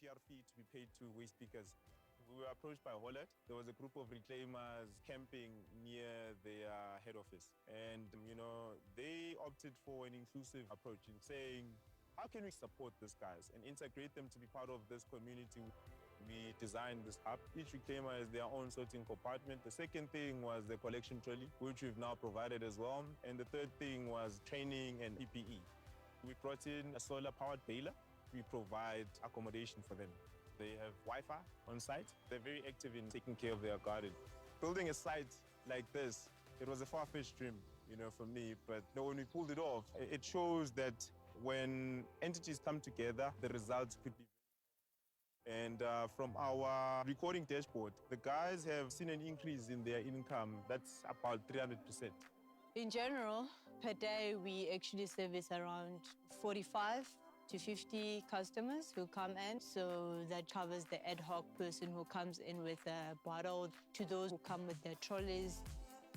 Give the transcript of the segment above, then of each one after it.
APR fee to be paid to waste pickers. We were approached by Holland. There was a group of reclaimers camping near their head office. And, they opted for an inclusive approach in saying, how can we support these guys and integrate them to be part of this community? We designed this app. Each reclaimer has their own sorting compartment. The second thing was the collection trolley, which we've now provided as well. And the third thing was training and PPE. We brought in a solar-powered baler. We provide accommodation for them. They have Wi-Fi on site. They're very active in taking care of their garden. Building a site like this, it was a far-fetched dream, for me. But when we pulled it off, it shows that when entities come together, the results could be. And from our recording dashboard, the guys have seen an increase in their income. That's about 300%. In general, per day, we actually service around 45 to 50 customers who come in. So that covers the ad hoc person who comes in with a bottle to those who come with their trolleys.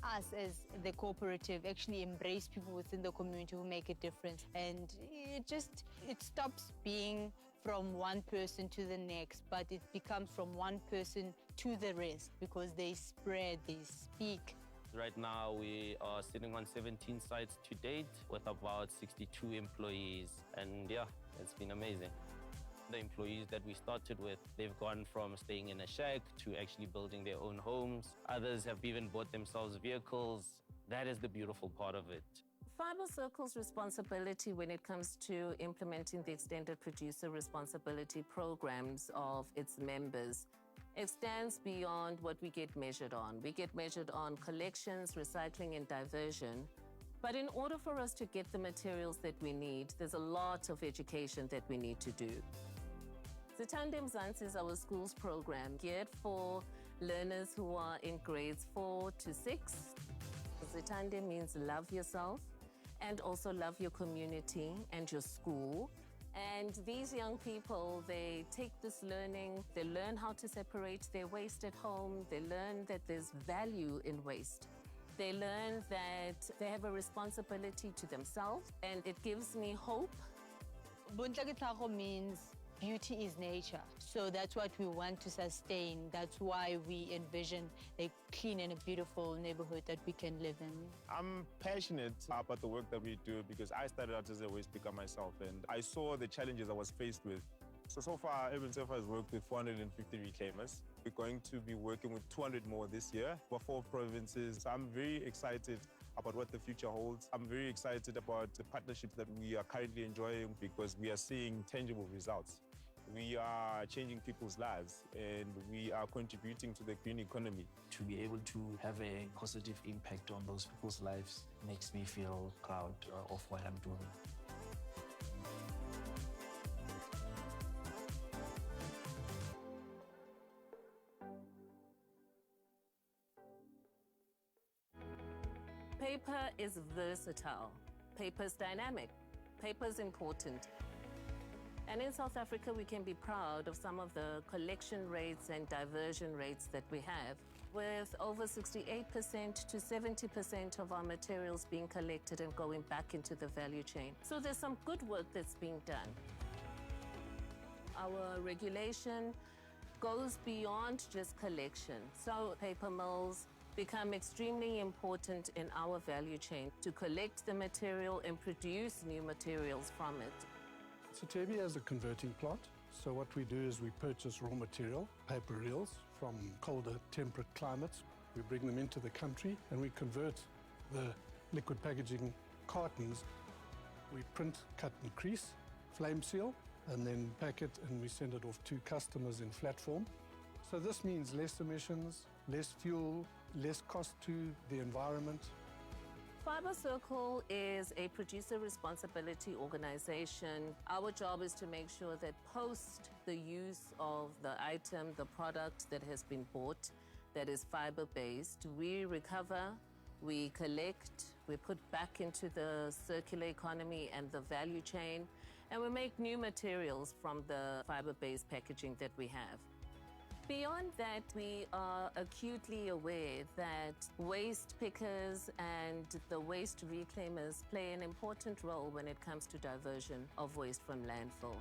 Us as the cooperative actually embrace people within the community who make a difference. And it stops being from one person to the next, but it becomes from one person to the rest because they spread, they speak. Right now, we are sitting on 17 sites to date with about 62 employees. And yeah, it's been amazing. The employees that we started with, they've gone from staying in a shack to actually building their own homes. Others have even bought themselves vehicles. That is the beautiful part of it. Fiber Circle's responsibility when it comes to implementing the extended producer responsibility programs of its members extends beyond what we get measured on. We get measured on collections, recycling, and diversion. But in order for us to get the materials that we need, there's a lot of education that we need to do. Zithande Mzansi is our schools program geared for learners who are in grades 4 to 6. Zithande means love yourself and also love your community and your school. And these young people, they take this learning, they learn how to separate their waste at home, they learn that there's value in waste. They learn that they have a responsibility to themselves, and it gives me hope. Buntlakitlago means beauty is nature. So that's what we want to sustain. That's why we envision a clean and a beautiful neighborhood that we can live in. I'm passionate about the work that we do because I started out as a waste picker myself, and I saw the challenges I was faced with. So far, Urban Surfer has worked with 450 reclaimers. We're going to be working with 200 more this year for 4 provinces. So I'm very excited about what the future holds. I'm very excited about the partnership that we are currently enjoying because we are seeing tangible results. We are changing people's lives and we are contributing to the green economy. To be able to have a positive impact on those people's lives makes me feel proud of what I'm doing. Paper is versatile. Paper is dynamic. Paper is important. And in South Africa, we can be proud of some of the collection rates and diversion rates that we have, with over 68% to 70% of our materials being collected and going back into the value chain. So there's some good work that's being done. Our regulation goes beyond just collection. So paper mills become extremely important in our value chain to collect the material and produce new materials from it. Tebi has a converting plant. So what we do is we purchase raw material, paper reels, from colder, temperate climates. We bring them into the country and we convert the liquid packaging cartons. We print, cut and crease, flame seal, and then pack it, and we send it off to customers in flat form. So this means less emissions, less fuel, less cost to the environment. Fiber Circle is a producer responsibility organization. Our job is to make sure that post the use of the item, the product that has been bought, that is fiber-based, we recover, we collect, we put back into the circular economy and the value chain, and we make new materials from the fiber-based packaging that we have. Beyond that, we are acutely aware that waste pickers and the waste reclaimers play an important role when it comes to diversion of waste from landfill.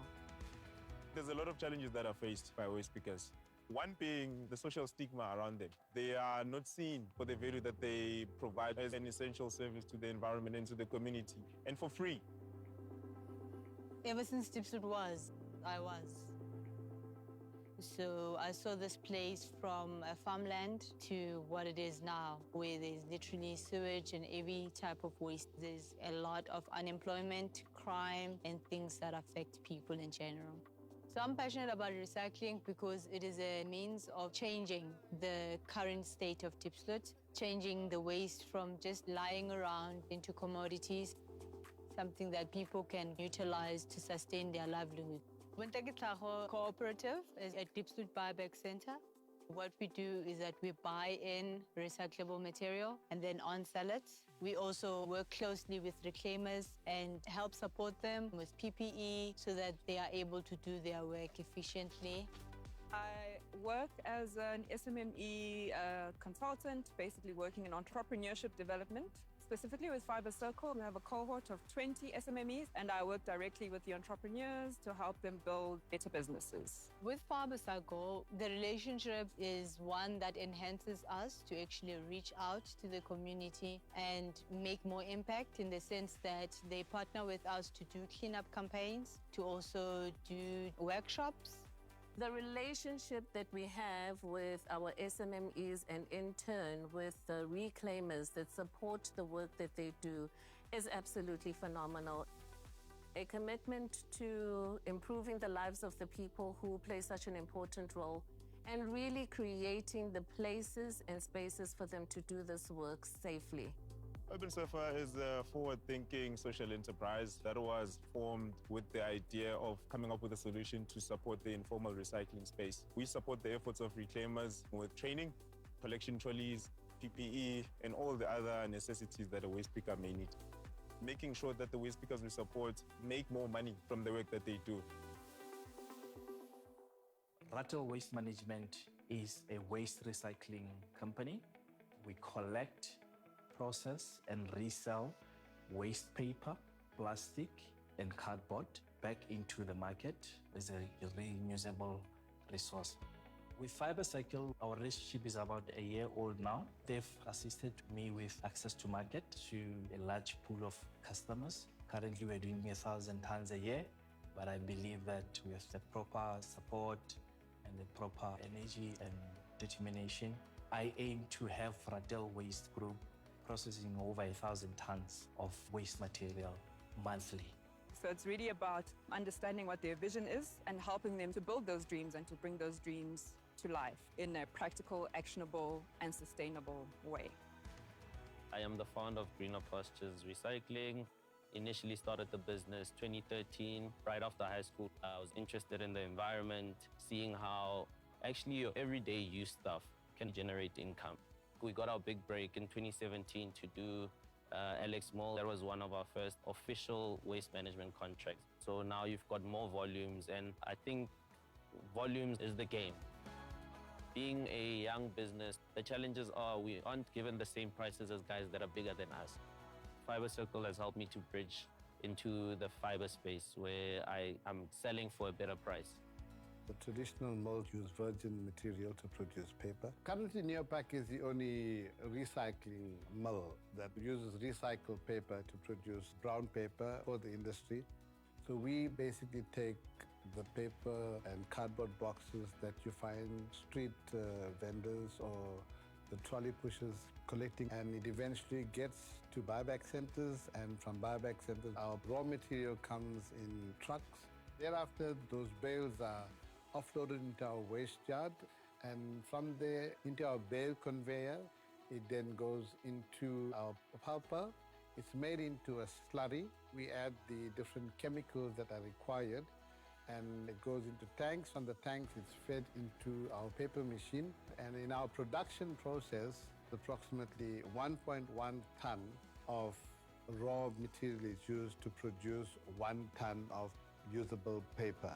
There's a lot of challenges that are faced by waste pickers. One being the social stigma around them. They are not seen for the value that they provide as an essential service to the environment and to the community, and for free. Ever since Diepsloot I was. So I saw this place from a farmland to what it is now, where there's literally sewage and every type of waste. There's a lot of unemployment, crime, and things that affect people in general. So I'm passionate about recycling because it is a means of changing the current state of Diepsloot, changing the waste from just lying around into commodities, something that people can utilize to sustain their livelihood. Wintakitlaho Cooperative is a Diepsloot buyback center. What we do is that we buy in recyclable material and then on-sell it. We also work closely with reclaimers and help support them with PPE so that they are able to do their work efficiently. I work as an SMME consultant, basically working in entrepreneurship development. Specifically with Fiber Circle, we have a cohort of 20 SMMEs, and I work directly with the entrepreneurs to help them build better businesses. With Fiber Circle, the relationship is one that enhances us to actually reach out to the community and make more impact, in the sense that they partner with us to do cleanup campaigns, to also do workshops. The relationship that we have with our SMMEs and in turn with the reclaimers that support the work that they do is absolutely phenomenal. A commitment to improving the lives of the people who play such an important role and really creating the places and spaces for them to do this work safely. Urban Surfer is a forward-thinking social enterprise that was formed with the idea of coming up with a solution to support the informal recycling space. We support the efforts of reclaimers with training, collection trolleys, PPE, and all the other necessities that a waste picker may need. Making sure that the waste pickers we support make more money from the work that they do. Rattle Waste Management is a waste recycling company. We collect, process and resell waste paper, plastic and cardboard back into the market as a reusable resource. With Fiber Cycle, our relationship is about a year old now. They've assisted me with access to market to a large pool of customers. Currently, we're doing 1,000 tons a year, but I believe that with the proper support and the proper energy and determination, I aim to have Rattle Waste Group processing over 1,000 tons of waste material monthly. So it's really about understanding what their vision is and helping them to build those dreams and to bring those dreams to life in a practical, actionable, and sustainable way. I am the founder of Greener Pastures Recycling. Initially started the business 2013, right after high school. I was interested in the environment, seeing how actually your everyday use stuff can generate income. We got our big break in 2017 to do Alex Mall. That was one of our first official waste management contracts. So now you've got more volumes, and I think volumes is the game. Being a young business, the challenges are we aren't given the same prices as guys that are bigger than us. Fiber Circle has helped me to bridge into the fiber space where I'm selling for a better price. The traditional mills use virgin material to produce paper. Currently, Neopak is the only recycling mill that uses recycled paper to produce brown paper for the industry. So we basically take the paper and cardboard boxes that you find street vendors or the trolley pushers collecting, and it eventually gets to buyback centers, and from buyback centers our raw material comes in trucks. Thereafter, those bales are offloaded into our waste yard, and from there into our bale conveyor. It then goes into our pulper. It's made into a slurry. We add the different chemicals that are required, and it goes into tanks. From the tanks, it's fed into our paper machine. And in our production process, approximately 1.1 ton of raw material is used to produce 1 ton of usable paper.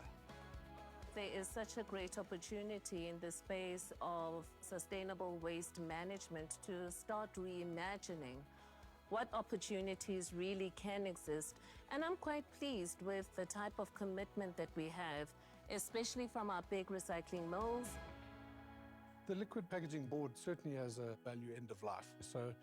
There is such a great opportunity in the space of sustainable waste management to start reimagining what opportunities really can exist. And I'm quite pleased with the type of commitment that we have especially from our big recycling mills. The liquid packaging board certainly has a value end of life. So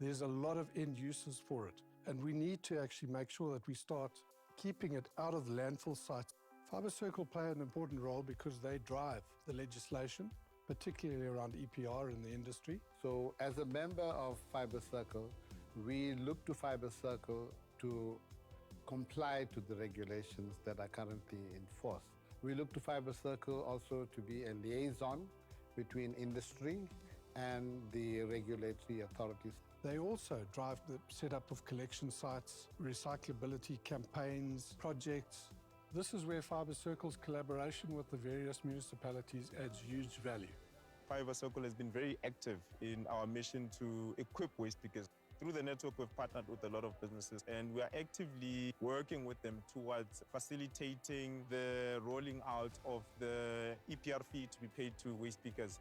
there's a lot of end uses for it. And we need to actually make sure that we start keeping it out of the landfill sites. Fiber Circle play an important role because they drive the legislation, particularly around EPR in the industry. So as a member of Fiber Circle, we look to Fiber Circle to comply to the regulations that are currently in force. We look to Fiber Circle also to be a liaison between industry and the regulatory authorities. They also drive the setup of collection sites, recyclability campaigns, projects. This is where Fiber Circle's collaboration with the various municipalities adds huge value. Fiber Circle has been very active in our mission to equip waste pickers. Through the network, we've partnered with a lot of businesses, and we are actively working with them towards facilitating the rolling out of the EPR fee to be paid to waste pickers.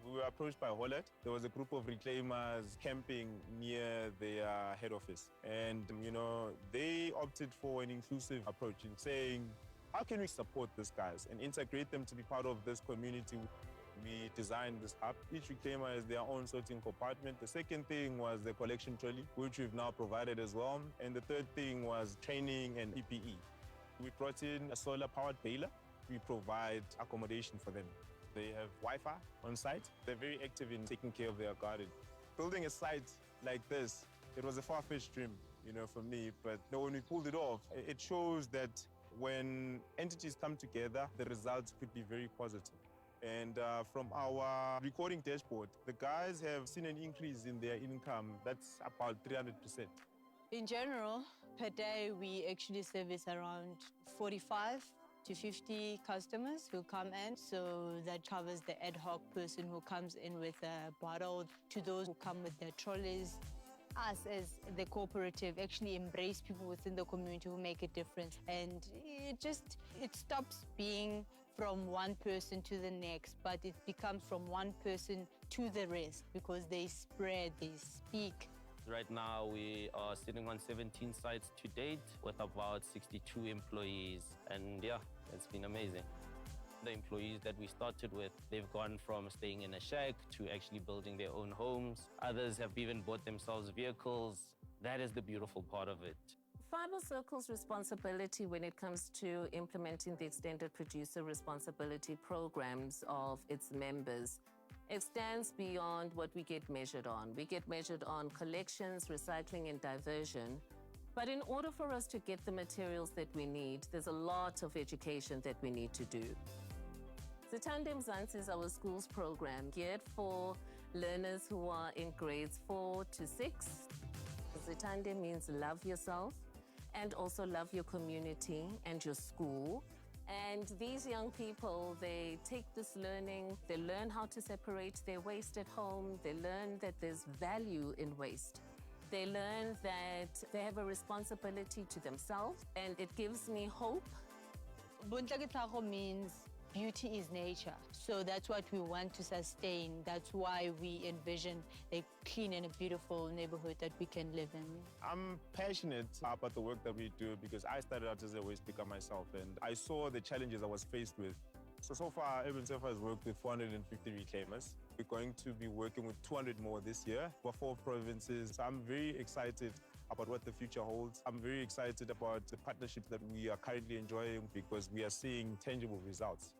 We were approached by Holland. There was a group of reclaimers camping near their head office. And, they opted for an inclusive approach in saying, how can we support these guys and integrate them to be part of this community? We designed this hub. Each reclaimer has their own sorting compartment. The second thing was the collection trolley, which we've now provided as well. And the third thing was training and PPE. We brought in a solar-powered baler. We provide accommodation for them. They have Wi-Fi on site. They're very active in taking care of their garden. Building a site like this, it was a far-fetched dream, for me. But when we pulled it off, it shows that when entities come together, the results could be very positive. And from our recording dashboard, the guys have seen an increase in their income. That's about 300%. In general, per day, we actually service around 45 to 50 customers who come in. So that covers the ad hoc person who comes in with a bottle, to those who come with their trolleys. Us as the cooperative actually embrace people within the community who make a difference. And it stops being from one person to the next, but it becomes from one person to the rest because they spread, they speak. Right now, we are sitting on 17 sites to date with about 62 employees. And yeah, it's been amazing. The employees that we started with, they've gone from staying in a shack to actually building their own homes. Others have even bought themselves vehicles. That is the beautiful part of it. Fiber Circle's responsibility when it comes to implementing the extended producer responsibility programs of its members extends beyond what we get measured on. We get measured on collections, recycling, and diversion. But in order for us to get the materials that we need, there's a lot of education that we need to do. Zitande Mzansi is our schools program geared for learners who are in grades 4 to 6. Zitande means love yourself and also love your community and your school. And these young people, they take this learning, they learn how to separate their waste at home, they learn that there's value in waste. They learn that they have a responsibility to themselves, and it gives me hope. Buntlakitlago means beauty is nature. So that's what we want to sustain. That's why we envision a clean and a beautiful neighborhood that we can live in. I'm passionate about the work that we do because I started out as a waste picker myself, and I saw the challenges I was faced with. So far, Urban Surfer has worked with 450 reclaimers. We're going to be working with 200 more this year for 4 provinces. So I'm very excited about what the future holds. I'm very excited about the partnership that we are currently enjoying because we are seeing tangible results.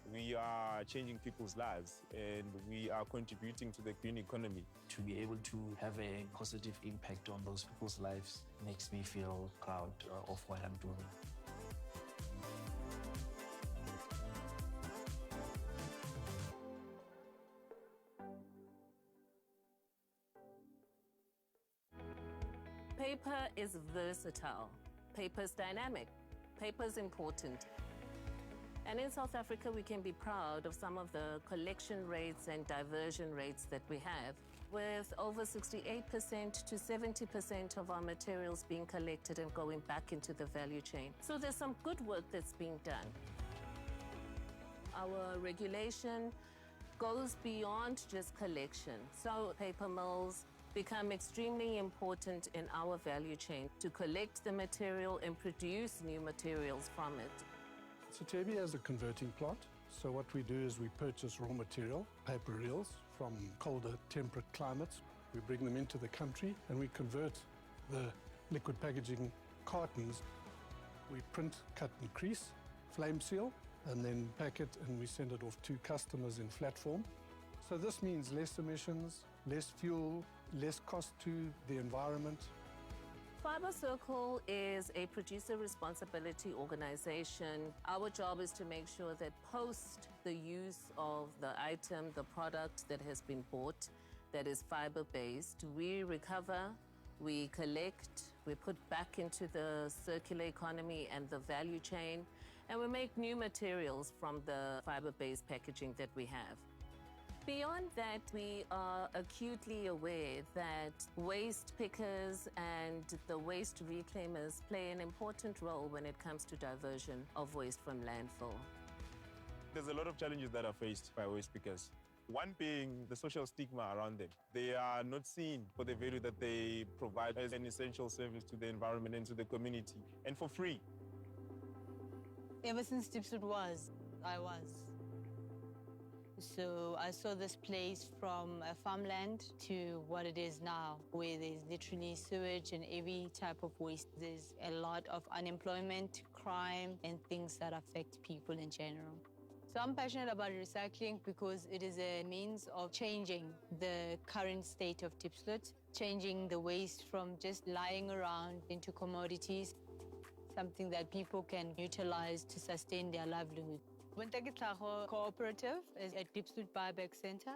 We are changing people's lives and we are contributing to the green economy. To be able to have a positive impact on those people's lives makes me feel proud of what I'm doing. Paper is versatile. Paper is dynamic. Paper is important. And in South Africa, we can be proud of some of the collection rates and diversion rates that we have, with over 68% to 70% of our materials being collected and going back into the value chain. So there's some good work that's being done. Our regulation goes beyond just collection. So paper mills become extremely important in our value chain to collect the material and produce new materials from it. So Tebi has a converting plant. So what we do is we purchase raw material, paper reels, from colder temperate climates. We bring them into the country and we convert the liquid packaging cartons. We print, cut and crease, flame seal, and then pack it, and we send it off to customers in flat form. So this means less emissions, less fuel, less cost to the environment. Fiber Circle is a producer responsibility organization. Our job is to make sure that post the use of the item, the product that has been bought, that is fiber-based, we recover, we collect, we put back into the circular economy and the value chain, and we make new materials from the fiber-based packaging that we have. Beyond that, we are acutely aware that waste pickers and the waste reclaimers play an important role when it comes to diversion of waste from landfill. There's a lot of challenges that are faced by waste pickers. One being the social stigma around them. They are not seen for the value that they provide as an essential service to the environment and to the community, and for free. Ever since Diepsloot I was. So I saw this place from a farmland to what it is now, where there's literally sewage and every type of waste. There's a lot of unemployment, crime, and things that affect people in general. So I'm passionate about recycling because it is a means of changing the current state of Diepsloot, changing the waste from just lying around into commodities, something that people can utilize to sustain their livelihood. Wintakitlaho Cooperative is a Diepsloot buyback center.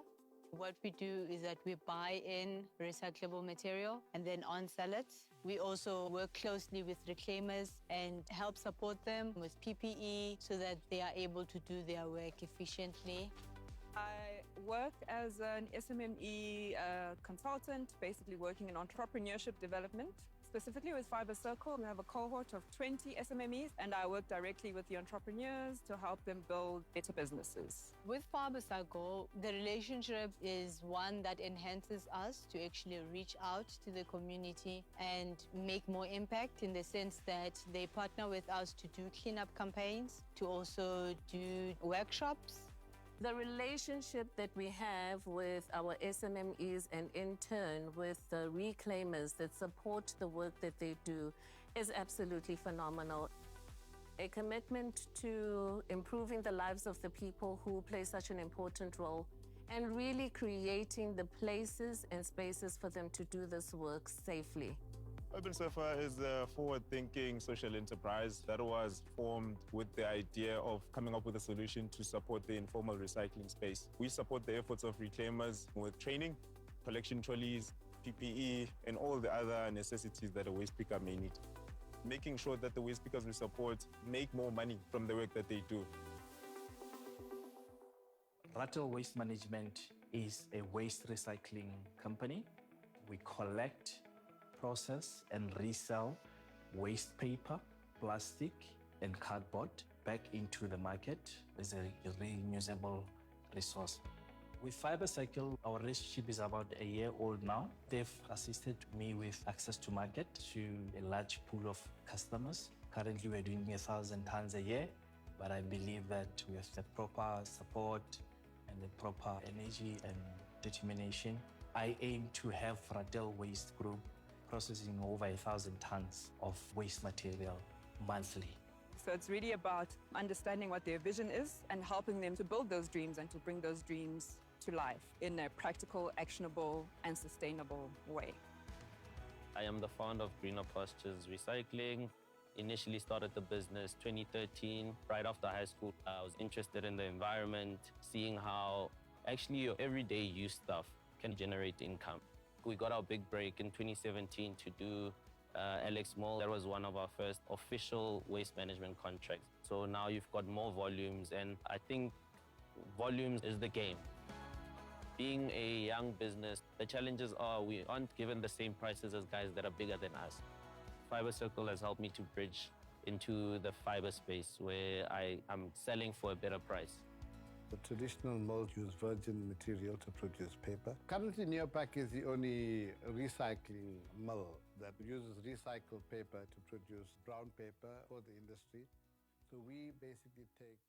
What we do is that we buy in recyclable material and then on-sell it. We also work closely with reclaimers and help support them with PPE so that they are able to do their work efficiently. I work as an SMME consultant, basically working in entrepreneurship development. Specifically with Fiber Circle, we have a cohort of 20 SMMEs, and I work directly with the entrepreneurs to help them build better businesses. With Fiber Circle, the relationship is one that enhances us to actually reach out to the community and make more impact, in the sense that they partner with us to do cleanup campaigns, to also do workshops. The relationship that we have with our SMMEs and in turn with the reclaimers that support the work that they do is absolutely phenomenal. A commitment to improving the lives of the people who play such an important role and really creating the places and spaces for them to do this work safely. Urban Surfer is a forward-thinking social enterprise that was formed with the idea of coming up with a solution to support the informal recycling space. We support the efforts of reclaimers with training, collection trolleys, PPE, and all the other necessities that a waste picker may need. Making sure that the waste pickers we support make more money from the work that they do. Rattle Waste Management is a waste recycling company. We collect, process and resell waste paper, plastic and cardboard back into the market as a reusable resource. With Fiber Circle, our relationship is about a year old now. They've assisted me with access to market to a large pool of customers. Currently, we're doing 1,000 tons a year, but I believe that with the proper support and the proper energy and determination, I aim to have Rattle Waste Group processing over 1,000 tons of waste material monthly. So it's really about understanding what their vision is and helping them to build those dreams and to bring those dreams to life in a practical, actionable, and sustainable way. I am the founder of Greener Pastures Recycling. Initially started the business 2013, right after high school. I was interested in the environment, seeing how actually your everyday use stuff can generate income. We got our big break in 2017 to do Alex Mall. That was one of our first official waste management contracts. So now you've got more volumes, and I think volumes is the game. Being a young business, the challenges are we aren't given the same prices as guys that are bigger than us. Fiber Circle has helped me to bridge into the fiber space where I'm selling for a better price. The traditional mills use virgin material to produce paper. Currently, Neopak is the only recycling mill that uses recycled paper to produce brown paper for the industry. So we basically take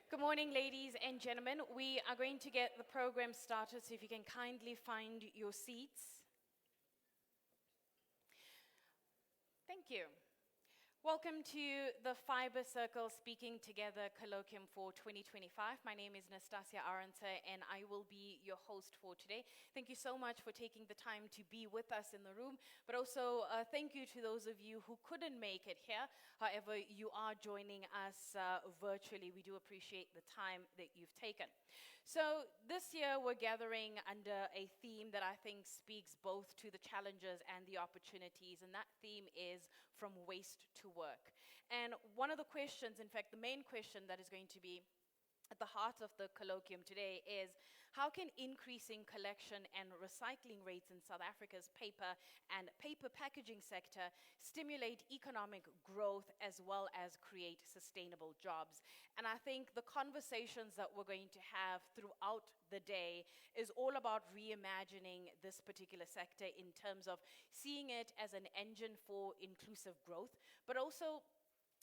Good morning, ladies and gentlemen. We are going to get the program started, so if you can kindly find your seats. Thank you. Welcome to the Fiber Circle Speaking Together Colloquium for 2025. My name is Nastasia Aranta, and I will be your host for today. Thank you so much for taking the time to be with us in the room, but also thank you to those of you who couldn't make it here. However, you are joining us virtually. We do appreciate the time that you've taken. So this year, we're gathering under a theme that I think speaks both to the challenges and the opportunities, and that theme is from waste to work. And one of the questions, in fact, the main question that is going to be at the heart of the colloquium today is how can increasing collection and recycling rates in South Africa's paper and paper packaging sector stimulate economic growth as well as create sustainable jobs? And I think the conversations that we're going to have throughout the day is all about reimagining this particular sector in terms of seeing it as an engine for inclusive growth, but also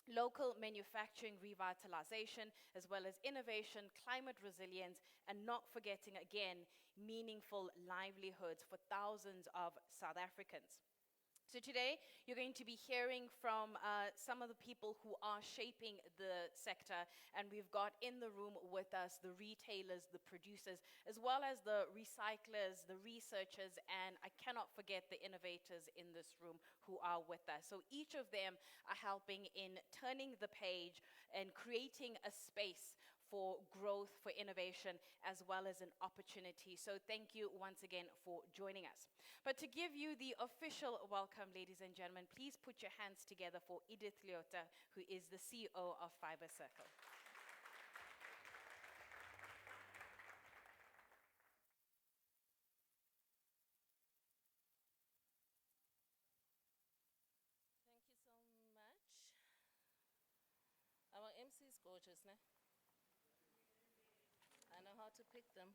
local manufacturing revitalization, as well as innovation, climate resilience, and not forgetting, again, meaningful livelihoods for thousands of South Africans. So today, you're going to be hearing from some of the people who are shaping the sector, and we've got in the room with us the retailers, the producers, as well as the recyclers, the researchers, and I cannot forget the innovators in this room who are with us. So each of them are helping in turning the page and creating a space for growth, for innovation, as well as an opportunity. So thank you once again for joining us. But to give you the official welcome, ladies and gentlemen, please put your hands together for Edith Leota, who is the CEO of Fiber Circle. Thank you so much. Our MC is gorgeous, ne? I know how to pick them.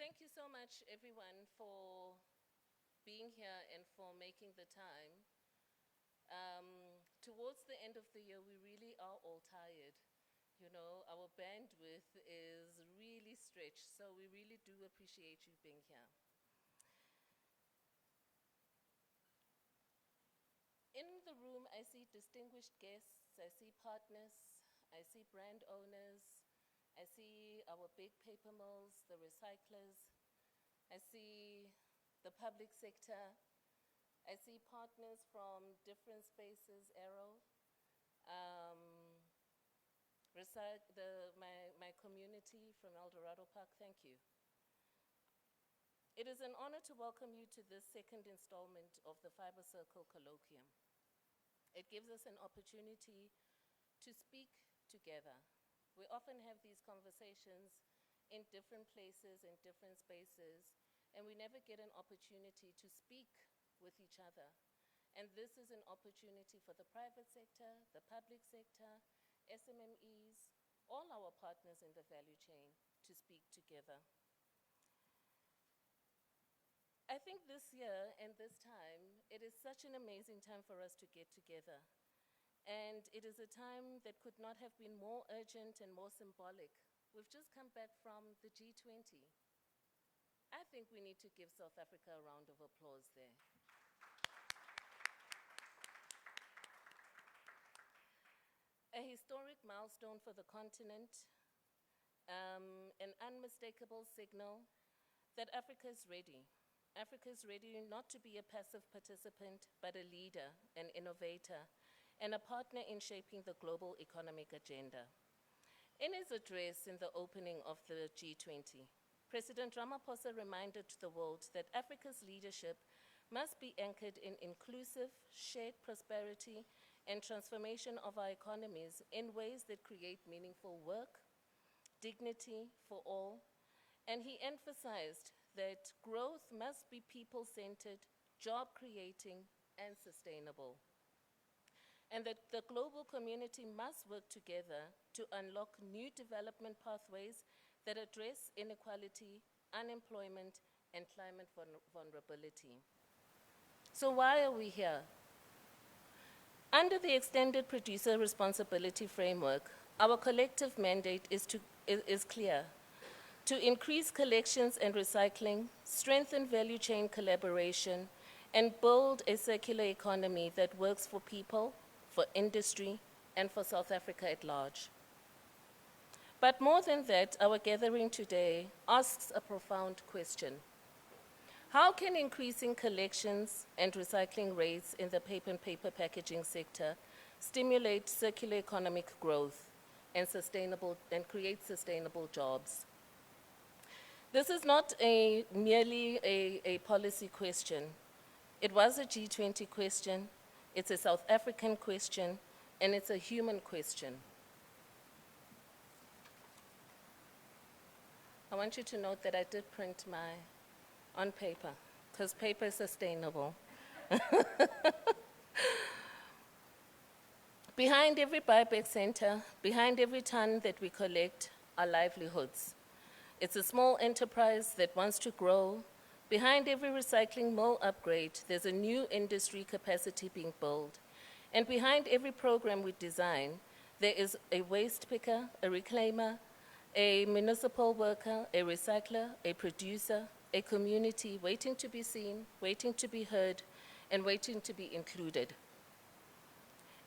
Thank you so much, everyone, for being here and for making the time. Towards the end of the year, we really are all tired. You know, our bandwidth is really stretched, so we really do appreciate you being here. In the room, I see distinguished guests, I see partners, I see brand owners, I see our big paper mills, the recyclers, I see the public sector, I see partners from different spaces, Aero, my community from El Dorado Park, thank you. It is an honor to welcome you to this second installment of the Fiber Circle Colloquium. It gives us an opportunity to speak together. We often have these conversations in different places, in different spaces, and we never get an opportunity to speak with each other. And this is an opportunity for the private sector, the public sector, SMMEs, all our partners in the value chain to speak together. I think this year and this time, it is such an amazing time for us to get together. And it is a time that could not have been more urgent and more symbolic. We've just come back from the G20. I think we need to give South Africa a round of applause there. A historic milestone for the continent, an unmistakable signal that Africa is ready. Africa is ready not to be a passive participant, but a leader, an innovator, and a partner in shaping the global economic agenda. In his address in the opening of the G20, President Ramaphosa reminded the world that Africa's leadership must be anchored in inclusive, shared prosperity and transformation of our economies in ways that create meaningful work, dignity for all, and he emphasized that growth must be people-centered, job-creating, and sustainable, and that the global community must work together to unlock new development pathways that address inequality, unemployment, and climate vulnerability. So why are we here? Under the Extended Producer Responsibility Framework, our collective mandate is clear: to increase collections and recycling, strengthen value chain collaboration, and build a circular economy that works for people, for industry, and for South Africa at large. But more than that, our gathering today asks a profound question. How can increasing collections and recycling rates in the paper and paper packaging sector stimulate circular economic growth and create sustainable jobs? This is not merely a policy question. It was a G20 question, it's a South African question, and it's a human question. I want you to note that I did print on paper, because paper is sustainable. Behind every buyback center, behind every ton that we collect, are livelihoods. It's a small enterprise that wants to grow. Behind every recycling mill upgrade, there's a new industry capacity being built. And behind every program we design, there is a waste picker, a reclaimer, a municipal worker, a recycler, a producer, a community waiting to be seen, waiting to be heard, and waiting to be included.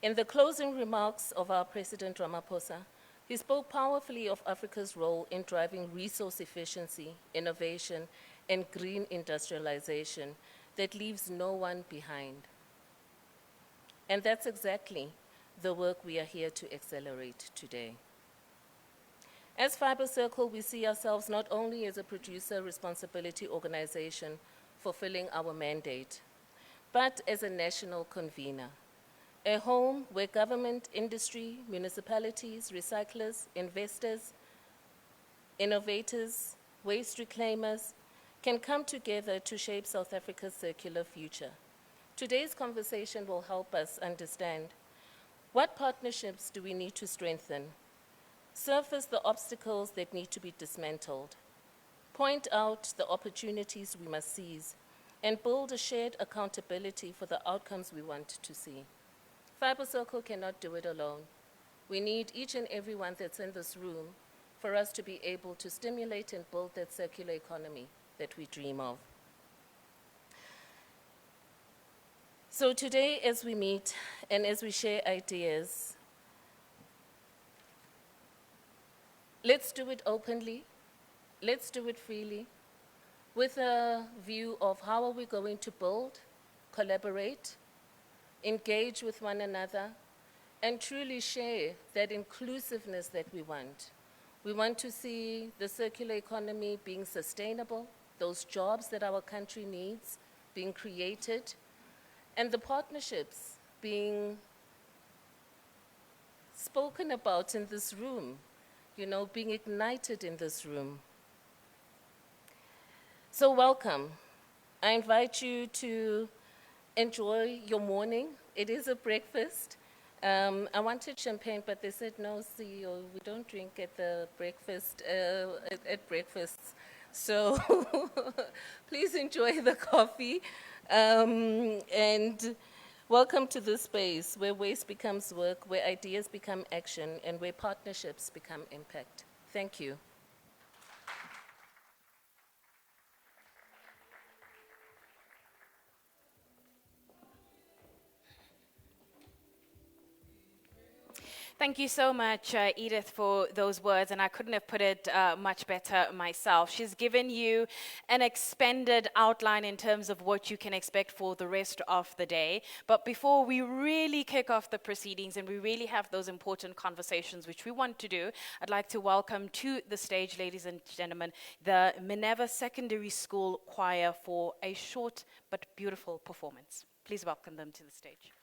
In the closing remarks of our President Ramaphosa, he spoke powerfully of Africa's role in driving resource efficiency, innovation, and green industrialization that leaves no one behind. And that's exactly the work we are here to accelerate today. As Fiber Circle, we see ourselves not only as a producer responsibility organization fulfilling our mandate, but as a national convener, a home where government, industry, municipalities, recyclers, investors, innovators, waste reclaimers can come together to shape South Africa's circular future. Today's conversation will help us understand what partnerships do we need to strengthen, surface the obstacles that need to be dismantled, point out the opportunities we must seize, and build a shared accountability for the outcomes we want to see. Fiber Circle cannot do it alone. We need each and everyone that's in this room for us to be able to stimulate and build that circular economy that we dream of. So today, as we meet and as we share ideas, let's do it openly, let's do it freely, with a view of how are we going to build, collaborate, engage with one another, and truly share that inclusiveness that we want. We want to see the circular economy being sustainable, those jobs that our country needs being created, and the partnerships being spoken about in this room, being ignited in this room. So welcome. I invite you to enjoy your morning. It is a breakfast. I wanted champagne, but they said, no, CEO, we don't drink at the breakfast, at breakfasts. So please enjoy the coffee. And welcome to this space where waste becomes work, where ideas become action, and where partnerships become impact. Thank you. Thank you so much, Edith, for those words, and I couldn't have put it much better myself. She's given you an expanded outline in terms of what you can expect for the rest of the day. But before we really kick off the proceedings and we really have those important conversations which we want to do, I'd like to welcome to the stage, ladies and gentlemen, the Minerva Secondary School Choir for a short but beautiful performance. Please welcome them to the stage.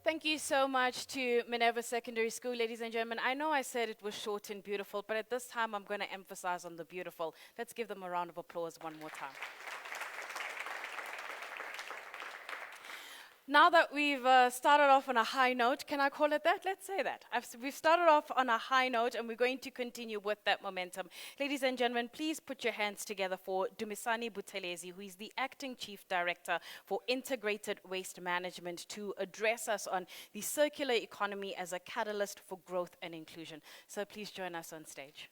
Thank you so much to Minerva Secondary School, ladies and gentlemen. I know I said it was short and beautiful, but at this time I'm going to emphasize on the beautiful. Let's give them a round of applause one more time. Now that we've started off on a high note, can I call it that? Let's say that. We've started off on a high note and we're going to continue with that momentum. Ladies and gentlemen, please put your hands together for Dumisani Buthelezi, who is the Acting Chief Director for Integrated Waste Management, to address us on the circular economy as a catalyst for growth and inclusion. So please join us on stage.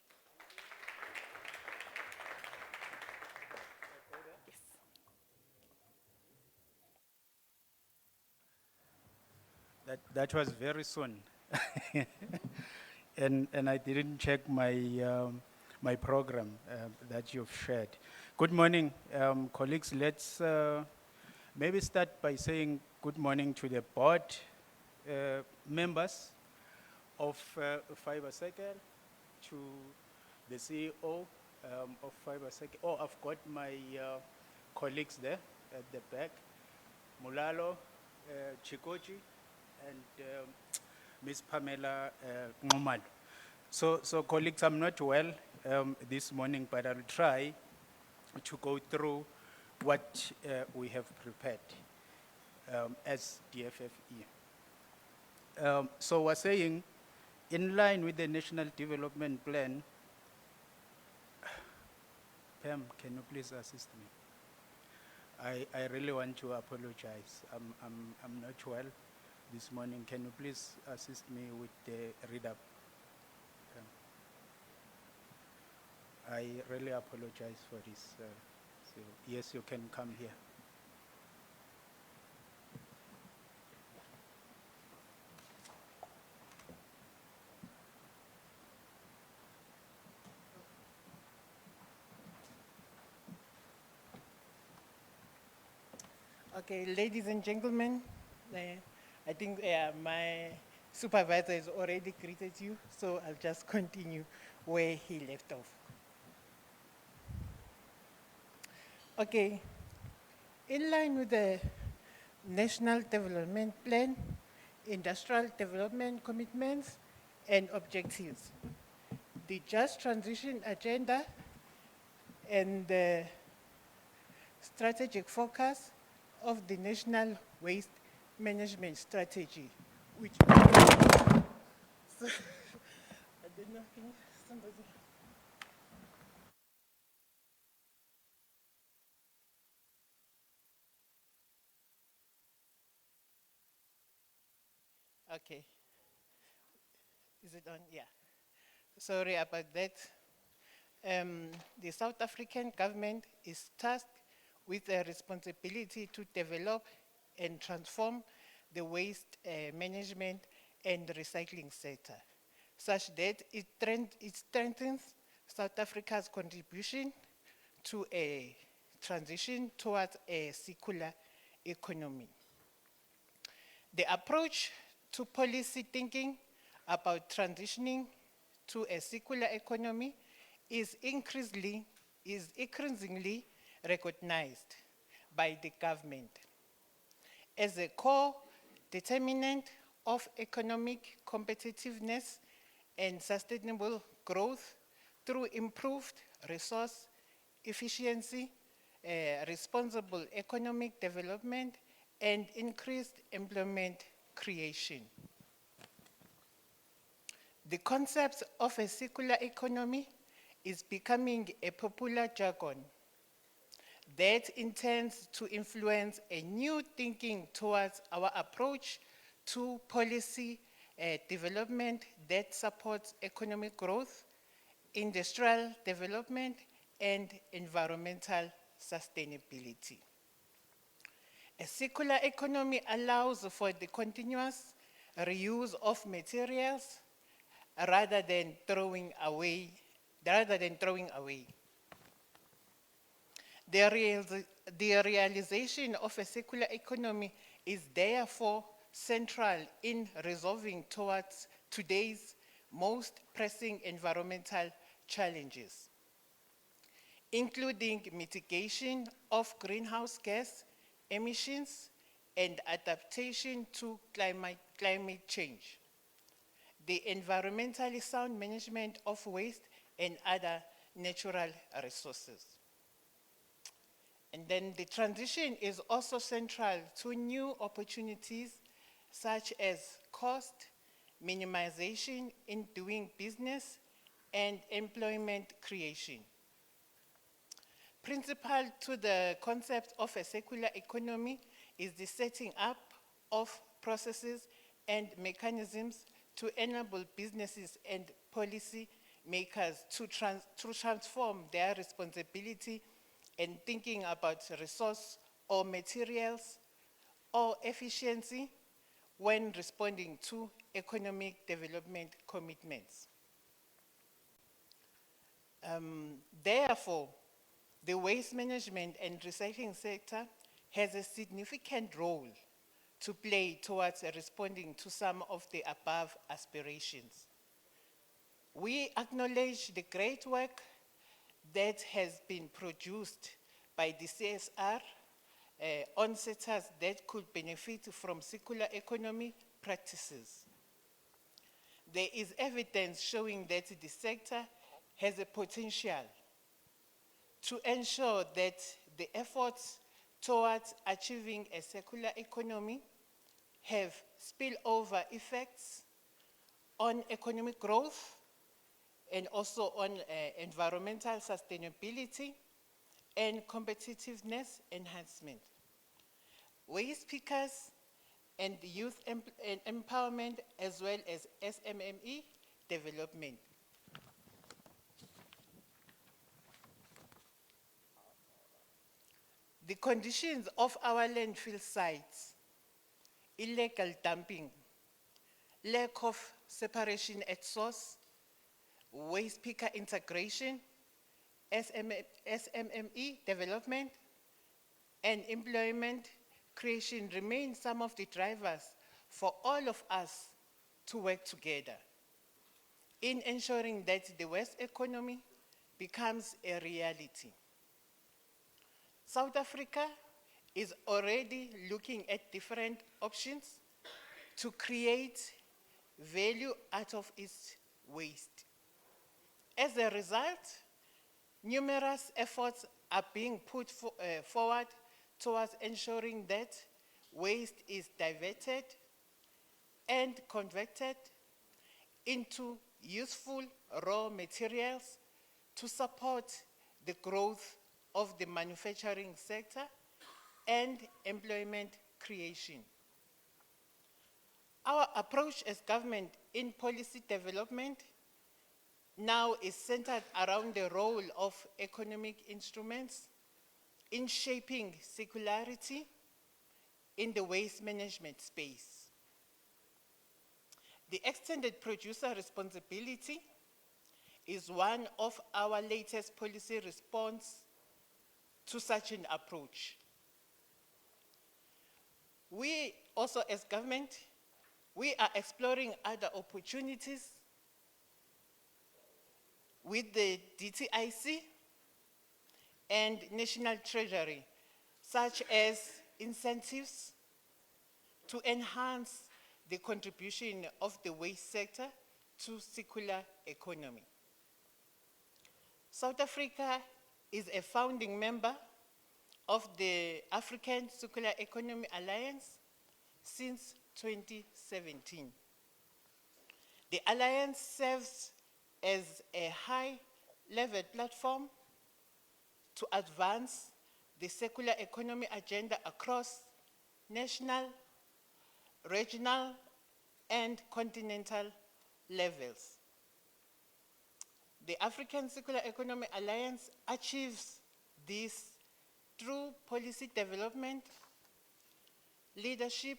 That was very soon. and I didn't check my program that you've shared. Good morning, colleagues. Let's maybe start by saying good morning to the board members of FiberCircle, to the CEO of FiberCircle. Oh, I've got my colleagues there at the back, Mulalo, Chikochi, and Ms. Pamela Ngomad. So colleagues, I'm not well this morning, but I'll try to go through what we have prepared as DFFE. So we're saying, in line with the National Development Plan, Pam, can you please assist me? I really want to apologize. I'm not well this morning. Can you please assist me with the read-up? I really apologize for this. So yes, you can come here. Okay, ladies and gentlemen, I think my supervisor has already greeted you, so I'll just continue where he left off. Okay, in line with the National Development Plan, Industrial Development Commitments and Objectives, the Just Transition Agenda, and the strategic focus of the National Waste Management Strategy, which so, I don't know, can somebody? Okay. Is it on? Yeah. Sorry about that. The South African government is tasked with a responsibility to develop and transform the waste management and recycling sector, such that it strengthens South Africa's contribution to a transition towards a circular economy. The approach to policy thinking about transitioning to a circular economy is increasingly recognized by the government as a core determinant of economic competitiveness and sustainable growth through improved resource efficiency, responsible economic development, and increased employment creation. The concept of a circular economy is becoming a popular jargon that intends to influence a new thinking towards our approach to policy development that supports economic growth, industrial development, and environmental sustainability. A circular economy allows for the continuous reuse of materials rather than throwing away. The realization of a circular economy is therefore central in resolving towards today's most pressing environmental challenges, including mitigation of greenhouse gas emissions, and adaptation to climate change, the environmentally sound management of waste and other natural resources. And then the transition is also central to new opportunities such as cost minimization in doing business and employment creation. Principal to the concept of a circular economy is the setting up of processes and mechanisms to enable businesses and policy makers to transform their responsibility in thinking about resource or materials or efficiency when responding to economic development commitments. Therefore, the waste management and recycling sector has a significant role to play towards responding to some of the above aspirations. We acknowledge the great work that has been produced by the CSR on sectors that could benefit from circular economy practices. There is evidence showing that the sector has a potential to ensure that the efforts towards achieving a circular economy have spillover effects on economic growth and also on environmental sustainability and competitiveness enhancement. Waste pickers and youth empowerment as well as SMME development. The conditions of our landfill sites, illegal dumping, lack of separation at source, waste picker integration, SMME development, and employment creation remain some of the drivers for all of us to work together in ensuring that the waste economy becomes a reality. South Africa is already looking at different options to create value out of its waste. As a result, numerous efforts are being put forward towards ensuring that waste is diverted and converted into useful raw materials to support the growth of the manufacturing sector and employment creation. Our approach as government in policy development now is centered around the role of economic instruments in shaping circularity in the waste management space. The extended producer responsibility is one of our latest policy response to such an approach. We also as government, we are exploring other opportunities with the DTIC and National Treasury, such as incentives to enhance the contribution of the waste sector to circular economy. South Africa is a founding member of the African Circular Economy Alliance since 2017. The alliance serves as a high-level platform to advance the circular economy agenda across national, regional, and continental levels. The African Circular Economy Alliance achieves this through policy development, leadership,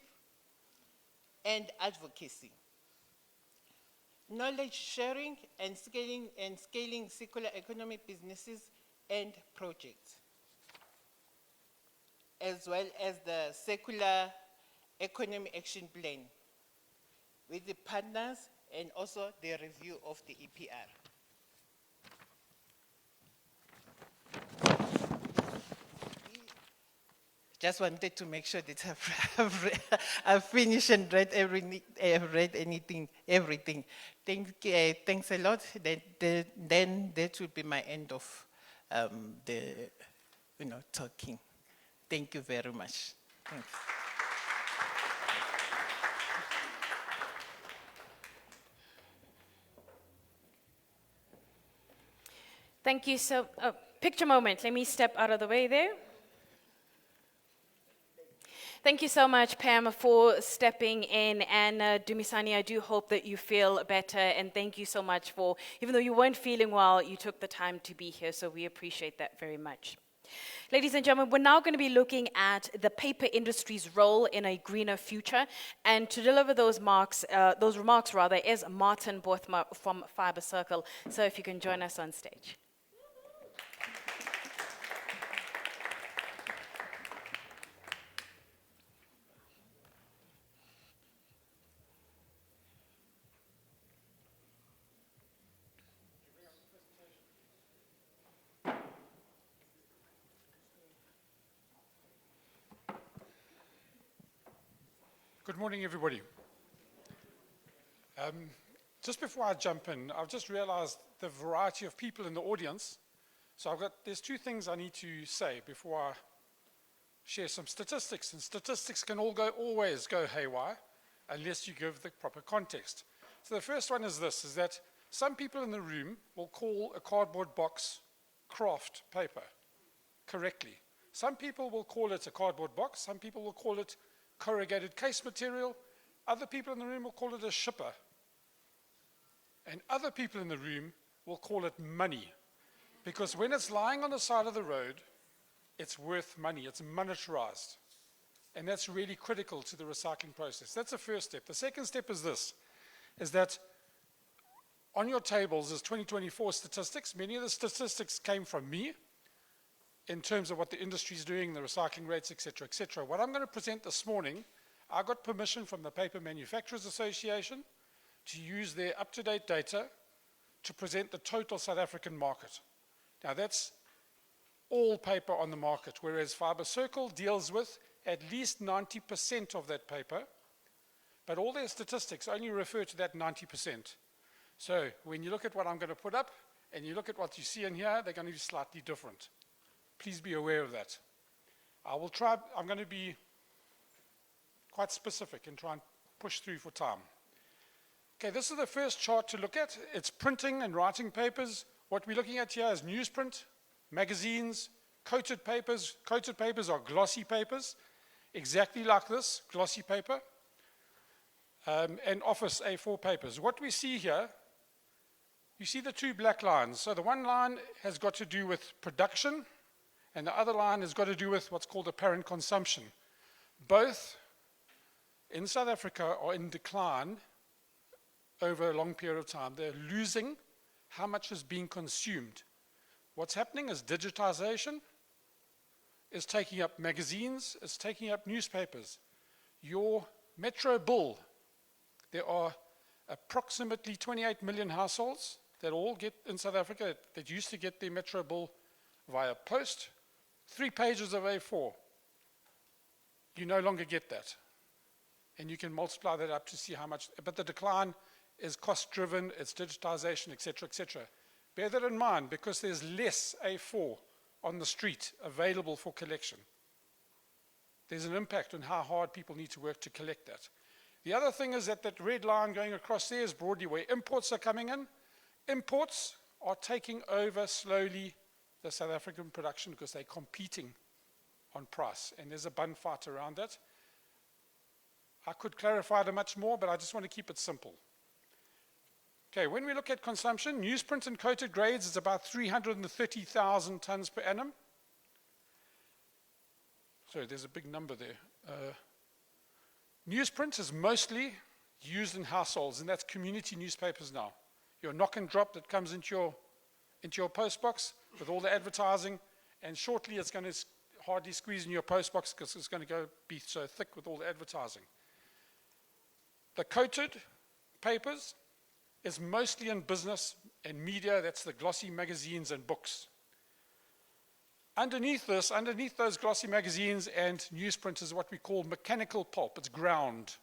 and advocacy, knowledge sharing and scaling circular economy businesses and projects, as well as the Circular Economy Action Plan with the partners and also the review of the EPR. just wanted to make sure that I've finished and read everything. Thanks a lot. Then that will be my end of the talking. Thank you very much. Thanks. Thank you so, picture moment. Let me step out of the way there. Thank you so much, Pam, for stepping in. And Dumisani, I do hope that you feel better. And thank you so much for, even though you weren't feeling well, you took the time to be here. So we appreciate that very much. Ladies and gentlemen, we're now going to be looking at the paper industry's role in a greener future. And to deliver those remarks is Martin Bothma from Fiber Circle. So if you can join us on stage. Good morning, everybody. Just before I jump in, I've just realized the variety of people in the audience. So there's two things I need to say before I share some statistics. And statistics can always go haywire unless you give the proper context. So the first one is this, is that some people in the room will call a cardboard box kraft paper correctly. Some people will call it a cardboard box. Some people will call it corrugated case material. Other people in the room will call it a shipper. And other people in the room will call it money. Because when it's lying on the side of the road, it's worth money, it's monetarized. And that's really critical to the recycling process. That's the first step. The second step is this, is that on your tables is 2024 statistics. Many of the statistics came from me, in terms of what the industry is doing, the recycling rates, et cetera, et cetera. What I'm going to present this morning, I got permission from the Paper Manufacturers Association to use their up-to-date data to present the total South African market. Now that's all paper on the market, whereas Fiber Circle deals with at least 90% of that paper, but all their statistics only refer to that 90%. So when you look at what I'm going to put up, and you look at what you see in here, they're going to be slightly different. Please be aware of that. I'm going to be quite specific and try and push through for time. Okay, this is the first chart to look at. It's printing and writing papers. What we're looking at here is newsprint, magazines, coated papers. Coated papers are glossy papers, exactly like this, glossy paper, and office A4 papers. What we see here, you see the two black lines. So the one line has got to do with production, and the other line has got to do with what's called apparent consumption. Both in South Africa are in decline over a long period of time. They're losing how much is being consumed. What's happening is digitization is taking up magazines, is taking up newspapers. Your Metro bill, there are approximately 28 million households that all get in South Africa that used to get their Metro bill via post. 3 pages of A4. You no longer get that. And you can multiply that up to see how much, but the decline is cost-driven, it's digitization, et cetera, et cetera. Bear that in mind because there's less A4 on the street available for collection. There's an impact on how hard people need to work to collect that. The other thing is that red line going across there is broadly where imports are coming in. Imports are taking over slowly the South African production because they're competing on price, and there's a bun fight around that. I could clarify it much more, but I just want to keep it simple. Okay, when we look at consumption, newsprint and coated grades is about 330,000 tons per annum. Sorry, there's a big number there. Newsprint is mostly used in households, and that's community newspapers now. Your knock and drop that comes into your post box with all the advertising, and shortly it's going to hardly squeeze in your post box because it's going to be so thick with all the advertising. The coated papers is mostly in business and media, that's the glossy magazines and books. Underneath this, underneath those glossy magazines and newsprint is what we call mechanical pulp. It's ground.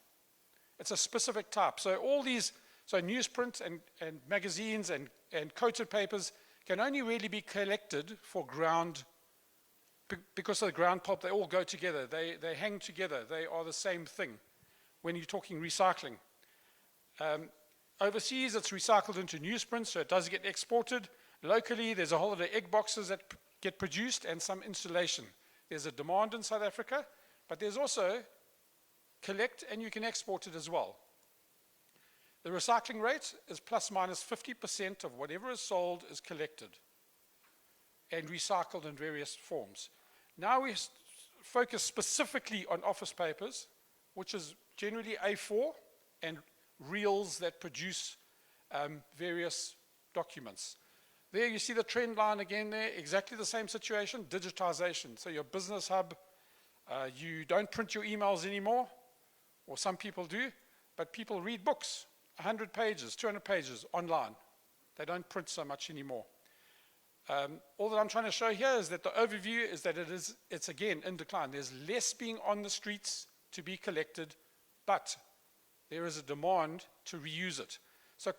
It's a specific type. So all these, so newsprint and magazines and coated papers can only really be collected for ground, because of the ground pulp. They all go together. They hang together. They are the same thing when you're talking recycling. Overseas, it's recycled into newsprint, so it does get exported. Locally, there's a whole lot of egg boxes that get produced and some insulation. There's a demand in South Africa, but there's also collect and you can export it as well. The recycling rate is plus minus 50% of whatever is sold is collected and recycled in various forms. Now we focus specifically on office papers, which is generally A4 and reels that produce various documents. There you see the trend line again there, exactly the same situation, digitization. So your business hub, you don't print your emails anymore, or some people do, but people read books, 100 pages, 200 pages online. They don't print so much anymore. All that I'm trying to show here is that the overview is that it's again in decline. There's less being on the streets to be collected, but there is a demand to reuse it. So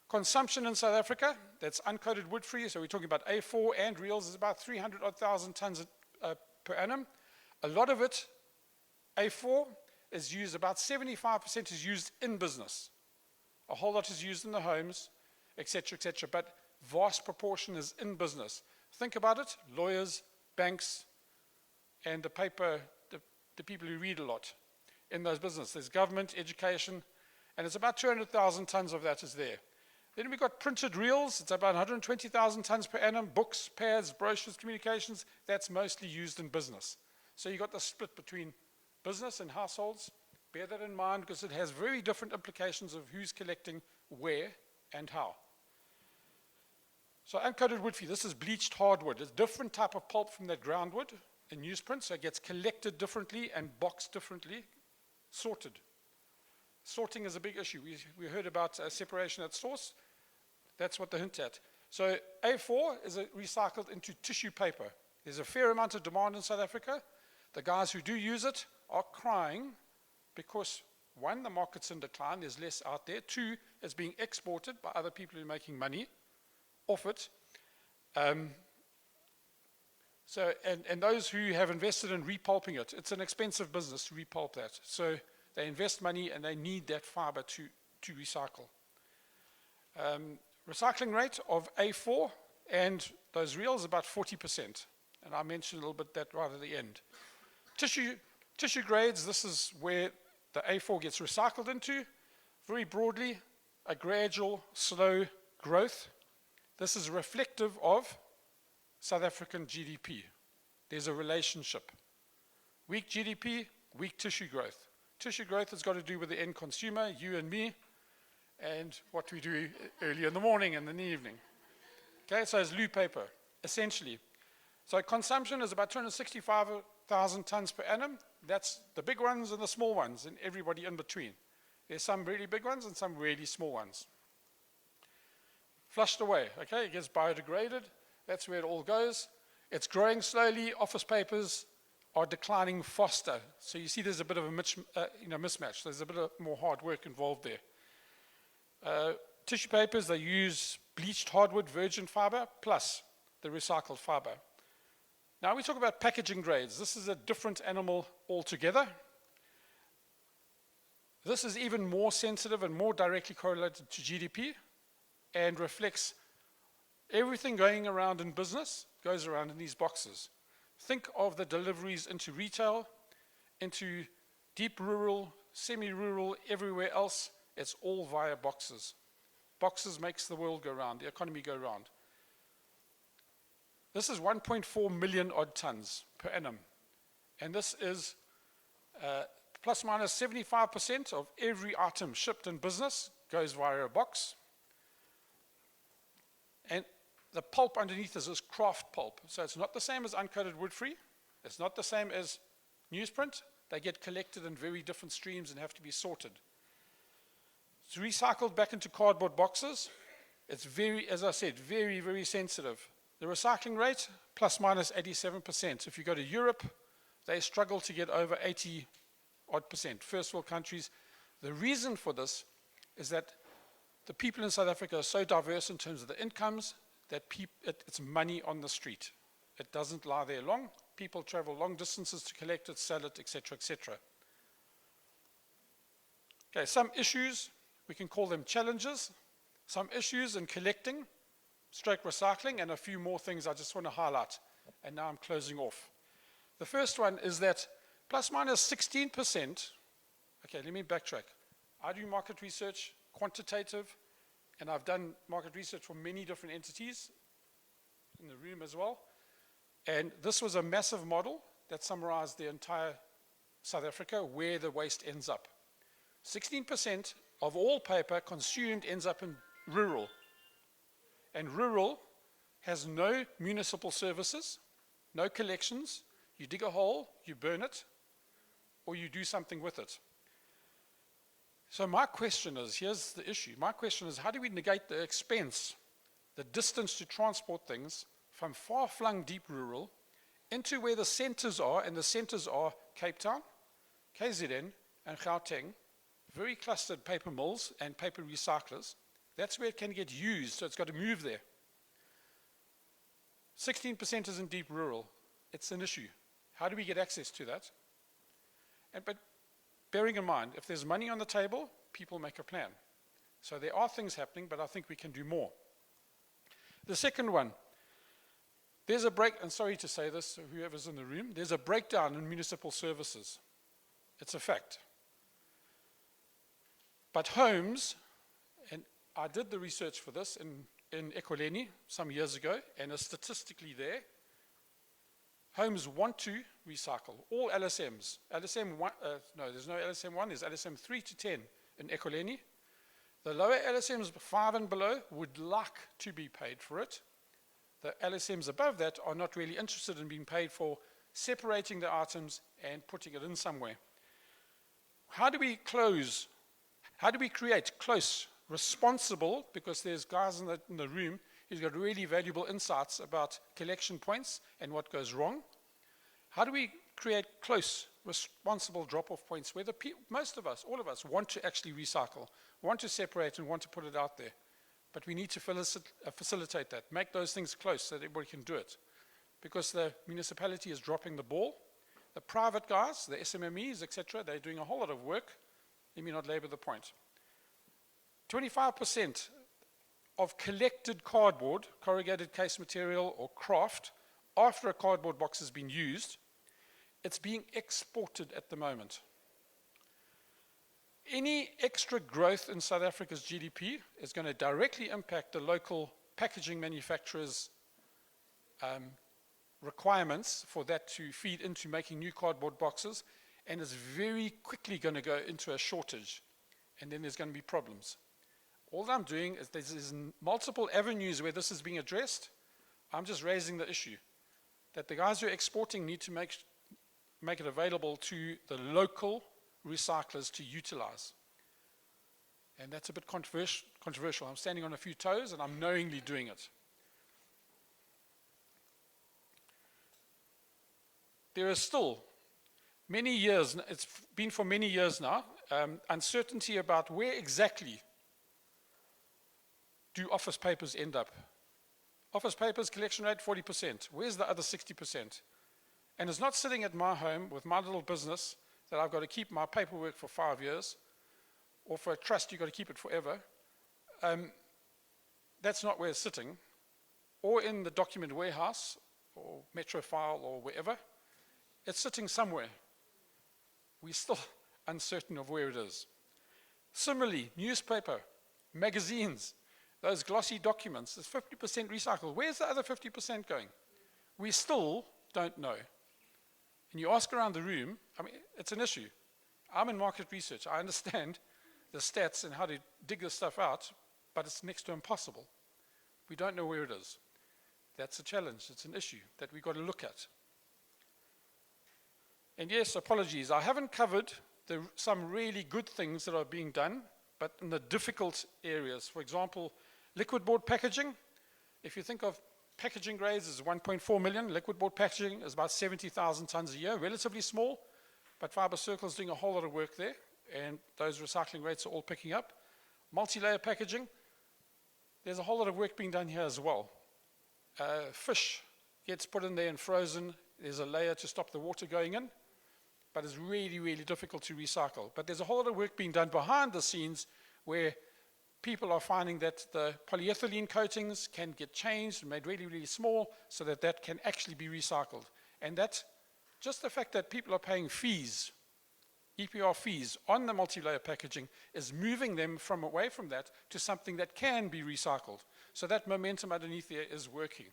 consumption in South Africa, that's uncoated wood-free, so we're talking about A4 and reels, is about 300,000 tons per annum. A lot of it, A4, is used, about 75% is used in business. A whole lot is used in the homes, etc., etc., but vast proportion is in business. Think about it, lawyers, banks, and the paper, the people who read a lot in those businesses. There's government, education, and it's about 200,000 tons of that is there. Then we've got printed reels. It's about 120,000 tons per annum. Books, pads, brochures, communications, that's mostly used in business. So you've got the split between business and households. Bear that in mind because it has very different implications of who's collecting, where, and how. So uncoated wood-free, this is bleached hardwood. It's a different type of pulp from that groundwood in newsprint, so it gets collected differently and boxed differently, sorted. Sorting is a big issue. We heard about separation at source. That's what they hint at. So A4 is recycled into tissue paper. There's a fair amount of demand in South Africa. The guys who do use it are crying because, one, the market's in decline, there's less out there. Two, it's being exported by other people who are making money off it. And those who have invested in repulping it, it's an expensive business to repulp that. So they invest money and they need that fiber to recycle. Recycling rate of A4 and those reels is about 40%. And I mentioned a little bit that right at the end. Tissue grades, this is where the A4 gets recycled into. Very broadly, a gradual, slow growth. This is reflective of South African GDP. There's a relationship. Weak GDP, weak tissue growth. Tissue growth has got to do with the end consumer, you and me, and what we do early in the morning and in the evening. Okay, so it's loo paper, essentially. So consumption is about 265,000 tons per annum. That's the big ones and the small ones and everybody in between. There's some really big ones and some really small ones. Flushed away, okay, it gets biodegraded. That's where it all goes. It's growing slowly. Office papers are declining faster. So you see there's a bit of a mismatch. There's a bit of more hard work involved there. Tissue papers, they use bleached hardwood virgin fiber plus the recycled fiber. Now we talk about packaging grades. This is a different animal altogether. This is even more sensitive and more directly correlated to GDP and reflects everything going around in business goes around in these boxes. Think of the deliveries into retail, into deep rural, semi-rural, everywhere else. It's all via boxes. Boxes makes the world go round, the economy go round. This is 1.4 million odd tons per annum. And this is plus minus 75% of every item shipped in business goes via a box. And the pulp underneath is kraft pulp. So it's not the same as uncoated wood-free. It's not the same as newsprint. They get collected in very different streams and have to be sorted. It's recycled back into cardboard boxes. It's very, as I said, very, very sensitive. The recycling rate, plus minus 87%. If you go to Europe, they struggle to get over 80-odd%. First world countries. The reason for this is that the people in South Africa are so diverse in terms of the incomes that it's money on the street. It doesn't lie there long. People travel long distances to collect it, sell it, etc., etc. Okay, some issues, we can call them challenges. Some issues in collecting, stroke recycling, and a few more things I just want to highlight. And now I'm closing off. The first one is that plus minus 16%, okay, let me backtrack. I do market research, quantitative, and I've done market research for many different entities in the room as well. And this was a massive model that summarized the entire South Africa, where the waste ends up. 16% of all paper consumed ends up in rural. And rural has no municipal services, no collections. You dig a hole, you burn it, or you do something with it. So my question is, here's the issue. My question is, how do we negate the expense, the distance to transport things from far-flung deep rural into where the centers are, and the centers are Cape Town, KZN, and Gauteng, very clustered paper mills and paper recyclers. That's where it can get used, so it's got to move there. 16% is in deep rural. It's an issue. How do we get access to that? But bearing in mind, if there's money on the table, people make a plan. So there are things happening, but I think we can do more. The second one, there's a break, and sorry to say this, whoever's in the room, there's a breakdown in municipal services. It's a fact. But homes, and I did the research for this in Ekurhuleni some years ago, and it's statistically there. Homes want to recycle. All LSMs. LSM 1, no, there's no LSM 1, there's LSM 3 to 10 in Ekurhuleni. The lower LSMs 5 and below would like to be paid for it. The LSMs above that are not really interested in being paid for separating the items and putting it in somewhere. How do we create close, responsible, because there's guys in the room who's got really valuable insights about collection points and what goes wrong. How do we create close, responsible drop-off points where most of us, all of us, want to actually recycle, want to separate and want to put it out there? But we need to facilitate that, make those things close so that everybody can do it. Because the municipality is dropping the ball. The private guys, the SMMEs, etc., they're doing a whole lot of work. Let me not labor the point. 25% of collected cardboard, corrugated case material or kraft, after a cardboard box has been used, it's being exported at the moment. Any extra growth in South Africa's GDP is going to directly impact the local packaging manufacturers' requirements for that to feed into making new cardboard boxes, and it's very quickly going to go into a shortage, and then there's going to be problems. All I'm doing is there's multiple avenues where this is being addressed. I'm just raising the issue that the guys who are exporting need to make it available to the local recyclers to utilize. And that's a bit controversial. I'm standing on a few toes and I'm knowingly doing it. There is still many years, it's been for many years now, uncertainty about where exactly do office papers end up. Office papers collection rate 40%. Where's the other 60%? And it's not sitting at my home with my little business that I've got to keep my paperwork for 5 years, or for a trust you've got to keep it forever. That's not where it's sitting, or in the document warehouse, or Metrofile, or wherever. It's sitting somewhere. We're still uncertain of where it is. Similarly, newspaper, magazines, those glossy documents, there's 50% recycled. Where's the other 50% going? We still don't know. And you ask around the room, I mean, it's an issue. I'm in market research. I understand the stats and how to dig this stuff out, but it's next to impossible. We don't know where it is. That's a challenge. It's an issue that we've got to look at. And yes, apologies. I haven't covered some really good things that are being done, but in the difficult areas. For example, liquid board packaging. If you think of packaging grades is 1.4 million. Liquid board packaging is about 70,000 tons a year, relatively small, but Fiber Circle is doing a whole lot of work there, and those recycling rates are all picking up. Multi-layer packaging, there's a whole lot of work being done here as well. Fish gets put in there and frozen. There's a layer to stop the water going in, but it's really, really difficult to recycle. But there's a whole lot of work being done behind the scenes where people are finding that the polyethylene coatings can get changed and made really, really small so that that can actually be recycled. And that's just the fact that people are paying fees, EPR fees, on the multi-layer packaging is moving them from away from that to something that can be recycled. So that momentum underneath there is working.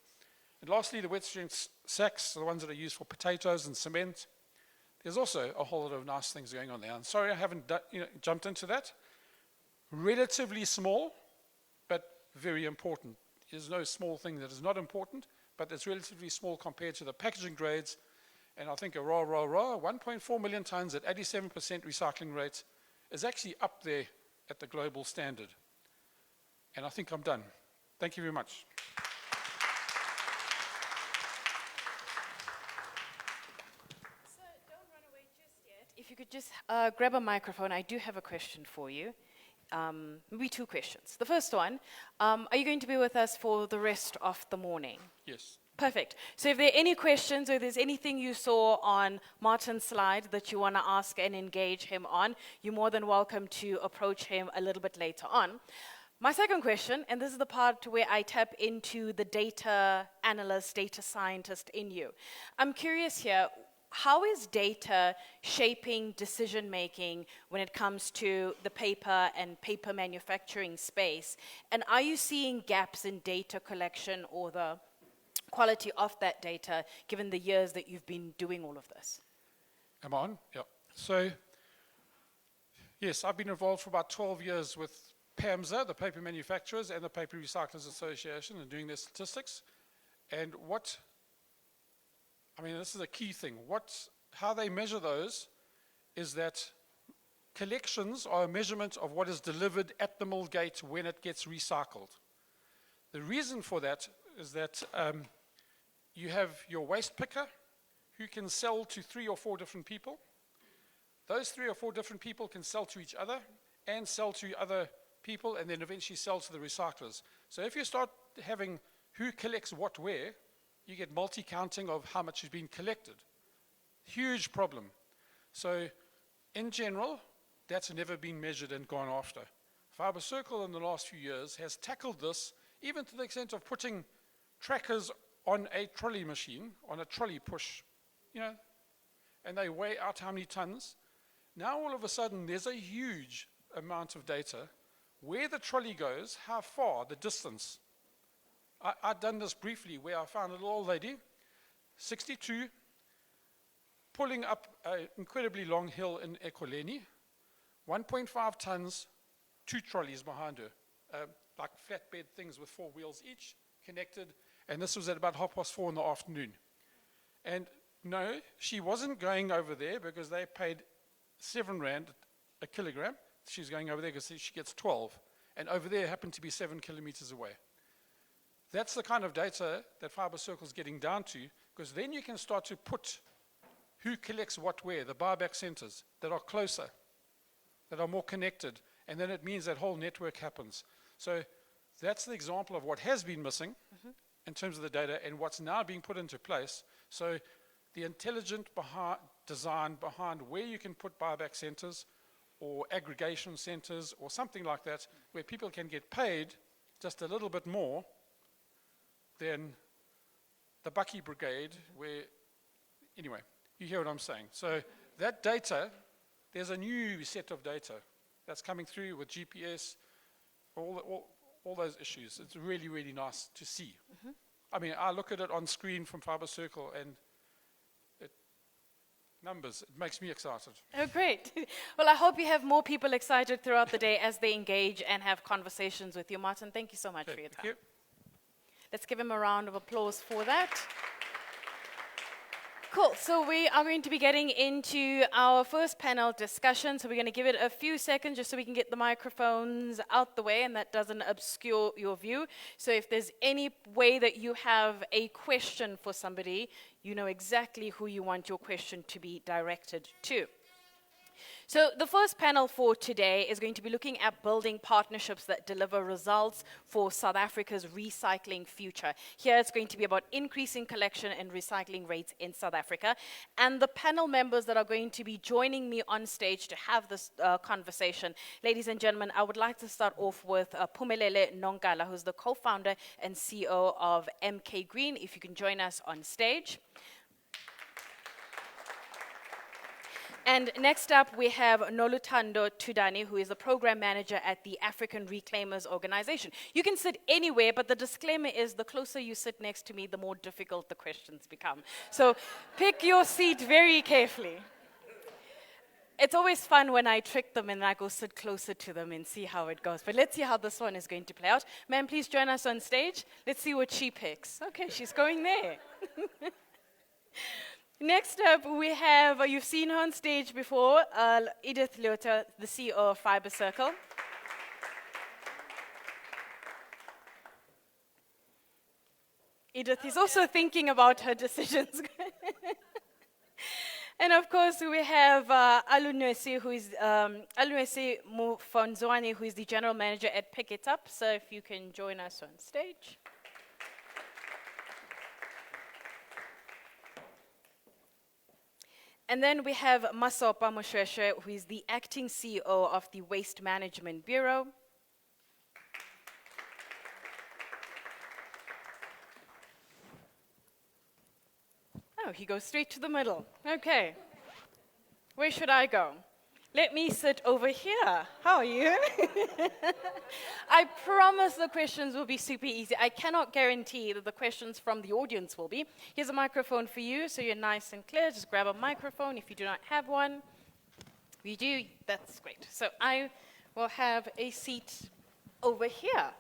And lastly, the wet strength sacks, the ones that are used for potatoes and cement. There's also a whole lot of nice things going on there. I'm sorry I haven't jumped into that. Relatively small, but very important. There's no small thing that is not important, but it's relatively small compared to the packaging grades. And I think a 1.4 million tons at 87% recycling rate is actually up there at the global standard. And I think I'm done. Thank you very much. So don't run away just yet. If you could just grab a microphone, I do have a question for you. Maybe two questions. The first one, are you going to be with us for the rest of the morning? Yes. Perfect. So if there are any questions or there's anything you saw on Martin's slide that you want to ask and engage him on, you're more than welcome to approach him a little bit later on. My second question, and this is the part where I tap into the data analyst, data scientist in you. I'm curious here, how is data shaping decision-making when it comes to the paper and paper manufacturing space? And are you seeing gaps in data collection or the quality of that data, given the years that you've been doing all of this? Am I on? Yeah. So, yes, I've been involved for about 12 years with PAMSA, the Paper Manufacturers, and the Paper Recyclers Association, and doing their statistics. And this is a key thing. How they measure those is that collections are a measurement of what is delivered at the mill gate when it gets recycled. The reason for that is that you have your waste picker who can sell to 3 or 4 different people. Those 3 or 4 different people can sell to each other and sell to other people and then eventually sell to the recyclers. So if you start having who collects what where, you get multi-counting of how much is being collected. Huge problem. So in general, that's never been measured and gone after. Fiber Circle in the last few years has tackled this, even to the extent of putting trackers on a trolley machine, on a trolley push, and they weigh out how many tons. Now all of a sudden there's a huge amount of data, where the trolley goes, how far, the distance. I've done this briefly where I found a little old lady, 62, pulling up an incredibly long hill in Ekurhuleni, 1.5 tons, 2 trolleys behind her, like flatbed things with 4 wheels each, connected, and this was at about 4:30 in the afternoon. And no, she wasn't going over there because they paid 7 rand a kilogram. She's going over there because she gets 12, and over there happened to be 7 kilometers away. That's the kind of data that Fiber Circle is getting down to, because then you can start to put who collects what where, the buyback centers that are closer, that are more connected, and then it means that whole network happens. So that's the example of what has been missing in terms of the data and what's now being put into place. So the intelligent design behind where you can put buyback centers or aggregation centers or something like that, where people can get paid just a little bit more than the Bucky Brigade, where, anyway, you hear what I'm saying. So that data, there's a new set of data that's coming through with GPS, all those issues. It's really, really nice to see. I mean, I look at it on screen from Fiber Circle and numbers, it makes me excited. Oh, great. Well, I hope you have more people excited throughout the day as they engage and have conversations with you. Martin, thank you so much for your time. Thank you. Let's give him a round of applause for that. Cool. So we are going to be getting into our first panel discussion. So we're going to give it a few seconds just so we can get the microphones out the way and that doesn't obscure your view. So if there's any way that you have a question for somebody, you know exactly who you want your question to be directed to. So the first panel for today is going to be looking at building partnerships that deliver results for South Africa's recycling future. Here it's going to be about increasing collection and recycling rates in South Africa. And the panel members that are going to be joining me on stage to have this conversation, ladies and gentlemen, I would like to start off with Phumelele Nonkala, who's the co-founder and CEO of MK Green. If you can join us on stage. And next up, we have Noluthando Tudani, who is the program manager at the African Reclaimers Organization. You can sit anywhere, but the disclaimer is the closer you sit next to me, the more difficult the questions become. So pick your seat very carefully. It's always fun when I trick them and I go sit closer to them and see how it goes. But let's see how this one is going to play out. Ma'am, please join us on stage. Let's see what she picks. Okay, she's going there. Next up, we have, you've seen her on stage before, Edith Leota, the CEO of Fiber Circle. Edith is also thinking about her decisions. And of course, we have Alunwesi, who is Alunwesi Mufonzwani, who is the general manager at Pick It Up. So if you can join us on stage. And then we have Masopa Moshweshwe, who is the acting CEO of the Waste Management Bureau. Oh, he goes straight to the middle. Okay. Where should I go? Let me sit over here. How are you? I promise the questions will be super easy. I cannot guarantee that the questions from the audience will be. Here's a microphone for you, so you're nice and clear. Just grab a microphone if you do not have one. If you do, that's great. So I will have a seat over here.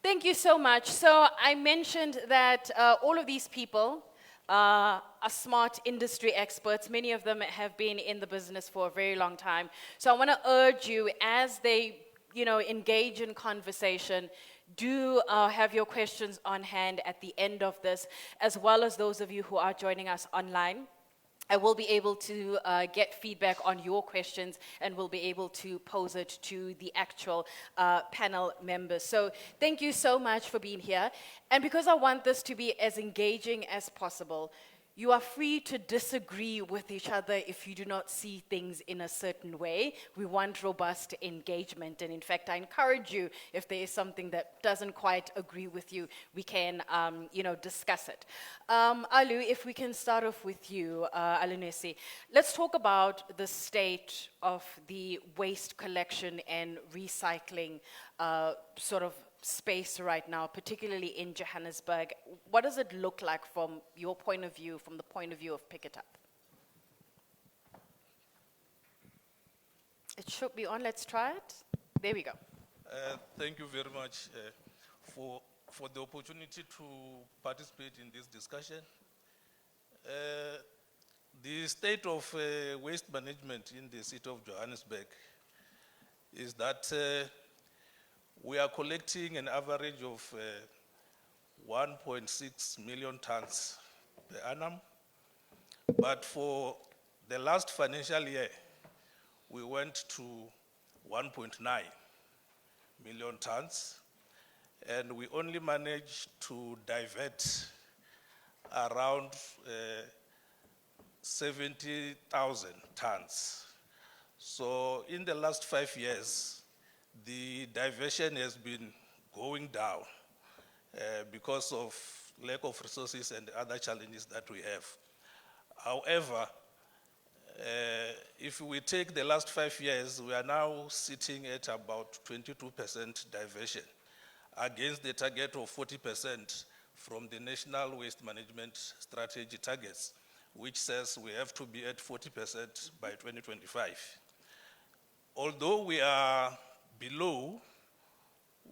Thank you so much. So I mentioned that all of these people are smart industry experts. Many of them have been in the business for a very long time. So I want to urge you, as they engage in conversation, do have your questions on hand at the end of this, as well as those of you who are joining us online. I will be able to get feedback on your questions and will be able to pose it to the actual panel members. So thank you so much for being here. And because I want this to be as engaging as possible, you are free to disagree with each other if you do not see things in a certain way. We want robust engagement. And in fact, I encourage you, if there is something that doesn't quite agree with you, we can, discuss it. Alu, if we can start off with you, Alunwesi. Let's talk about the state of the waste collection and recycling sort of space right now, particularly in Johannesburg. What does it look like from your point of view, from the point of view of Pick It Up? It should be on. Let's try it. There we go. Thank you very much for the opportunity to participate in this discussion. The state of waste management in the city of Johannesburg is that we are collecting an average of 1.6 million tons per annum. But for the last financial year, we went to 1.9 million tons. And we only managed to divert around 70,000 tons. So in the last 5 years, the diversion has been going down because of lack of resources and other challenges that we have. However, if we take the last 5 years, we are now sitting at about 22% diversion against the target of 40% from the National Waste Management Strategy targets, which says we have to be at 40% by 2025. Although we are below,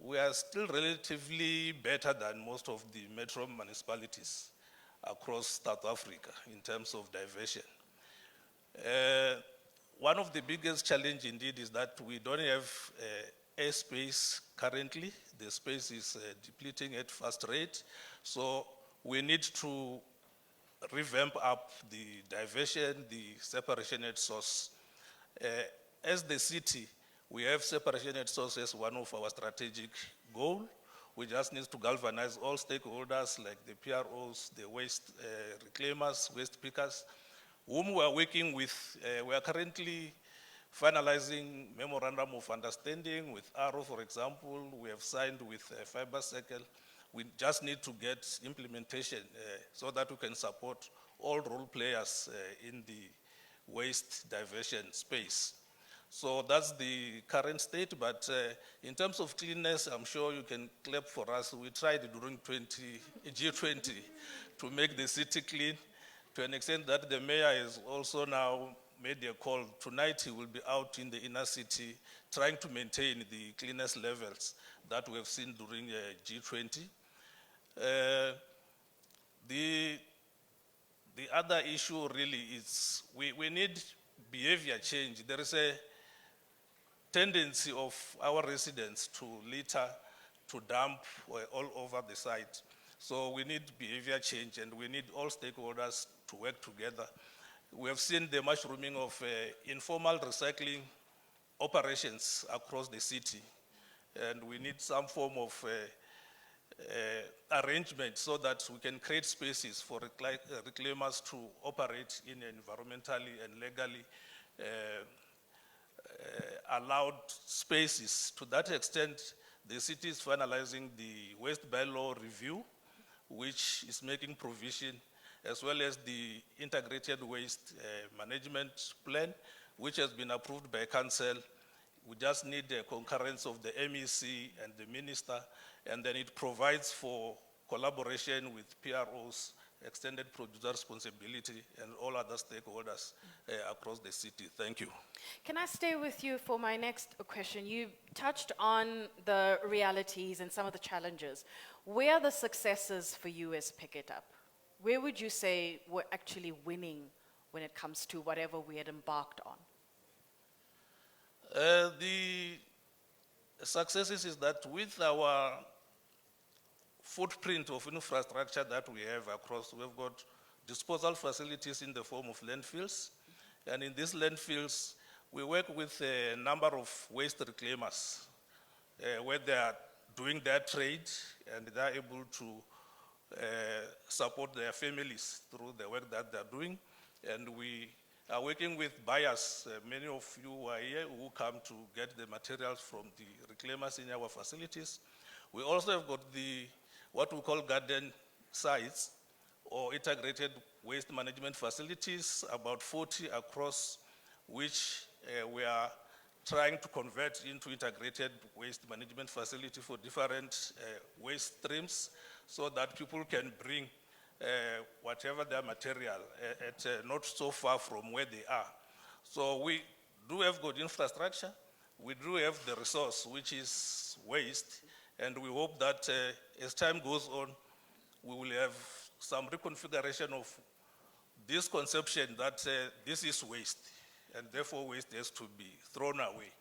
we are still relatively better than most of the metro municipalities. across South Africa in terms of diversion. One of the biggest challenge indeed is that we don't have airspace currently. The space is depleting at fast rate. So we need to revamp up the diversion, the separation at source. As the city, we have separation at source as one of our strategic goals. We just need to galvanize all stakeholders like the PROs, the waste reclaimers, waste pickers, whom we are working with. We are currently finalizing memorandum of understanding with ARO, for example. We have signed with Fiber Circle. We just need to get implementation so that we can support all role players in the waste diversion space. So that's the current state, but in terms of cleanness, I'm sure you can clap for us. We tried during G20 to make the city clean to an extent that the mayor has also now made a call. Tonight he will be out in the inner city trying to maintain the cleanness levels that we have seen during G20. The other issue really is we need behavior change. There is a tendency of our residents to litter, to dump all over the site. So we need behavior change and we need all stakeholders to work together. We have seen the mushrooming of informal recycling operations across the city, and we need some form of arrangement so that we can create spaces for reclaimers to operate in environmentally and legally allowed spaces. To that extent, the city is finalizing the waste bylaw review, which is making provision, as well as the integrated waste management plan, which has been approved by council. We just need the concurrence of the MEC and the minister, and then it provides for collaboration with PROs, extended producer responsibility, and all other stakeholders across the city. Thank you. Can I stay with you for my next question? You touched on the realities and some of the challenges. Where are the successes for you as Pick It Up? Where would you say we're actually winning when it comes to whatever we had embarked on? The successes is that with our footprint of infrastructure that we have across, we've got disposal facilities in the form of landfills. And in these landfills, we work with a number of waste reclaimers where they are doing their trade and they are able to support their families through the work that they're doing. And we are working with buyers. Many of you who are here who come to get the materials from the reclaimers in our facilities. We also have got what we call garden sites or integrated waste management facilities, about 40 across, which we are trying to convert into integrated waste management facility for different waste streams so that people can bring whatever their material at not so far from where they are. So we do have good infrastructure. We do have the resource, which is waste. And we hope that as time goes on, we will have some reconfiguration of this conception that this is waste, and therefore waste has to be thrown away.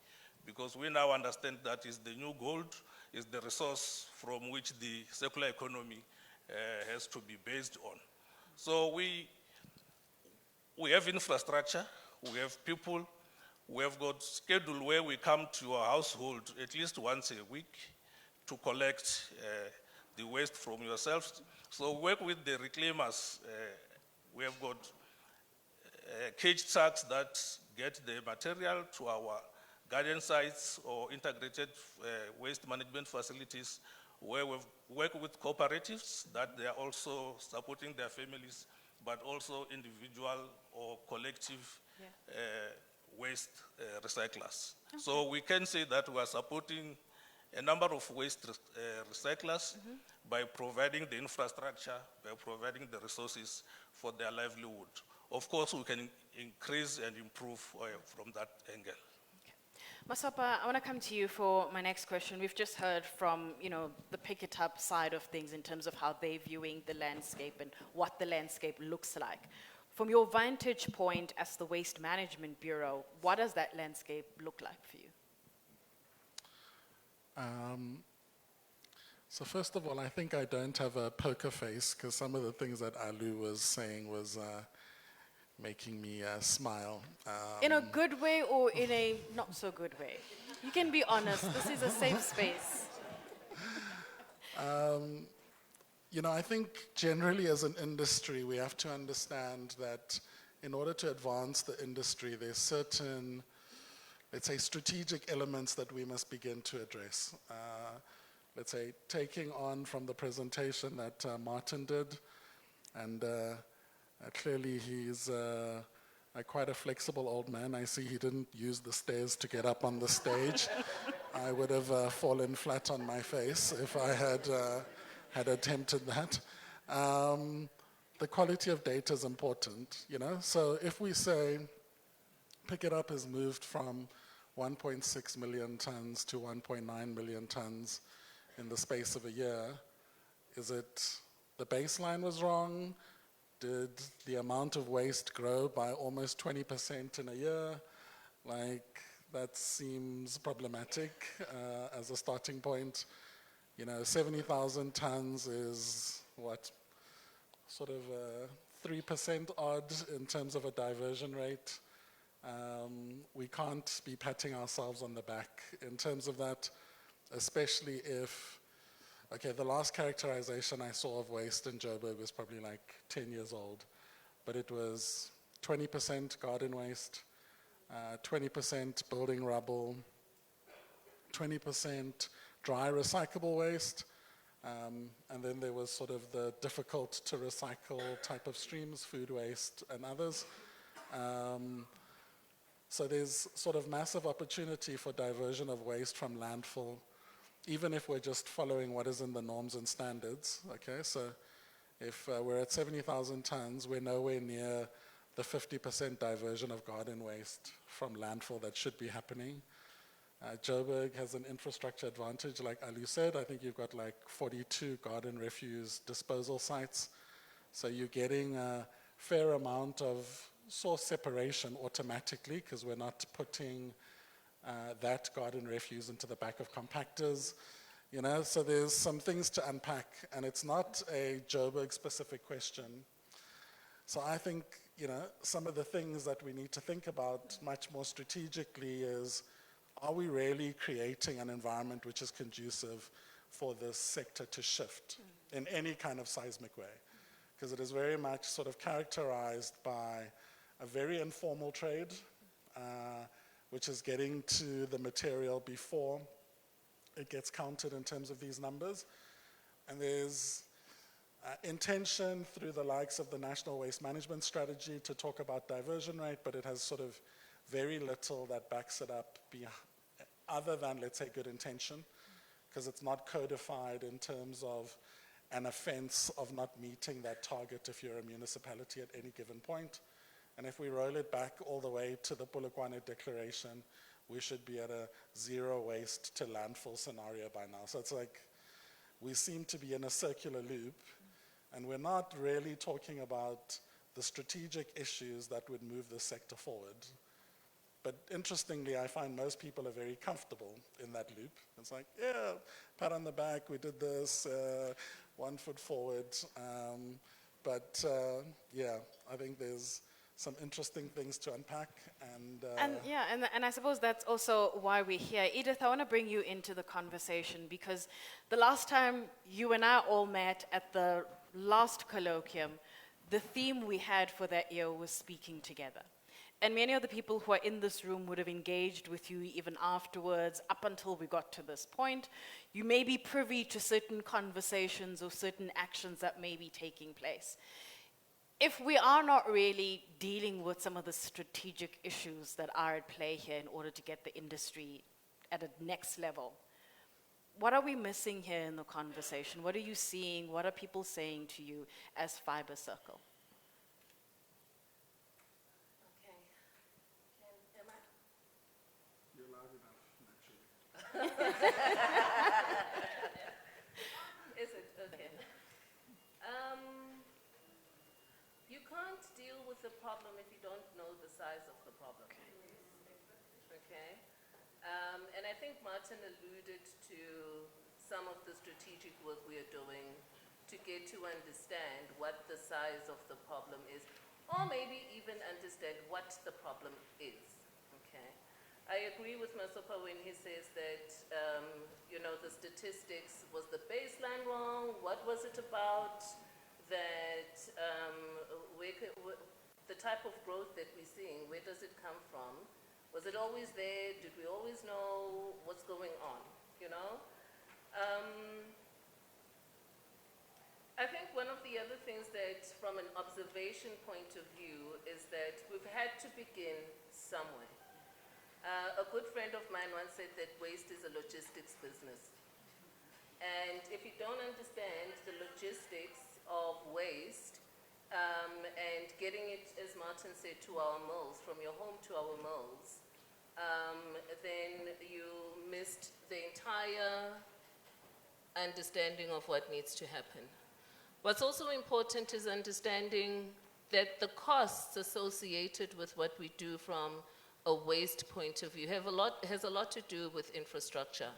Because we now understand that is the new gold, is the resource from which the circular economy has to be based on. So we have infrastructure, we have people, we have got schedule where we come to your household at least once a week to collect the waste from yourselves. So work with the reclaimers. We have got cage trucks that get the material to our garden sites or integrated waste management facilities, where we've worked with cooperatives that they are also supporting their families, but also individual or collective waste recyclers. Okay. So we can say that we are supporting a number of waste recyclers by providing the infrastructure, by providing the resources for their livelihood. Of course, we can increase and improve from that angle. Okay. Masapa, I want to come to you for my next question. We've just heard from, the pick it up side of things in terms of how they're viewing the landscape and what the landscape looks like. From your vantage point as the Waste Management Bureau, what does that landscape look like for you? So first of all, I think I don't have a poker face because some of the things that Alu was saying was making me smile. In a good way or in a not so good way? You can be honest. This is a safe space. I think generally as an industry, we have to understand that in order to advance the industry, there's certain, let's say, strategic elements that we must begin to address. Let's say, taking on from the presentation that Martin did, and clearly he's quite a flexible old man. I see he didn't use the stairs to get up on the stage. I would have fallen flat on my face if I had attempted that. The quality of data is important, So if we say Pick It Up has moved from 1.6 million tons to 1.9 million tons in the space of a year, is it the baseline was wrong? Did the amount of waste grow by almost 20% in a year? That seems problematic as a starting point. 70,000 tons is what? Sort of 3% odd in terms of a diversion rate. We can't be patting ourselves on the back in terms of that, especially if, the last characterization I saw of waste in Joburg was probably 10 years old, but it was 20% garden waste, 20% building rubble, 20% dry recyclable waste, and then there was sort of the difficult to recycle type of streams, food waste and others. So there's sort of massive opportunity for diversion of waste from landfill, even if we're just following what is in the norms and standards, So if we're at 70,000 tons, we're nowhere near the 50% diversion of garden waste from landfill that should be happening. Joburg has an infrastructure advantage, like Ali said. I think you've got 42 garden refuse disposal sites. So you're getting a fair amount of source separation automatically because we're not putting that garden refuse into the back of compactors. So there's some things to unpack, and it's not a Joburg-specific question. So I think, some of the things that we need to think about much more strategically is, are we really creating an environment which is conducive for this sector to shift in any kind of seismic way? Because it is very much sort of characterized by a very informal trade, which is getting to the material before it gets counted in terms of these numbers. And there's intention through the likes of the National Waste Management Strategy to talk about diversion rate, but it has sort of very little that backs it up other than, let's say, good intention, because it's not codified in terms of an offense of not meeting that target if you're a municipality at any given point. And if we roll it back all the way to the Polokwane Declaration, we should be at a zero waste to landfill scenario by now. So it's we seem to be in a circular loop, and we're not really talking about the strategic issues that would move the sector forward. But interestingly, I find most people are very comfortable in that loop. It's pat on the back, we did this, 1 foot forward. I think there's some interesting things to unpack. And I suppose that's also why we're here. Edith, I want to bring you into the conversation because the last time you and I all met at the last colloquium, the theme we had for that year was speaking together. And many of the people who are in this room would have engaged with you even afterwards, up until we got to this point. You may be privy to certain conversations or certain actions that may be taking place. If we are not really dealing with some of the strategic issues that are at play here in order to get the industry at a next level, what are we missing here in the conversation? What are you seeing? What are people saying to you as Fiber Circle? Is it? Okay. You can't deal with the problem if you don't know the size of the problem. Okay. And I think Martin alluded to some of the strategic work we are doing to get to understand what the size of the problem is, or maybe even understand what the problem is. Okay. I agree with Masopa when he says that, you know, the statistics, was the baseline wrong? What was it about? That the type of growth that we're seeing, where does it come from? Was it always there? Did we always know what's going on, you know? I think one of the other things that, from an observation point of view, is that we've had to begin somewhere. A good friend of mine once said that waste is a logistics business. And if you don't understand the logistics of waste, and getting it, as Martin said, to our mills, from your home to our mills, then you missed the entire understanding of what needs to happen. What's also important is understanding that the costs associated with what we do from a waste point of view has a lot to do with infrastructure.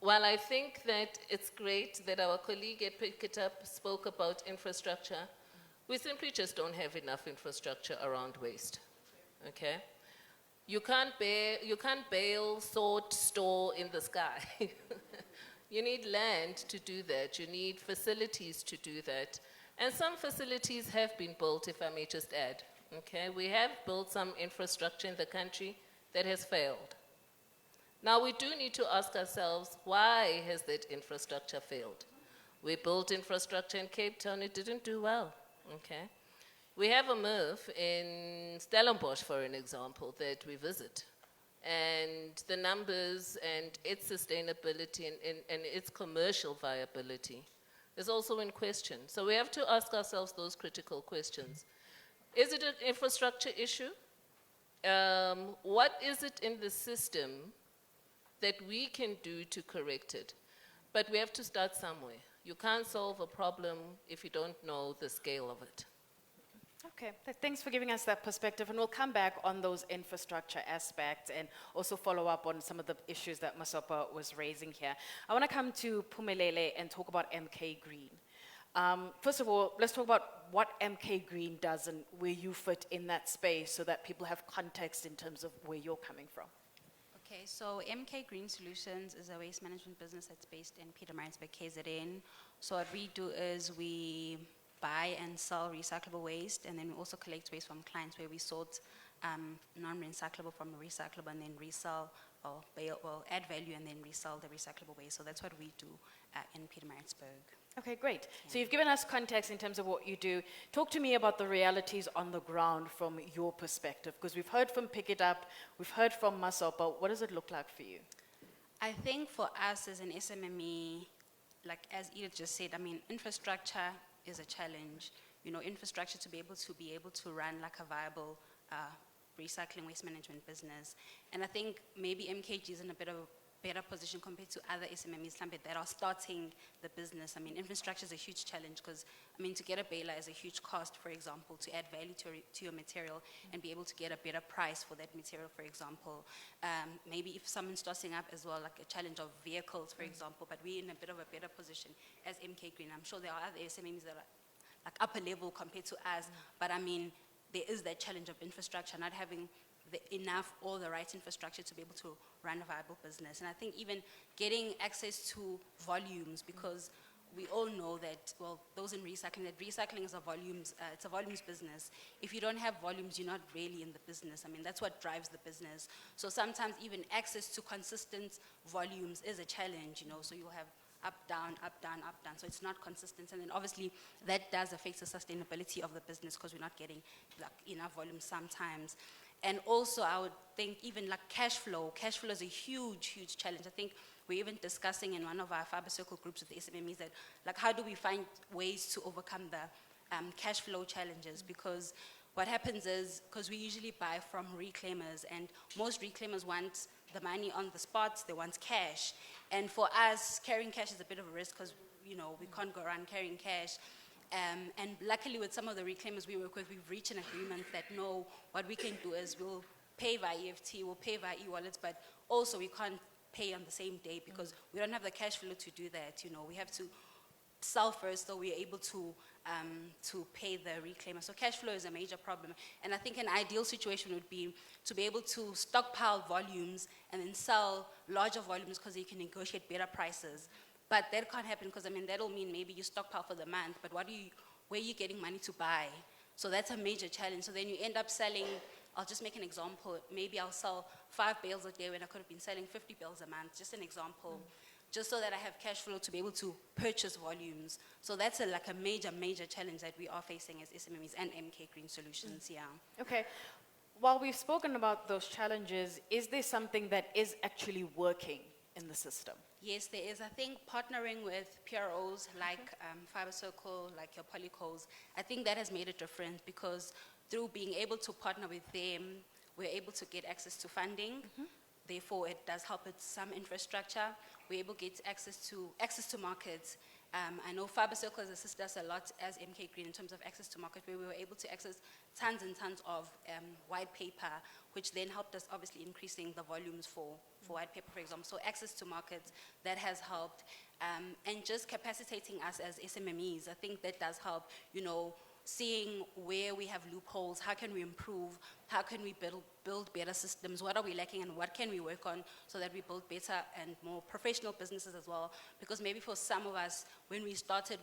While I think that it's great that our colleague at Pick It Up spoke about infrastructure, we simply just don't have enough infrastructure around waste, okay? You can't bale, sort, store in the sky. You need land to do that. You need facilities to do that. And some facilities have been built, if I may just add, okay? We have built some infrastructure in the country that has failed. Now, we do need to ask ourselves, why has that infrastructure failed? We built infrastructure in Cape Town, it didn't do well, okay? We have a MRF in Stellenbosch, for an example, that we visit. And the numbers and its sustainability and its commercial viability is also in question. So we have to ask ourselves those critical questions. Is it an infrastructure issue? What is it in the system that we can do to correct it? But we have to start somewhere. You can't solve a problem if you don't know the scale of it. Okay, thanks for giving us that perspective, and we'll come back on those infrastructure aspects and also follow up on some of the issues that Masopa was raising here. I want to come to Phumelele and talk about MK Green. First of all, let's talk about what MK Green does and where you fit in that space so that people have context in terms of where you're coming from. Okay, so MK Green Solutions is a waste management business that's based in Pietermaritzburg, KZN. So what we do is we buy and sell recyclable waste, and then we also collect waste from clients where we sort non-recyclable from recyclable and then resell or add value and then resell the recyclable waste. So that's what we do in Pietermaritzburg. Okay, great. Yeah. So you've given us context in terms of what you do. Talk to me about the realities on the ground from your perspective, because we've heard from Pick It Up, we've heard from Masopa. What does it look like for you? I think for us as an SMME, like as Edith just said, I mean, infrastructure is a challenge. You know, infrastructure to be able to run like a viable recycling waste management business. And I think maybe MKG is in a bit of a better position compared to other SMMEs that are starting the business. I mean, infrastructure is a huge challenge because, I mean, to get a baler is a huge cost, for example, to add value to your material and be able to get a better price for that material, for example. Maybe if someone's starting up as well, like a challenge of vehicles, for example, but we're in a bit of a better position as MK Green. I'm sure there are other SMMEs that are like upper level compared to us, but I mean, there is that challenge of infrastructure, not having all the right infrastructure to be able to run a viable business. And I think even getting access to volumes, because we all know that, well, those in recycling, that recycling is it's a volumes business. If you don't have volumes, you're not really in the business. I mean, that's what drives the business. So sometimes even access to consistent volumes is a challenge, you know, so you'll have up, down, up, down, up, down. So it's not consistent. And then obviously that does affect the sustainability of the business because we're not getting like enough volume sometimes. And also I would think even like cash flow is a huge, huge challenge. I think we're even discussing in one of our fiber circle groups with the SMMEs that like how do we find ways to overcome the cash flow challenges, because what happens is, because we usually buy from reclaimers and most reclaimers want the money on the spot, they want cash. And for us, carrying cash is a bit of a risk because, you know, we can't go around carrying cash. And luckily with some of the reclaimers we work with, we've reached an agreement that no, what we can do is we'll pay via EFT, we'll pay via e-wallets, but also we can't pay on the same day because we don't have the cash flow to do that. You know, we have to sell first, so we're able to pay the reclaimer. So cash flow is a major problem. And I think an ideal situation would be to be able to stockpile volumes and then sell larger volumes because you can negotiate better prices. But that can't happen because, I mean, that'll mean maybe you stockpile for the month, but where are you getting money to buy? So that's a major challenge. So then you end up selling, I'll just make an example, maybe I'll sell 5 bales a day when I could have been selling 50 bales a month, just an example. Just so that I have cash flow to be able to purchase volumes. So that's like a major, major challenge that we are facing as SMMEs and MK Green Solutions, yeah. Okay, while we've spoken about those challenges, is there something that is actually working in the system? Yes, there is. I think partnering with PROs like Fiber Circle, like your Polycos, I think that has made a difference because through being able to partner with them, we're able to get access to funding. Therefore, it does help with some infrastructure. We're able to get access to markets. I know Fiber Circle has assisted us a lot as MK Green in terms of access to market, where we were able to access tons and tons of white paper, which then helped us obviously increasing the volumes for white paper, for example. So access to markets, that has helped. And just capacitating us as SMMEs, I think that does help, you know, seeing where we have loopholes, how can we improve, how can we build better systems, what are we lacking and what can we work on so that we build better and more professional businesses as well. Because maybe for some of us, when we started,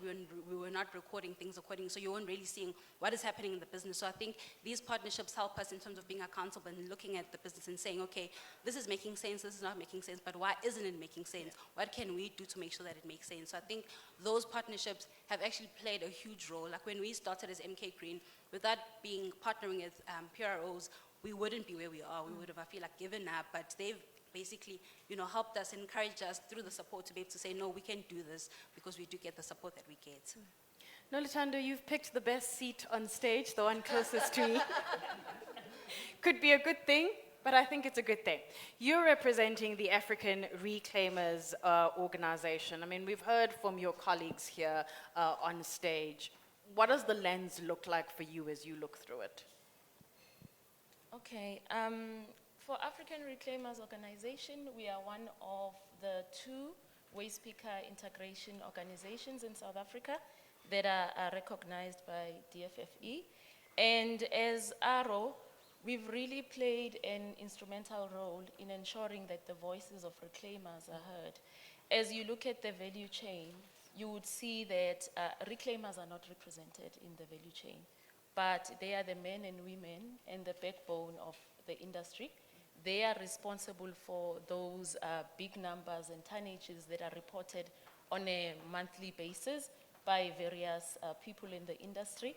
we were not recording things accordingly, so you weren't really seeing what is happening in the business. So I think these partnerships help us in terms of being accountable and looking at the business and saying, okay, this is making sense, this is not making sense, but why isn't it making sense? What can we do to make sure that it makes sense? So I think those partnerships have actually played a huge role. Like when we started as MK Green, without partnering with PROs, we wouldn't be where we are. We would have, I feel like, given up, but they've basically, you know, helped us, encouraged us through the support to be able to say, no, we can do this because we do get the support that we get. Nolithando, you've picked the best seat on stage, the one closest to me. Could be a good thing, but I think it's a good thing. You're representing the African Reclaimers organization. I mean, we've heard from your colleagues here on stage. What does the lens look like for you as you look through it? Okay, for African Reclaimers Organization, we are one of the 2 waste picker integration organizations in South Africa that are recognized by DFFE. And as ARO, we've really played an instrumental role in ensuring that the voices of reclaimers are heard. As you look at the value chain, you would see that reclaimers are not represented in the value chain, but they are the men and women and the backbone of the industry. They are responsible for those big numbers and tonnages that are reported on a monthly basis by various people in the industry.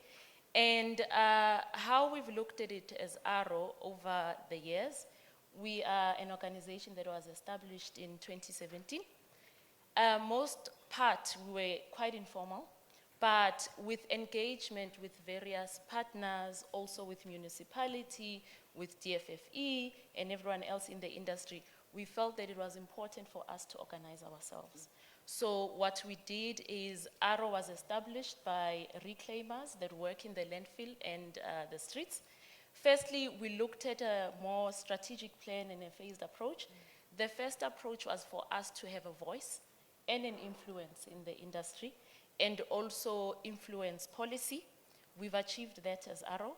And how we've looked at it as ARO over the years, we are an organization that was established in 2017. Most part, we were quite informal, but with engagement with various partners, also with municipality, with DFFE, and everyone else in the industry, we felt that it was important for us to organize ourselves. So what we did is ARO was established by reclaimers that work in the landfill and the streets. Firstly, we looked at a more strategic plan and a phased approach. The first approach was for us to have a voice and an influence in the industry, and also influence policy. We've achieved that as ARO.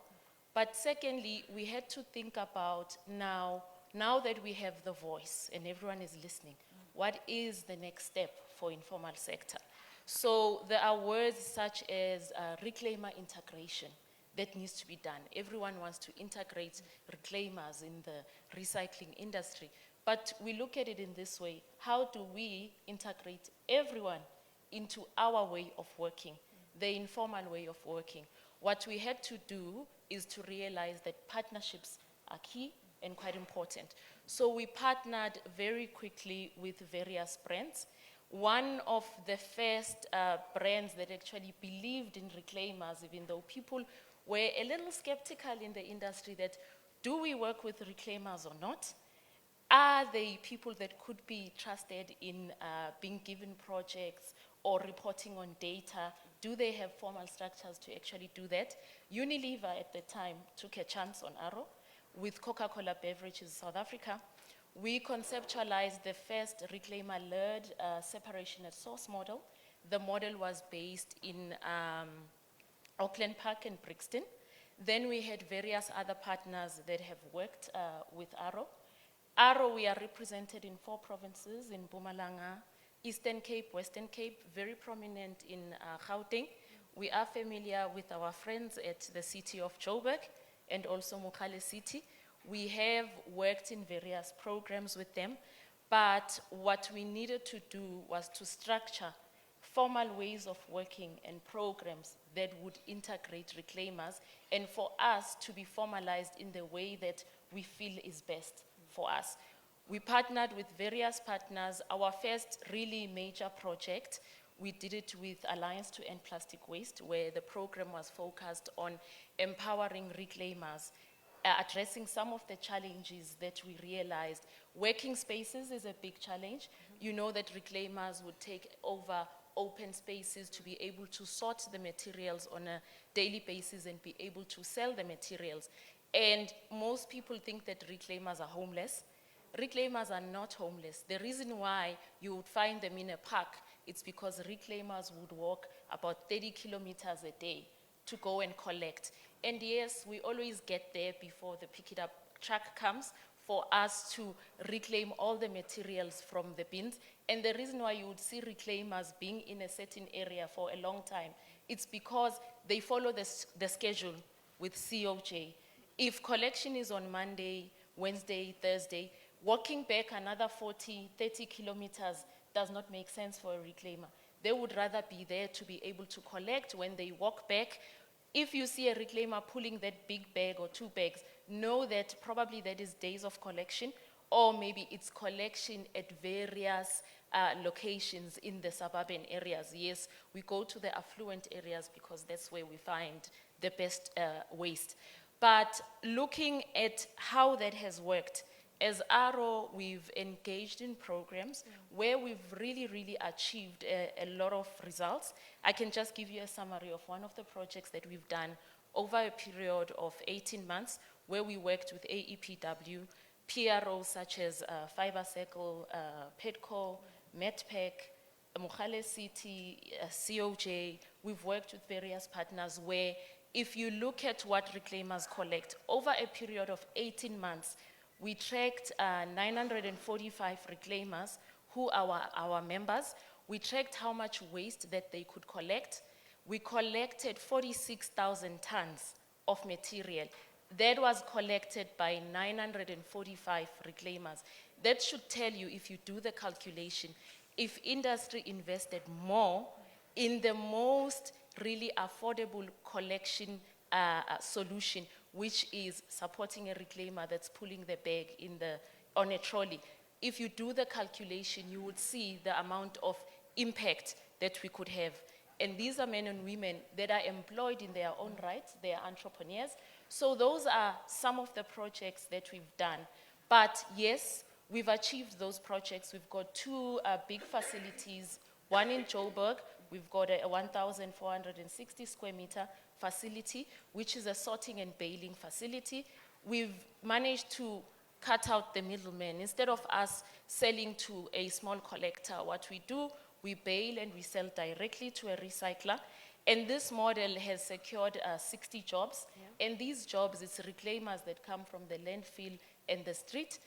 But secondly, we had to think about now that we have the voice and everyone is listening, what is the next step for informal sector? So there are words such as reclaimer integration that needs to be done. Everyone wants to integrate reclaimers in the recycling industry. But we look at it in this way: how do we integrate everyone into our way of working, the informal way of working? What we had to do is to realize that partnerships are key and quite important. So we partnered very quickly with various brands. One of the first brands that actually believed in reclaimers, even though people were a little skeptical in the industry that, do we work with reclaimers or not? are they people that could be trusted in being given projects or reporting on data? Do they have formal structures to actually do that? Unilever at the time took a chance on Arrow with Coca-Cola Beverages South Africa. We conceptualized the first reclaimer-led separation at source model. The model was based in Auckland Park and Brixton. Then we had various other partners that have worked with Arrow. Arrow, we are represented in 4 provinces, in Mpumalanga, Eastern Cape, Western Cape, very prominent in Gauteng. We are familiar with our friends at the city of Joburg and also Mokale City. We have worked in various programs with them, but what we needed to do was to structure formal ways of working and programs that would integrate reclaimers, and for us to be formalized in the way that we feel is best for us. We partnered with various partners. Our first really major project, we did it with Alliance to End Plastic Waste, where the program was focused on empowering reclaimers, addressing some of the challenges that we realized. Working spaces is a big challenge. You know that reclaimers would take over open spaces to be able to sort the materials on a daily basis and be able to sell the materials. And most people think that reclaimers are homeless. Reclaimers are not homeless. The reason why you would find them in a park, it's because reclaimers would walk about 30 kilometers a day to go and collect. And yes, we always get there before the pick it up truck comes for us to reclaim all the materials from the bins. And the reason why you would see reclaimers being in a certain area for a long time, it's because they follow the schedule with COJ. If collection is on Monday, Wednesday, Thursday, walking back another 40, 30 kilometers does not make sense for a reclaimer. They would rather be there to be able to collect when they walk back. If you see a reclaimer pulling that big bag or 2 bags, know that probably that is days of collection, or maybe it's collection at various locations in the suburban areas. Yes, we go to the affluent areas because that's where we find the best waste. But looking at how that has worked, as Arrow, we've engaged in programs where we've really achieved a lot of results. I can just give you a summary of one of the projects that we've done over a period of 18 months, where we worked with AEPW, PROs such as Fiber Circle, PEDCO, MedPac, Mokale City, COJ. We've worked with various partners where, if you look at what reclaimers collect, over a period of 18 months, we tracked 945 reclaimers who are our members. We tracked how much waste that they could collect. We collected 46,000 tons of material. That was collected by 945 reclaimers. That should tell you, if you do the calculation, if industry invested more in the most really affordable collection solution, which is supporting a reclaimer that's pulling the bag on a trolley. If you do the calculation, you would see the amount of impact that we could have. And these are men and women that are employed in their own rights. They are entrepreneurs. So those are some of the projects that we've done. But yes, we've achieved those projects. We've got 2 big facilities, one in Joburg. We've got a 1,460 square meter facility, which is a sorting and baling facility. We've managed to cut out the middleman. Instead of us selling to a small collector, what we do, we bale and we sell directly to a recycler. And this model has secured 60 jobs. Yeah. And these jobs, it's reclaimers that come from the landfill and the street.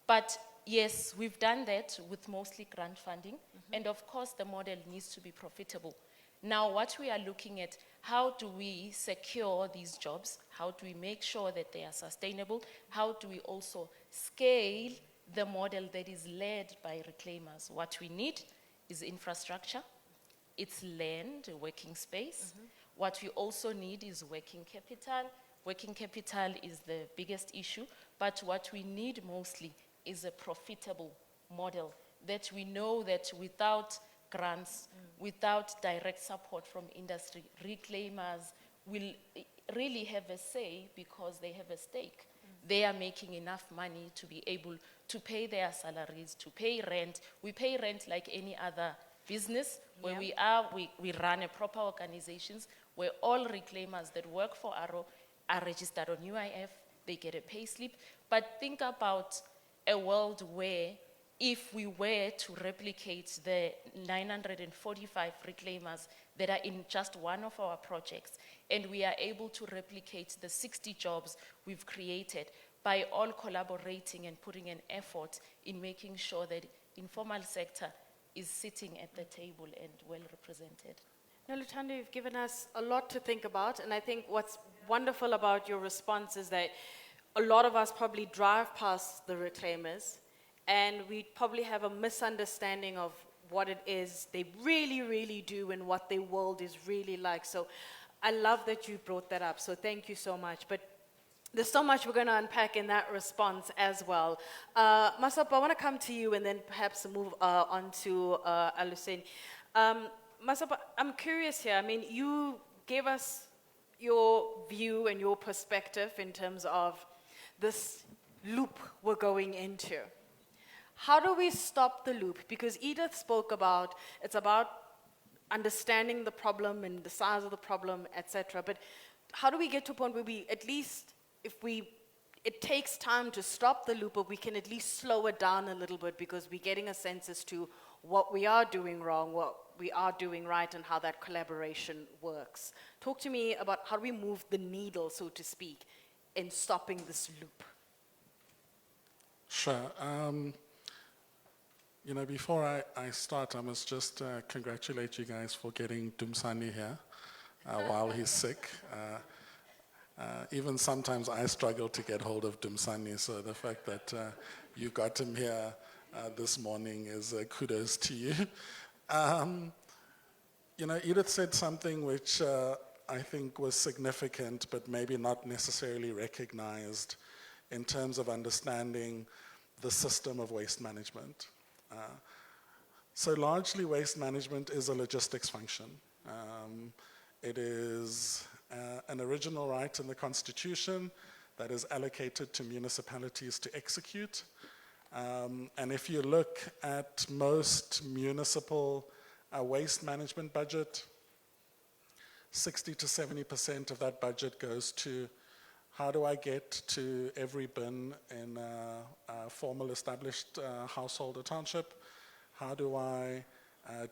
But yes, we've done that with mostly grant funding. And of course, the model needs to be profitable. Now, what we are looking at, how do we secure these jobs? How do we make sure that they are sustainable? How do we also scale the model that is led by reclaimers? What we need is infrastructure. It's land, working space. What we also need is working capital. Working capital is the biggest issue, but what we need mostly is a profitable model that we know that without grants, without direct support from industry, reclaimers will really have a say because they have a stake. they are making enough money to be able to pay their salaries, to pay rent. We pay rent like any other business. Where we run a proper organizations where all reclaimers that work for ARO are registered on UIF, they get a pay slip. But think about a world where if we were to replicate the 945 reclaimers that are in just one of our projects, and we are able to replicate the 60 jobs we've created by all collaborating and putting an effort in making sure that informal sector is sitting at the table and well represented. Now, Lutando, you've given us a lot to think about, and I think what's wonderful about your response is that a lot of us probably drive past the reclaimers, and we probably have a misunderstanding of what it is they really, really do and what their world is really like. So I love that you brought that up, so thank you so much. But there's so much we're going to unpack in that response as well. Masop, I want to come to you and then perhaps move on to Aluseni. Masop, I'm curious here. I mean, you gave us your view and your perspective in terms of this loop we're going into. How do we stop the loop? Because Edith spoke about, it's about understanding the problem and the size of the problem, etc. But how do we get to a point where we at least, it takes time to stop the loop, but we can at least slow it down a little bit because we're getting a sense as to what we are doing wrong, what we are doing right, and how that collaboration works. Talk to me about how do we move the needle, so to speak, in stopping this loop. Sure. You know, before I start, I must just congratulate you guys for getting Dumsani here while he's sick. Even sometimes I struggle to get hold of Dumsani, so the fact that you got him here this morning is kudos to you. You know, Edith said something which I think was significant, but maybe not necessarily recognized in terms of understanding the system of waste management. So largely waste management is a logistics function. It is an original right in the Constitution that is allocated to municipalities to execute. And if you look at most municipal waste management budget, 60 to 70% of that budget goes to how do I get to every bin in a formal established household or township? How do I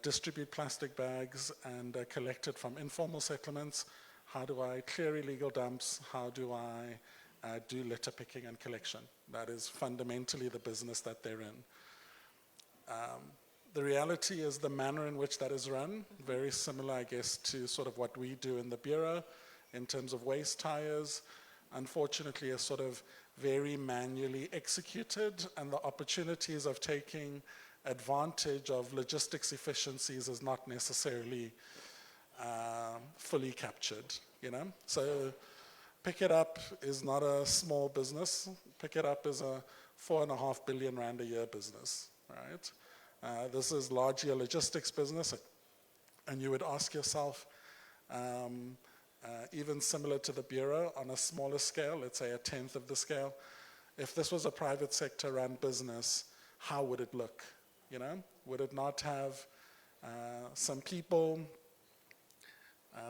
distribute plastic bags and collect it from informal settlements? How do I clear illegal dumps? How do I do litter picking and collection? That is fundamentally the business that they're in. The reality is the manner in which that is run, very similar, I guess, to sort of what we do in the Bureau in terms of waste tires. Unfortunately, is sort of very manually executed, and the opportunities of taking advantage of logistics efficiencies is not necessarily fully captured, you know? So Pick It Up is not a small business. Pick It Up is a 4.5 billion rand a year business, right? This is largely a logistics business, and you would ask yourself, even similar to the Bureau, on a smaller scale, let's say a 1/10 of the scale, if this was a private sector run business, how would it look? You know, would it not have some people,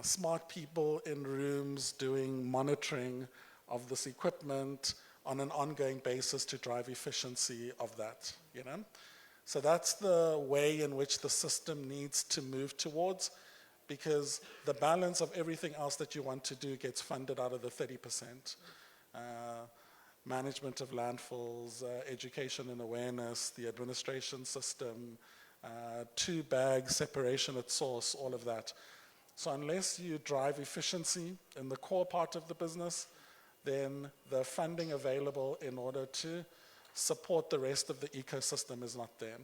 smart people in rooms doing monitoring of this equipment on an ongoing basis to drive efficiency of that, you know? So that's the way in which the system needs to move towards, because the balance of everything else that you want to do gets funded out of the 30%. Management of landfills, education and awareness, the administration system, two-bag separation at source, all of that. So unless you drive efficiency in the core part of the business, then the funding available in order to support the rest of the ecosystem is not there.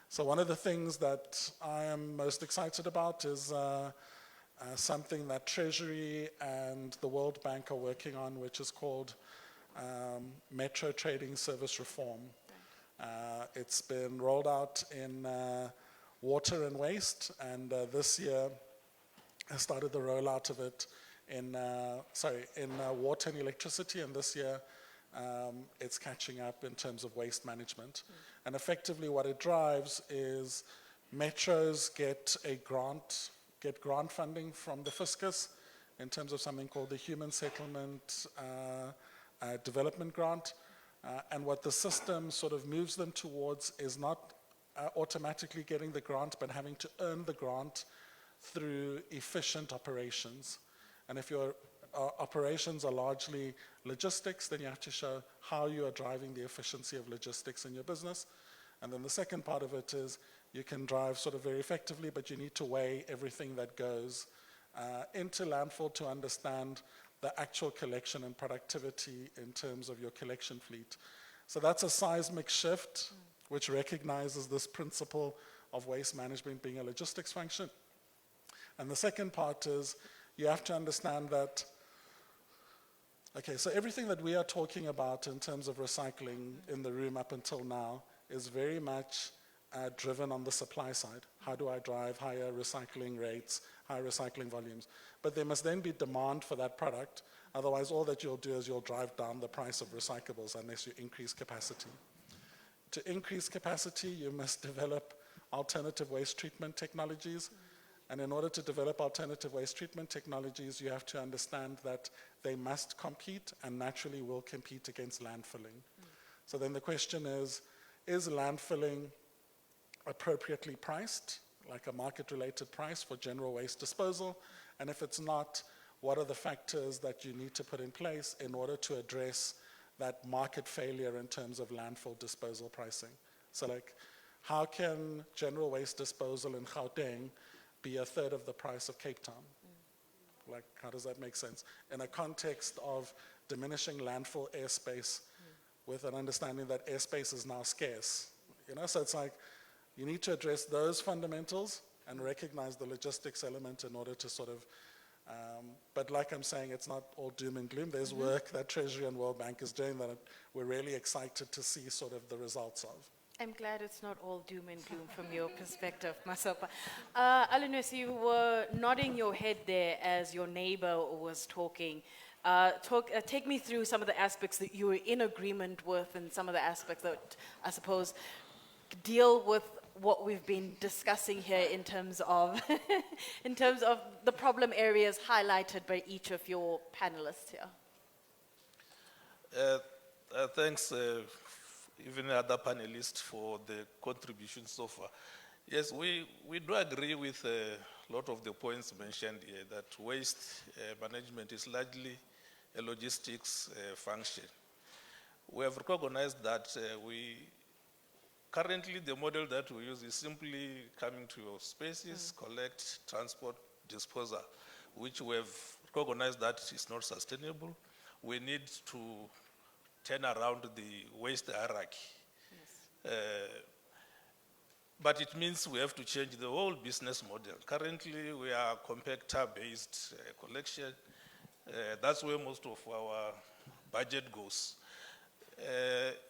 So one of the things that I am most excited about is something that Treasury and the World Bank are working on, which is called Metro Trading Service Reform. It's been rolled out in water and waste, and this year I started the rollout of it in water and electricity, and this year it's catching up in terms of waste management. And effectively what it drives is metros get grant funding from the fiscus in terms of something called the Human Settlement Development Grant. And what the system sort of moves them towards is not automatically getting the grant, but having to earn the grant through efficient operations. And if your operations are largely logistics, then you have to show how you are driving the efficiency of logistics in your business. And then the second part of it is you can drive sort of very effectively, but you need to weigh everything that goes into landfill to understand the actual collection and productivity in terms of your collection fleet. So that's a seismic shift which recognizes this principle of waste management being a logistics function. And the second part is you have to understand that, okay, so everything that we are talking about in terms of recycling in the room up until now is very much driven on the supply side. How do I drive higher recycling rates, higher recycling volumes? But there must then be demand for that product. Otherwise, all that you'll do is you'll drive down the price of recyclables unless you increase capacity. To increase capacity, you must develop alternative waste treatment technologies. And in order to develop alternative waste treatment technologies, you have to understand that they must compete and naturally will compete against landfilling. So then the question is landfilling appropriately priced, like a market-related price for general waste disposal? And if it's not, what are the factors that you need to put in place in order to address that market failure in terms of landfill disposal pricing? So like, how can general waste disposal in Gauteng be a third of the price of Cape Town? Like, how does that make sense? In a context of diminishing landfill airspace with an understanding that airspace is now scarce. You know, so it's like, you need to address those fundamentals and recognize the logistics element in order to sort of, but like I'm saying, it's not all doom and gloom. There's work that Treasury and World Bank is doing that we're really excited to see sort of the results of. I'm glad it's not all doom and gloom from your perspective, Masopa. Alinwesi, you were nodding your head there as your neighbor was talking. Take me through some of the aspects that you were in agreement with and some of the aspects that, I suppose, deal with what we've been discussing here in terms of in terms of the problem areas highlighted by each of your panelists here. Thanks, even other panelists, for the contributions so far. Yes, we do agree with a lot of the points mentioned here, that waste management is largely a logistics function. We have recognized that currently the model that we use is simply coming to your spaces, collect, transport, dispose, which we have recognized that is not sustainable. We need to turn around the waste hierarchy. Yes. But it means we have to change the whole business model. Currently, we are compactor-based collection. That's where most of our budget goes.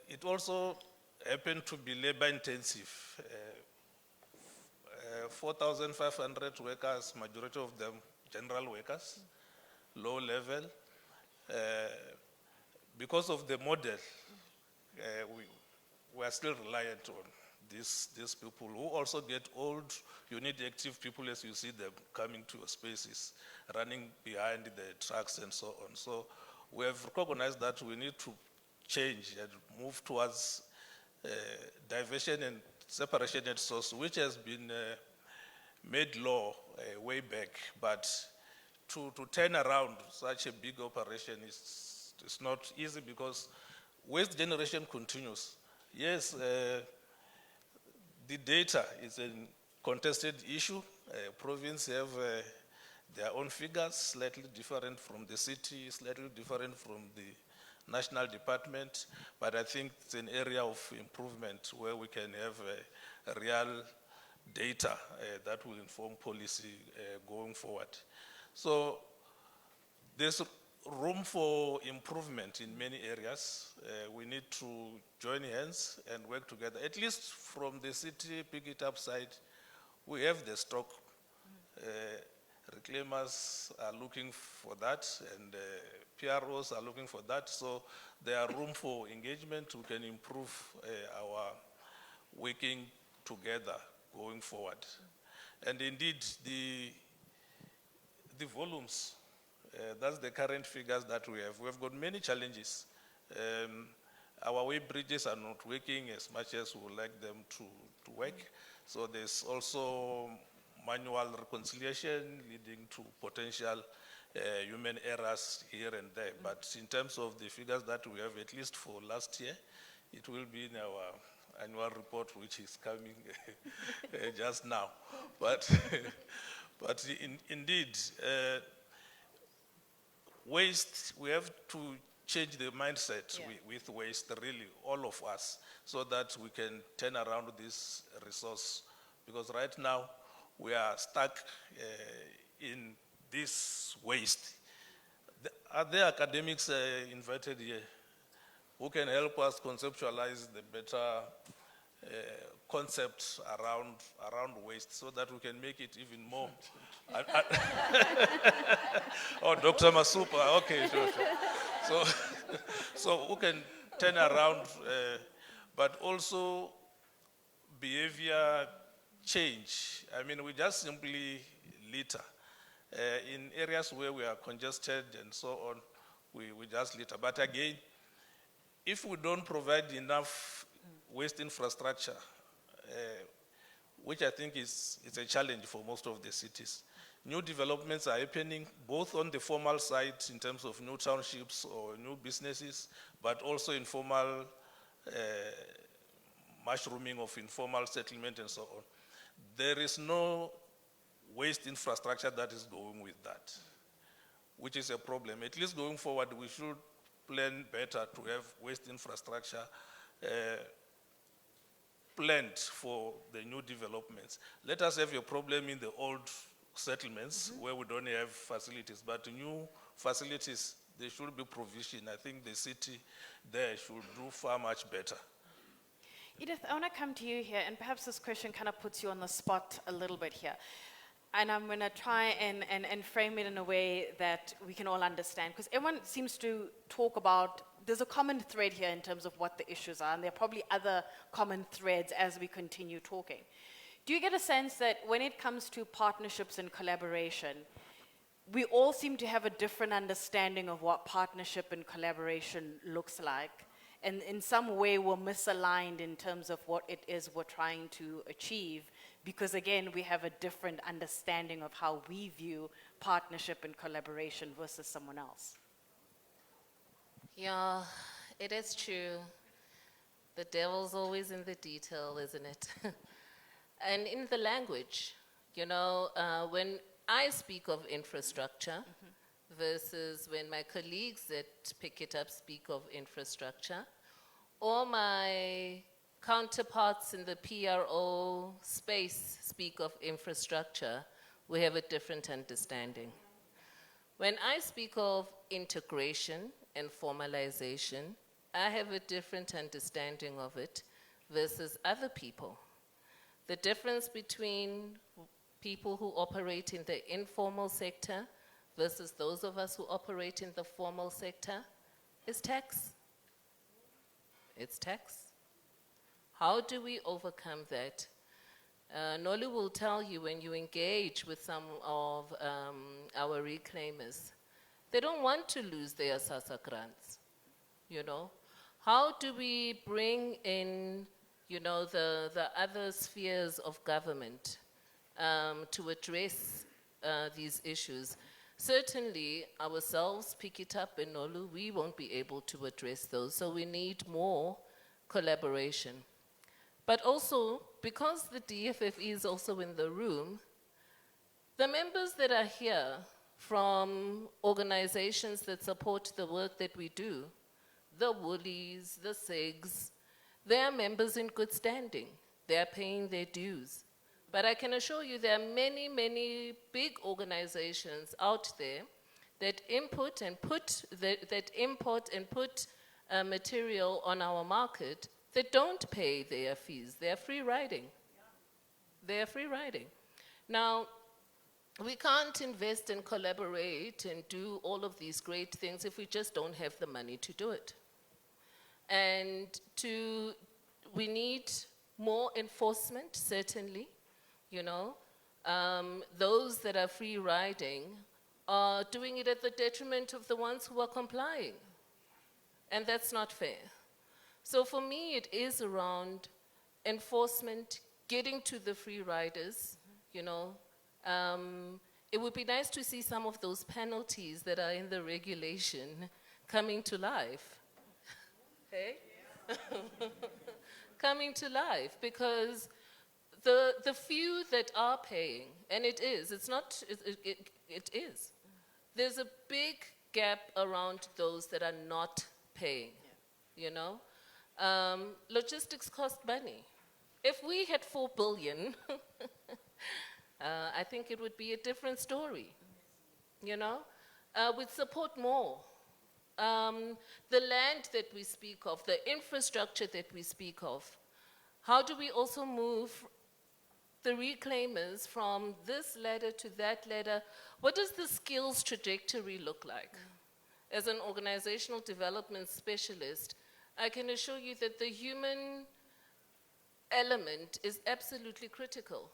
It also happened to be labor-intensive. 4,500 workers, majority of them general workers, low level. Because of the model, we are still reliant on these people who also get old. You need active people as you see them coming to your spaces, running behind the trucks and so on. So we have recognized that we need to change and move towards diversion and separation at source, which has been made law way back. But to turn around such a big operation is not easy because waste generation continues. Yes, the data is a contested issue. Province have their own figures, slightly different from the city, slightly different from the national department, but I think it's an area of improvement where we can have real data that will inform policy going forward. So there's room for improvement in many areas. We need to join hands and work together. At least from the city, pick it up side, we have the stock. Reclaimers are looking for that, and PROs are looking for that. So there are room for engagement. We can improve our working together going forward. And indeed, the volumes, that's the current figures that we have. We've got many challenges. Our way bridges are not working as much as we would like them to work. So there's also manual reconciliation leading to potential human errors here and there. But in terms of the figures that we have, at least for last year, it will be in our annual report, which is coming just now. But, indeed, waste, we have to change the mindset with waste, really, all of us, so that we can turn around this resource. Because right now, we are stuck in this waste. Are there academics invited here who can help us conceptualize the better concepts around waste so that we can make it even more? Oh, Dr. Masupa, okay, sure. So who can turn around, but also behavior change. I mean, we just simply litter. In areas where we are congested and so on, we just litter. But again, if we don't provide enough waste infrastructure, which I think is a challenge for most of the cities, new developments are happening both on the formal side in terms of new townships or new businesses, but also informal mushrooming of informal settlement and so on. There is no waste infrastructure that is going with that, which is a problem. At least going forward, we should plan better to have waste infrastructure planned for the new developments. Let us have a problem in the old settlements where we don't have facilities, but new facilities, there should be provision. I think the city there should do far much better. Edith, I want to come to you here, and perhaps this question kind of puts you on the spot a little bit here. And I'm going to try and frame it in a way that we can all understand, because everyone seems to talk about, there's a common thread here in terms of what the issues are, and there are probably other common threads as we continue talking. Do you get a sense that when it comes to partnerships and collaboration, we all seem to have a different understanding of what partnership and collaboration looks like? And in some way, we're misaligned in terms of what it is we're trying to achieve, because again, we have a different understanding of how we view partnership and collaboration versus someone else. Yeah, it is true. The devil's always in the detail, isn't it? And in the language, you know, when I speak of infrastructure versus when my colleagues that pick it up speak of infrastructure, or my counterparts in the PRO space speak of infrastructure, we have a different understanding. When I speak of integration and formalization, I have a different understanding of it versus other people. The difference between people who operate in the informal sector versus those of us who operate in the formal sector is tax. It's tax. How do we overcome that? Nolu will tell you when you engage with some of our reclaimers, they don't want to lose their SASSA grants, you know. How do we bring in, you know, the other spheres of government to address these issues? Certainly, ourselves, pick it up in Nolu, we won't be able to address those, so we need more collaboration. But also, because the DFFE is also in the room, the members that are here from organizations that support the work that we do, the Woolies, the SIGs, they are members in good standing. They are paying their dues. But I can assure you there are many, many big organizations out there that import and put material on our market that don't pay their fees. They are free riding. They are free riding. Now, We can't invest and collaborate and do all of these great things if we just don't have the money to do it. And we need more enforcement, certainly, you know. Those that are free riding are doing it at the detriment of the ones who are complying. And that's not fair. So for me, it is around enforcement, getting to the free riders, you know. It would be nice to see some of those penalties that are in the regulation coming to life. Hey? Coming to life, because the few that are paying, and it is, it's not, it is. There's a big gap around those that are not paying, you know. Logistics cost money. If we had 4 billion, I think it would be a different story, you know. We'd support more. The land that we speak of, the infrastructure that we speak of, how do we also move the reclaimers from this ladder to that ladder? What does the skills trajectory look like? As an organizational development specialist, I can assure you that the human element is absolutely critical.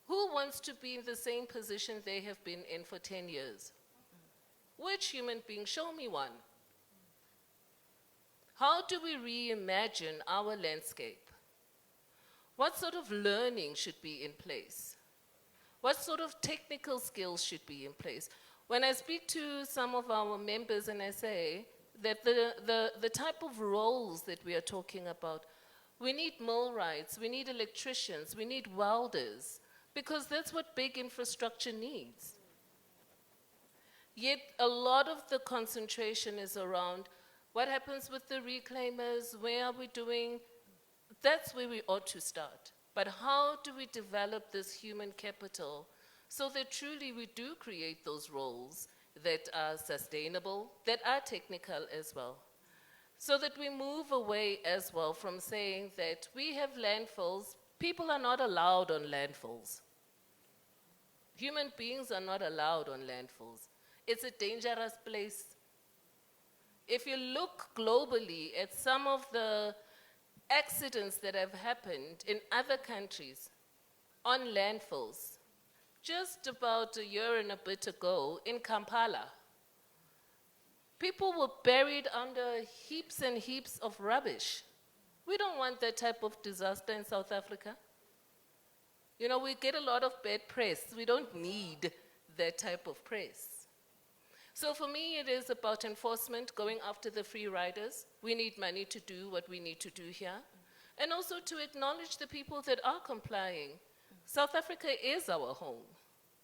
Who wants to be in the same position they have been in for 10 years? Which human being? Show me one. How do we reimagine our landscape? What sort of learning should be in place? What sort of technical skills should be in place? When I speak to some of our members and I say that the type of roles that we are talking about, we need millwrights, we need electricians, we need welders, because that's what big infrastructure needs. Yet a lot of the concentration is around what happens with the reclaimers, where are we doing? That's where we ought to start. But how do we develop this human capital so that truly we do create those roles that are sustainable, that are technical as well? So that we move away as well from saying that we have landfills, people are not allowed on landfills. Human beings are not allowed on landfills. It's a dangerous place. If you look globally at some of the accidents that have happened in other countries on landfills, just about a year and a bit ago in Kampala, people were buried under heaps and heaps of rubbish. We don't want that type of disaster in South Africa. You know, we get a lot of bad press. We don't need that type of press. So for me, it is about enforcement, going after the free riders. We need money to do what we need to do here. And also to acknowledge the people that are complying. South Africa is our home,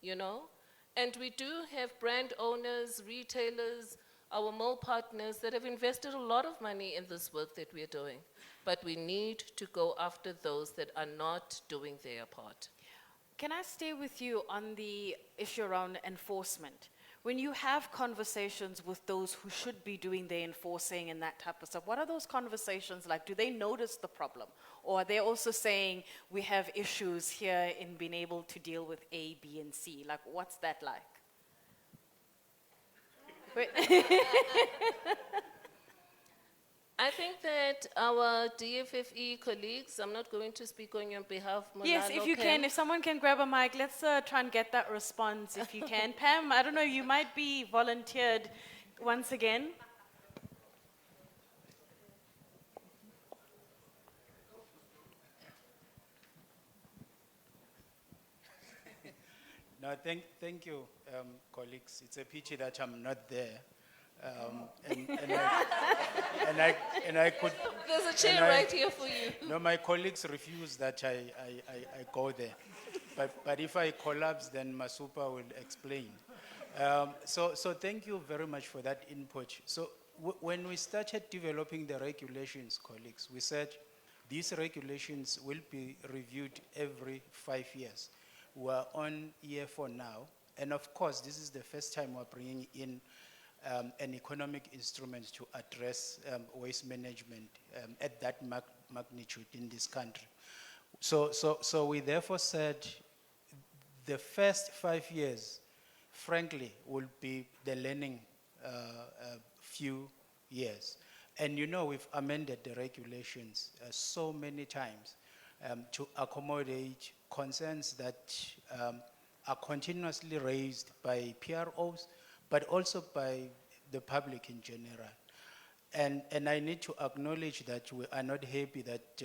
you know? And we do have brand owners, retailers, our mill partners that have invested a lot of money in this work that we're doing. But we need to go after those that are not doing their part. Can I stay with you on the issue around enforcement? When you have conversations with those who should be doing the enforcing and that type of stuff, what are those conversations like? Do they notice the problem? Or are they also saying, we have issues here in being able to deal with A, B, and C? Like, what's that like? I think that our DFFE colleagues, I'm not going to speak on your behalf, Molalo. Yes, if you can, if someone can grab a mic, let's try and get that response if you can. Pam, I don't know, you might be volunteered once again. No, thank you, colleagues. It's a pity that I'm not there. And I could. There's a chair right here for you. No, my colleagues refuse that I go there. But if I collapse, then Masupa will explain. So thank you very much for that input. So when we started developing the regulations, colleagues, we said these regulations will be reviewed every 5 years. We're on year 4 now. And of course, this is the first time we're bringing in an economic instrument to address waste management at that magnitude in this country. So we therefore said the first 5 years, frankly, will be the learning few years. And you know, we've amended the regulations so many times to accommodate concerns that are continuously raised by PROs, but also by the public in general. And I need to acknowledge that we are not happy that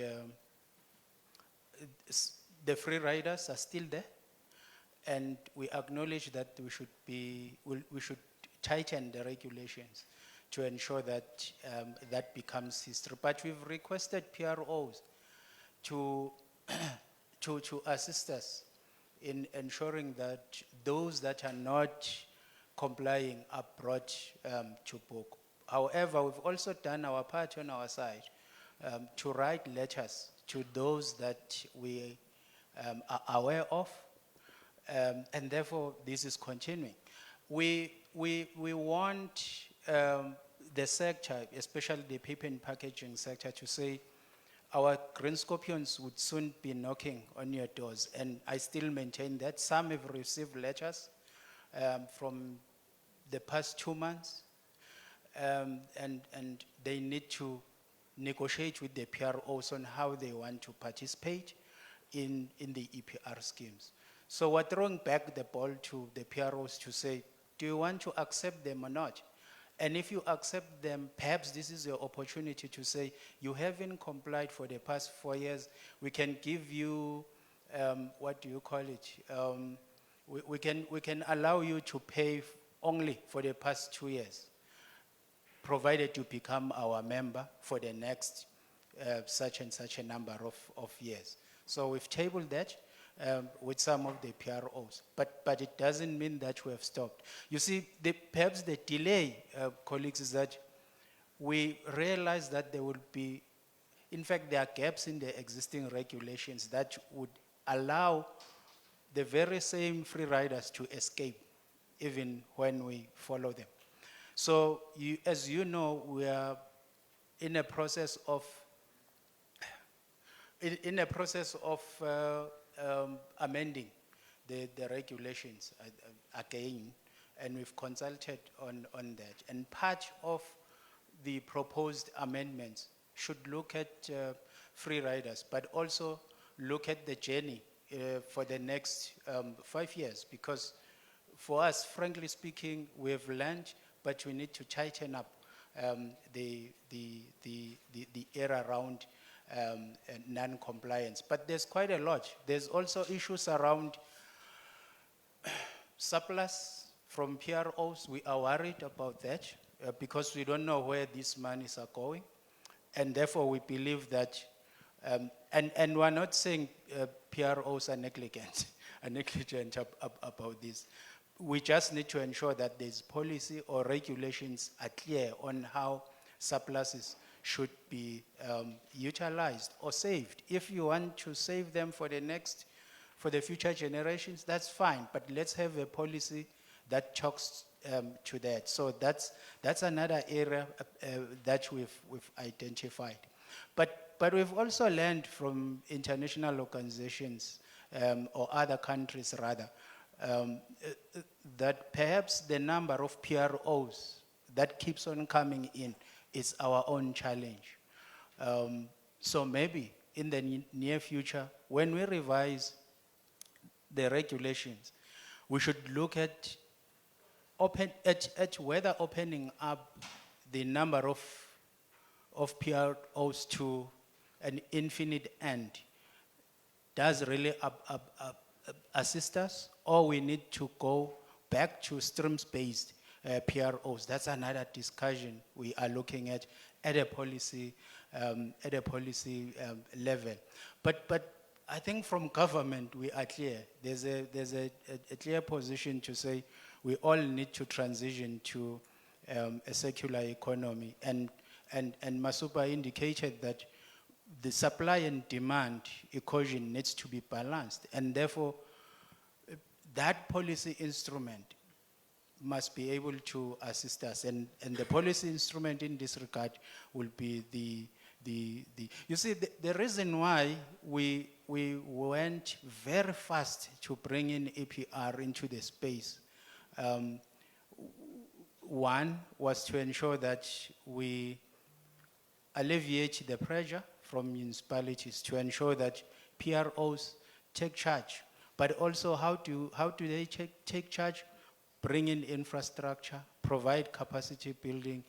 the free riders are still there, and we acknowledge that we should tighten the regulations to ensure that that becomes history. But we've requested PROs to to assist us in ensuring that those that are not complying are brought to book. However, we've also done our part on our side to write letters to those that we are aware of, and therefore this is continuing. We want the sector, especially the paper and packaging sector, to say our green scorpions would soon be knocking on your doors, and I still maintain that. Some have received letters from the past 2 months, and they need to negotiate with the PROs on how they want to participate in the EPR schemes. So we're throwing back the ball to the PROs to say, do you want to accept them or not? And if you accept them, perhaps this is your opportunity to say, you haven't complied for the past 4 years. We can give you, what do you call it? We can allow you to pay only for the past 2 years, provided you become our member for the next such and such a number of years. So we've tabled that with some of the PROs, but it doesn't mean that we have stopped. You see, perhaps the delay, colleagues, is that we realize that there will be, in fact, there are gaps in the existing regulations that would allow the very same free riders to escape even when we follow them. So, as you know, we are in a process of amending the regulations again, and we've consulted on that. And part of the proposed amendments should look at free riders, but also look at the journey for the next 5 years, because for us, frankly speaking, we have learned, but we need to tighten up the area around non-compliance. But there's quite a lot. There's also issues around surplus from PROs. We are worried about that because we don't know where these monies are going. And therefore we believe that, and we're not saying PROs are negligent about this. We just need to ensure that there's policy or regulations are clear on how surpluses should be utilized or saved. If you want to save them for the future generations, that's fine, but let's have a policy that talks to that. So that's another area that we've identified. But we've also learned from international organizations or other countries rather, that perhaps the number of PROs that keeps on coming in is our own challenge. So maybe in the near future, when we revise the regulations, we should look at whether opening up the number of PROs to an infinite end does really assist us, or we need to go back to streams-based PROs. That's another discussion we are looking at a policy level. But I think from government we are clear. There's a clear position to say we all need to transition to a circular economy, and Masupa indicated that the supply and demand equation needs to be balanced, and therefore that policy instrument must be able to assist us, and the policy instrument in this regard will be the you see, the reason why we we went very fast to bring in EPR into the space. One was to ensure that we alleviate the pressure from municipalities to ensure that PROs take charge, but also how do they take charge? Bring in infrastructure, provide capacity building,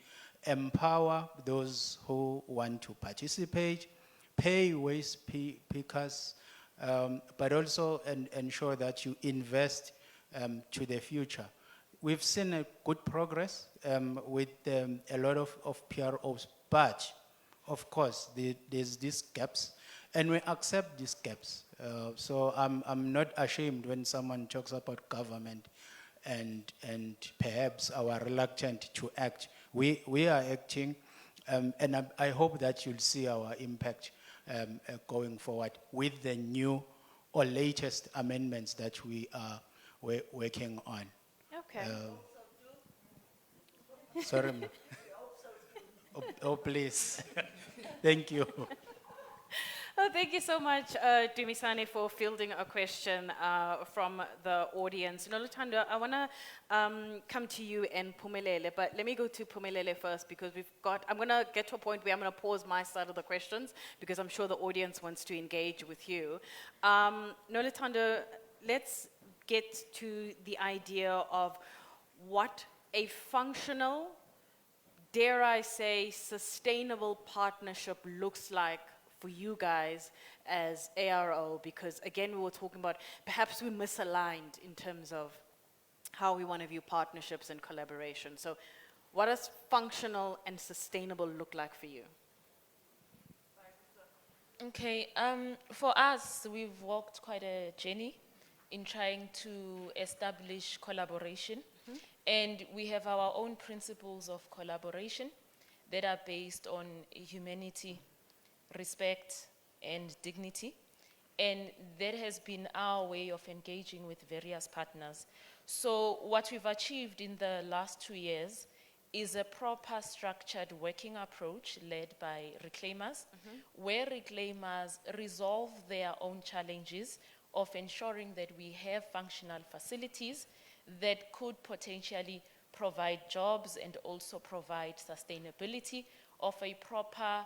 empower those who want to participate, pay waste pickers, but also ensure that you invest to the future. We've seen a good progress with a lot of PROs, but of course there's these gaps, and we accept these gaps. So I'm not ashamed when someone talks about government and perhaps our reluctant to act. We are acting, and I hope that you'll see our impact going forward with the new or latest amendments that we are working on. Okay. Sorry, ma'am. Oh, please. Thank you. Oh, thank you so much, Dumisani, for fielding a question from the audience. Noluthando, I want to come to you and Pumelele, but let me go to Pumelele first because I'm going to get to a point where I'm going to pause my side of the questions because I'm sure the audience wants to engage with you. Noluthando, let's get to the idea of what a functional, dare I say, sustainable partnership looks like for you guys as ARO, because again, we were talking about perhaps we misaligned in terms of how we want to view partnerships and collaboration. So what does functional and sustainable look like for you? Okay, for us, we've walked quite a journey in trying to establish collaboration. And we have our own principles of collaboration that are based on humanity, respect, and dignity. And that has been our way of engaging with various partners. So what we've achieved in the last 2 years is a proper structured working approach led by reclaimers, where reclaimers resolve their own challenges of ensuring that we have functional facilities that could potentially provide jobs and also provide sustainability of a proper,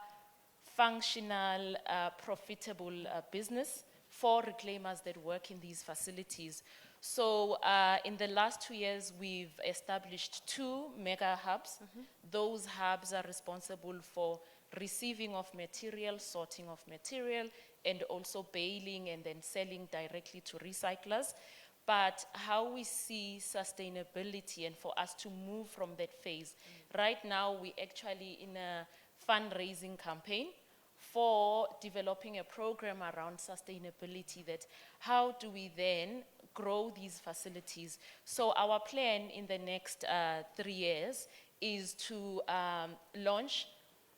functional, profitable business for reclaimers that work in these facilities. So in the last 2 years, we've established 2 mega hubs. Those hubs are responsible for receiving of material, sorting of material, and also baling and then selling directly to recyclers. But how we see sustainability and for us to move from that phase. Right now, we're actually in a fundraising campaign for developing a program around sustainability, that how do we then grow these facilities. So our plan in the next 3 years is to launch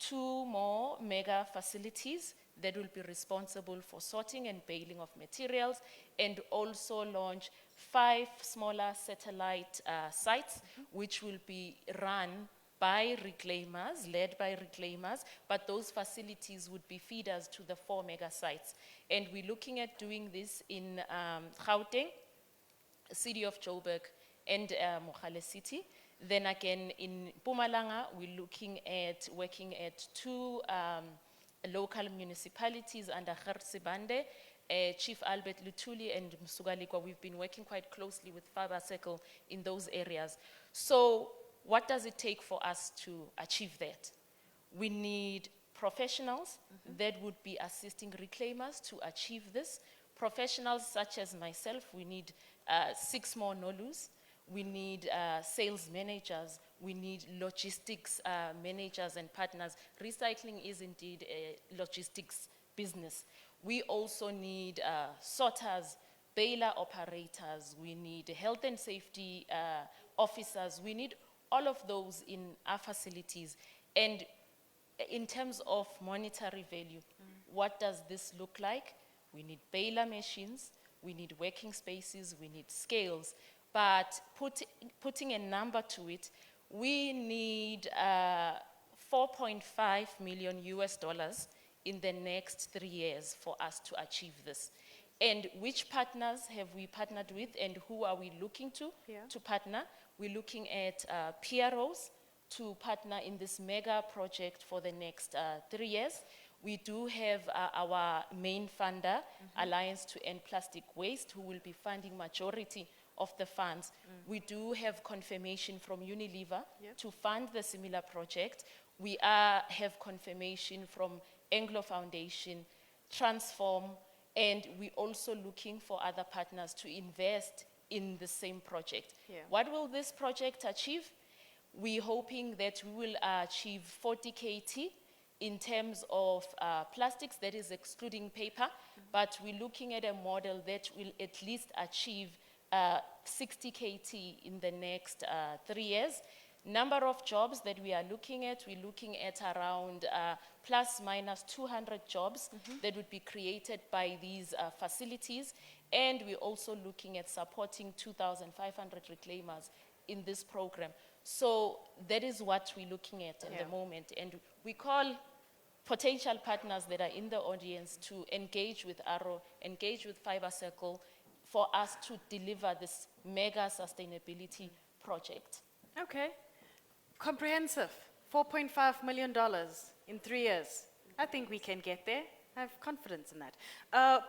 2 more mega facilities that will be responsible for sorting and baling of materials, and also launch 5 smaller satellite sites, which will be run by reclaimers, led by reclaimers, but those facilities would be feeders to the 4 mega sites. And we're looking at doing this in Gauteng, city of Joburg, and Mogale City. Then again, in Mpumalanga, we're looking at working at 2 local municipalities under Gersibande, Chief Albert Lutuli and Msugalikwa. We've been working quite closely with Fiber Circle in those areas. So what does it take for us to achieve that? We need professionals that would be assisting reclaimers to achieve this. Professionals such as myself, we need 6 more NOLUs. We need sales managers. We need logistics managers and partners. Recycling is indeed a logistics business. We also need sorters, baler operators. We need health and safety officers. We need all of those in our facilities. And in terms of monetary value, what does this look like? We need baler machines. We need working spaces. We need scales. But putting a number to it, we need $4.5 million US in the next 3 years for us to achieve this. And which partners have we partnered with and who are we looking to partner? We're looking at PROs to partner in this mega project for the next 3 years. We do have our main funder, Alliance to End Plastic Waste, who will be funding majority of the funds. We do have confirmation from Unilever to fund the similar project. We have confirmation from Anglo Foundation, Transform, and we're also looking for other partners to invest in the same project. What will this project achieve? We're hoping that we will achieve 40 KT in terms of plastics, that is excluding paper, but we're looking at a model that will at least achieve 60 KT in the next 3 years. Number of jobs that we are looking at, we're looking at around plus minus 200 jobs that would be created by these facilities. And we're also looking at supporting 2,500 reclaimers in this program. So that is what we're looking at the moment. And we call potential partners that are in the audience to engage with Arrow, engage with Fiber Circle for us to deliver this mega sustainability project. Okay. Comprehensive, $4.5 million in 3 years. I think we can get there. I have confidence in that.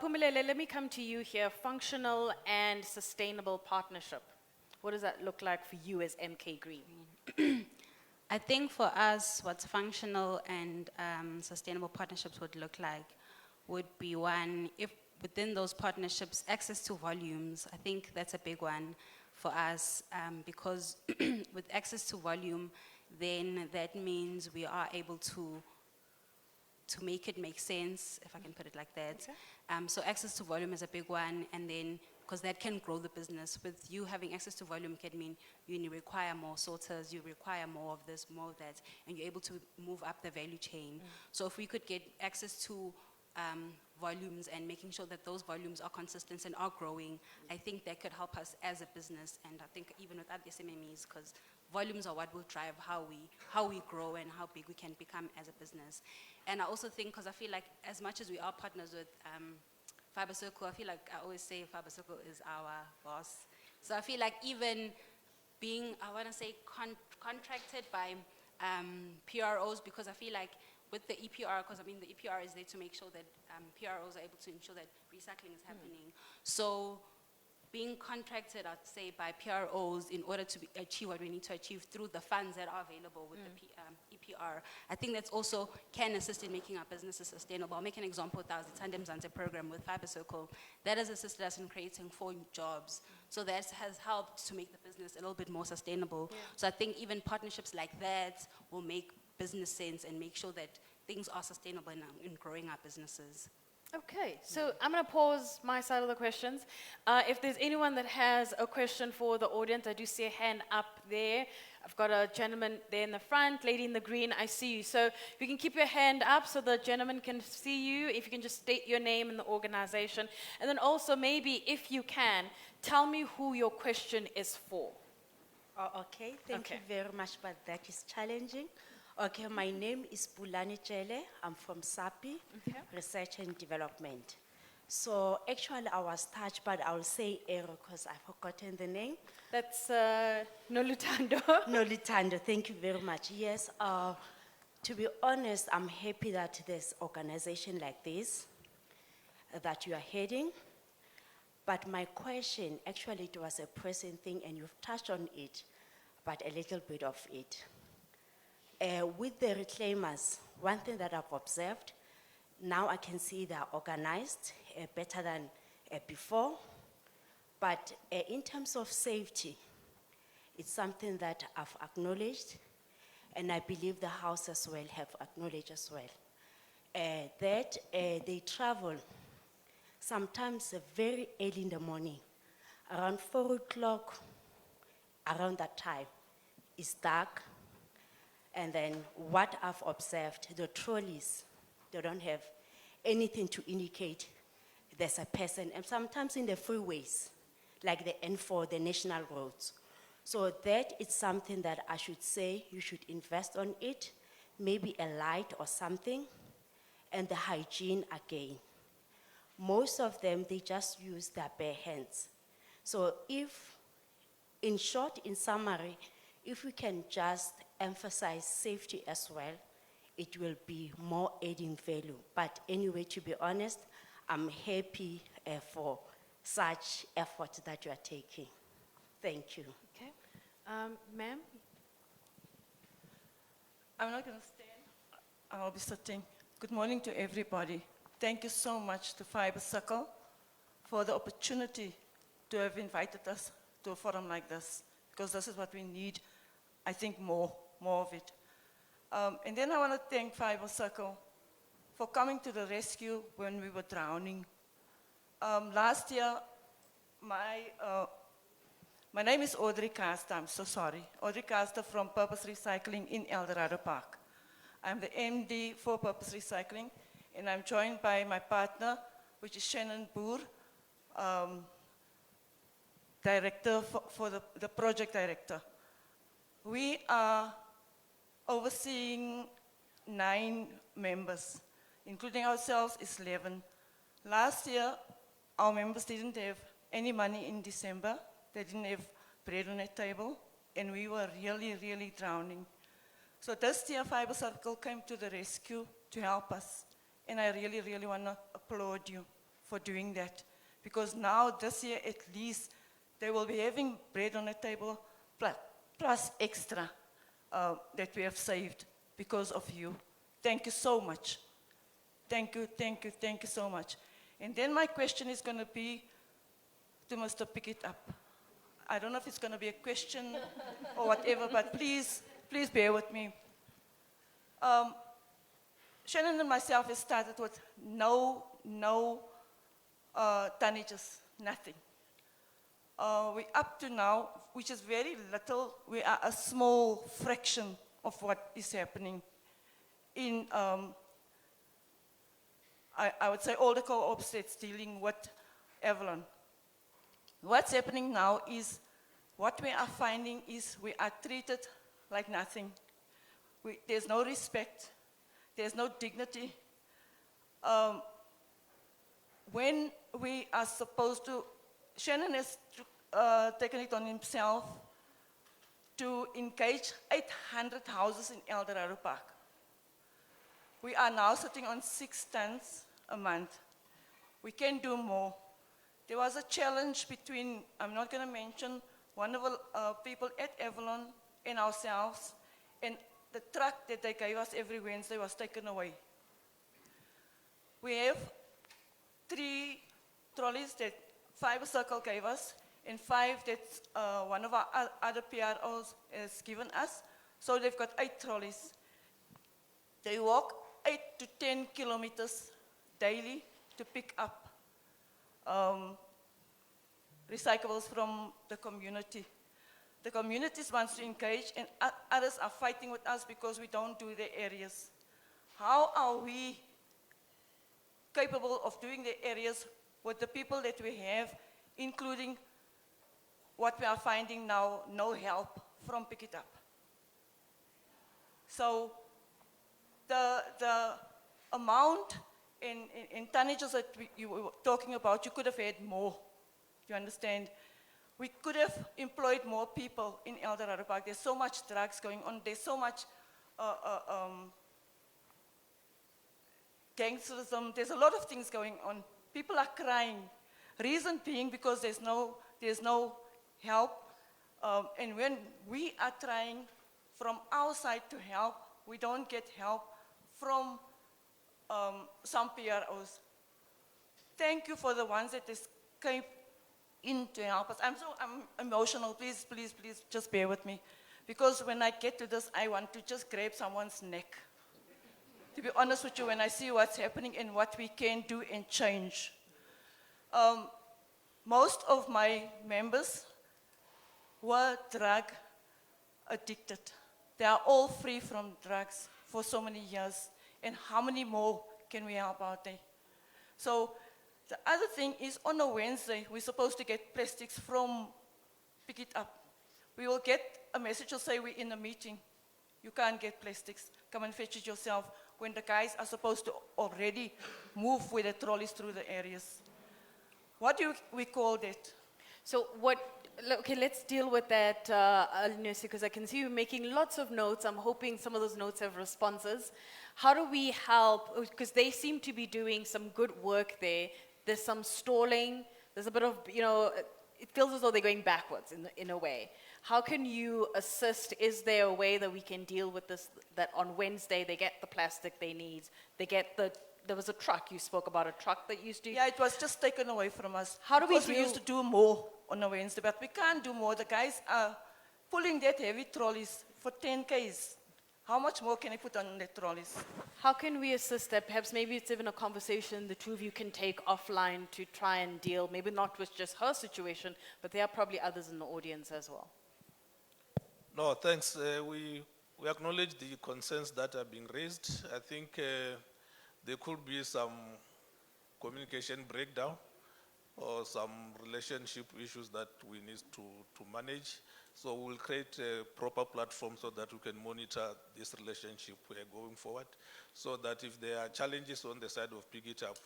Pumilele, let me come to you here. Functional and sustainable partnership. What does that look like for you as MK Green? I think for us, what's functional and sustainable partnerships would look like would be one, if within those partnerships, access to volumes. I think that's a big one for us because with access to volume, then that means we are able to make it make sense, if I can put it like that. Okay. So access to volume is a big one, and then because that can grow the business. With you having access to volume can mean you require more sorters, you require more of this, more of that, and you're able to move up the value chain. So if we could get access to volumes and making sure that those volumes are consistent and are growing, I think that could help us as a business, and I think even with other SMMEs, because volumes are what will drive how we grow and how big we can become as a business. And I also think, because I feel like as much as we are partners with Fiber Circle, I feel like I always say Fiber Circle is our boss. So I feel like even being, I want to say, contracted by PROs, because I feel like with the EPR, because I mean the EPR is there to make sure that PROs are able to ensure that recycling is happening. So being contracted, I'd say, by PROs in order to achieve what we need to achieve through the funds that are available with the EPR, I think that's also can assist in making our businesses sustainable. I'll make an example with our Tandem Zanze program with Fiber Circle. That has assisted us in creating 4 jobs. So that has helped to make the business a little bit more sustainable. So I think even partnerships like that will make business sense and make sure that things are sustainable in growing our businesses. Okay, so I'm going to pause my side of the questions. If there's anyone that has a question for the audience, I do see a hand up there. I've got a gentleman there in the front, lady in the green, I see you. So if you can keep your hand up so the gentleman can see you, if you can just state your name and the organization. And then also maybe, if you can, tell me who your question is for. Oh, okay, thank you very much, but that is challenging. Okay, my name is Pulani Chele. I'm from SAPI, Research and Development. So actually I was touched, but I'll say error because I've forgotten the name. That's Nolutando. Nolutando, thank you very much. Yes, to be honest, I'm happy that there's organization like this that you are heading. But my question, actually it was a present thing and you've touched on it, but a little bit of it. With the reclaimers, one thing that I've observed, now I can see they're organized better than before. But in terms of safety, it's something that I've acknowledged, and I believe the House as well have acknowledged as well. That they travel sometimes very early in the morning, around 4 o'clock, around that time, it's dark. And then what I've observed, the trolleys, they don't have anything to indicate there's a person. And sometimes in the freeways, like the N4, the national roads. So that is something that I should say you should invest on it, maybe a light or something. and the hygiene again. Most of them, they just use their bare hands. So if, in short, in summary, if we can just emphasize safety as well, it will be more adding value. But anyway, to be honest, I'm happy for such effort that you are taking. Thank you. Okay. Ma'am? I'm not going to stand. I'll be sitting. Good morning to everybody. Thank you so much to Fiber Circle for the opportunity to have invited us to a forum like this, because this is what we need, I think, more of it. And then I want to thank Fiber Circle for coming to the rescue when we were drowning. Last year, my name is Audrey Caster, I'm so sorry. Audrey Caster from Purpose Recycling in Eldorado Park. I'm the MD for Purpose Recycling, and I'm joined by my partner, which is Shannon Boer, director for the project director. We are overseeing 9 members, including ourselves is 11. Last year, our members didn't have any money in December. They didn't have bread on their table, and we were really, really drowning. So this year, Fiber Circle came to the rescue to help us, and I really, really want to applaud you for doing that, because now this year at least they will be having bread on the table plus extra that we have saved because of you. Thank you so much. Thank you, thank you, thank you so much. And then my question is going to be to Mr. Pick It Up. I don't know if it's going to be a question or whatever, but please bear with me. Shannon and myself have started with no tonnages, nothing. We up to now, which is very little, we are a small fraction of what is happening in, I would say, all the co-ops that's dealing with Avalon. What's happening now is, what we are finding is we are treated like nothing. There's no respect, there's no dignity. When we are supposed to, Shannon has taken it on himself to engage 800 houses in Eldorado Park. We are now sitting on 6 tons a month. We can do more. There was a challenge between, I'm not going to mention, one of the people at Avalon and ourselves, and the truck that they gave us every Wednesday was taken away. We have 3 trolleys that Fiber Circle gave us, and 5 that one of our other PROs has given us. So they've got 8 trolleys. They walk 8 to 10 kilometers daily to pick up recyclables from the community. The communities want to engage, and others are fighting with us because we don't do the areas. How are we capable of doing the areas with the people that we have, including what we are finding now, no help from Pick It Up? So the amount in tonnages that you were talking about, you could have had more, you understand? We could have employed more people in Eldorado Park. There's so much drugs going on. There's so much gangsterism. There's a lot of things going on. People are crying. Reason being because there's no help. And when we are trying from our side to help, we don't get help from some PROs. Thank you for the ones that came in to help us. I'm emotional. Please just bear with me. Because when I get to this, I want to just grab someone's neck. To be honest with you, when I see what's happening and what we can do and change. Most of my members were drug addicted. They are all free from drugs for so many years. And how many more can we help out there? So the other thing is, on a Wednesday, we're supposed to get plastics from Pick It Up. We will get a message to say we're in a meeting. You can't get plastics. Come and fetch it yourself. when the guys are supposed to already move with the trolleys through the areas. What do we call that? So okay, let's deal with that, Alnesi, because I can see you making lots of notes. I'm hoping some of those notes have responses. How do we help? Because they seem to be doing some good work there. There's some stalling. There's a bit of, it feels as though they're going backwards in a way. How can you assist? Is there a way that we can deal with this, that on Wednesday they get the plastic they need, there was a truck, you spoke about a truck that used to... Yeah, it was just taken away from us. How do we Because we used to do more on a Wednesday, but we can't do more. The guys are pulling that heavy trolleys for 10 Ks. How much more can I put on the trolleys? How can we assist that? Perhaps maybe it's even a conversation the two of you can take offline to try and deal, maybe not with just her situation, but there are probably others in the audience as well. No, thanks. We acknowledge the concerns that are being raised. I think there could be some communication breakdown or some relationship issues that we need to manage. So we'll create a proper platform so that we can monitor this relationship going forward, so that if there are challenges on the side of Pick It Up,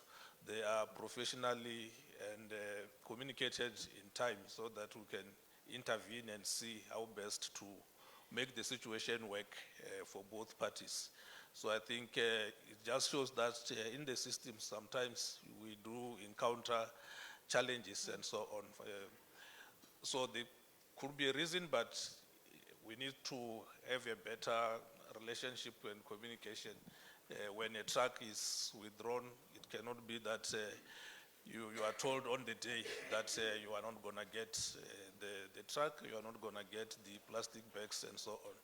they are professionally and communicated in time so that we can intervene and see how best to make the situation work for both parties. So I think it just shows that in the system sometimes we do encounter challenges and so on. So there could be a reason, but we need to have a better relationship and communication. When a truck is withdrawn, it cannot be that you are told on the day that you are not going to get the truck, you are not going to get the plastic bags and so on.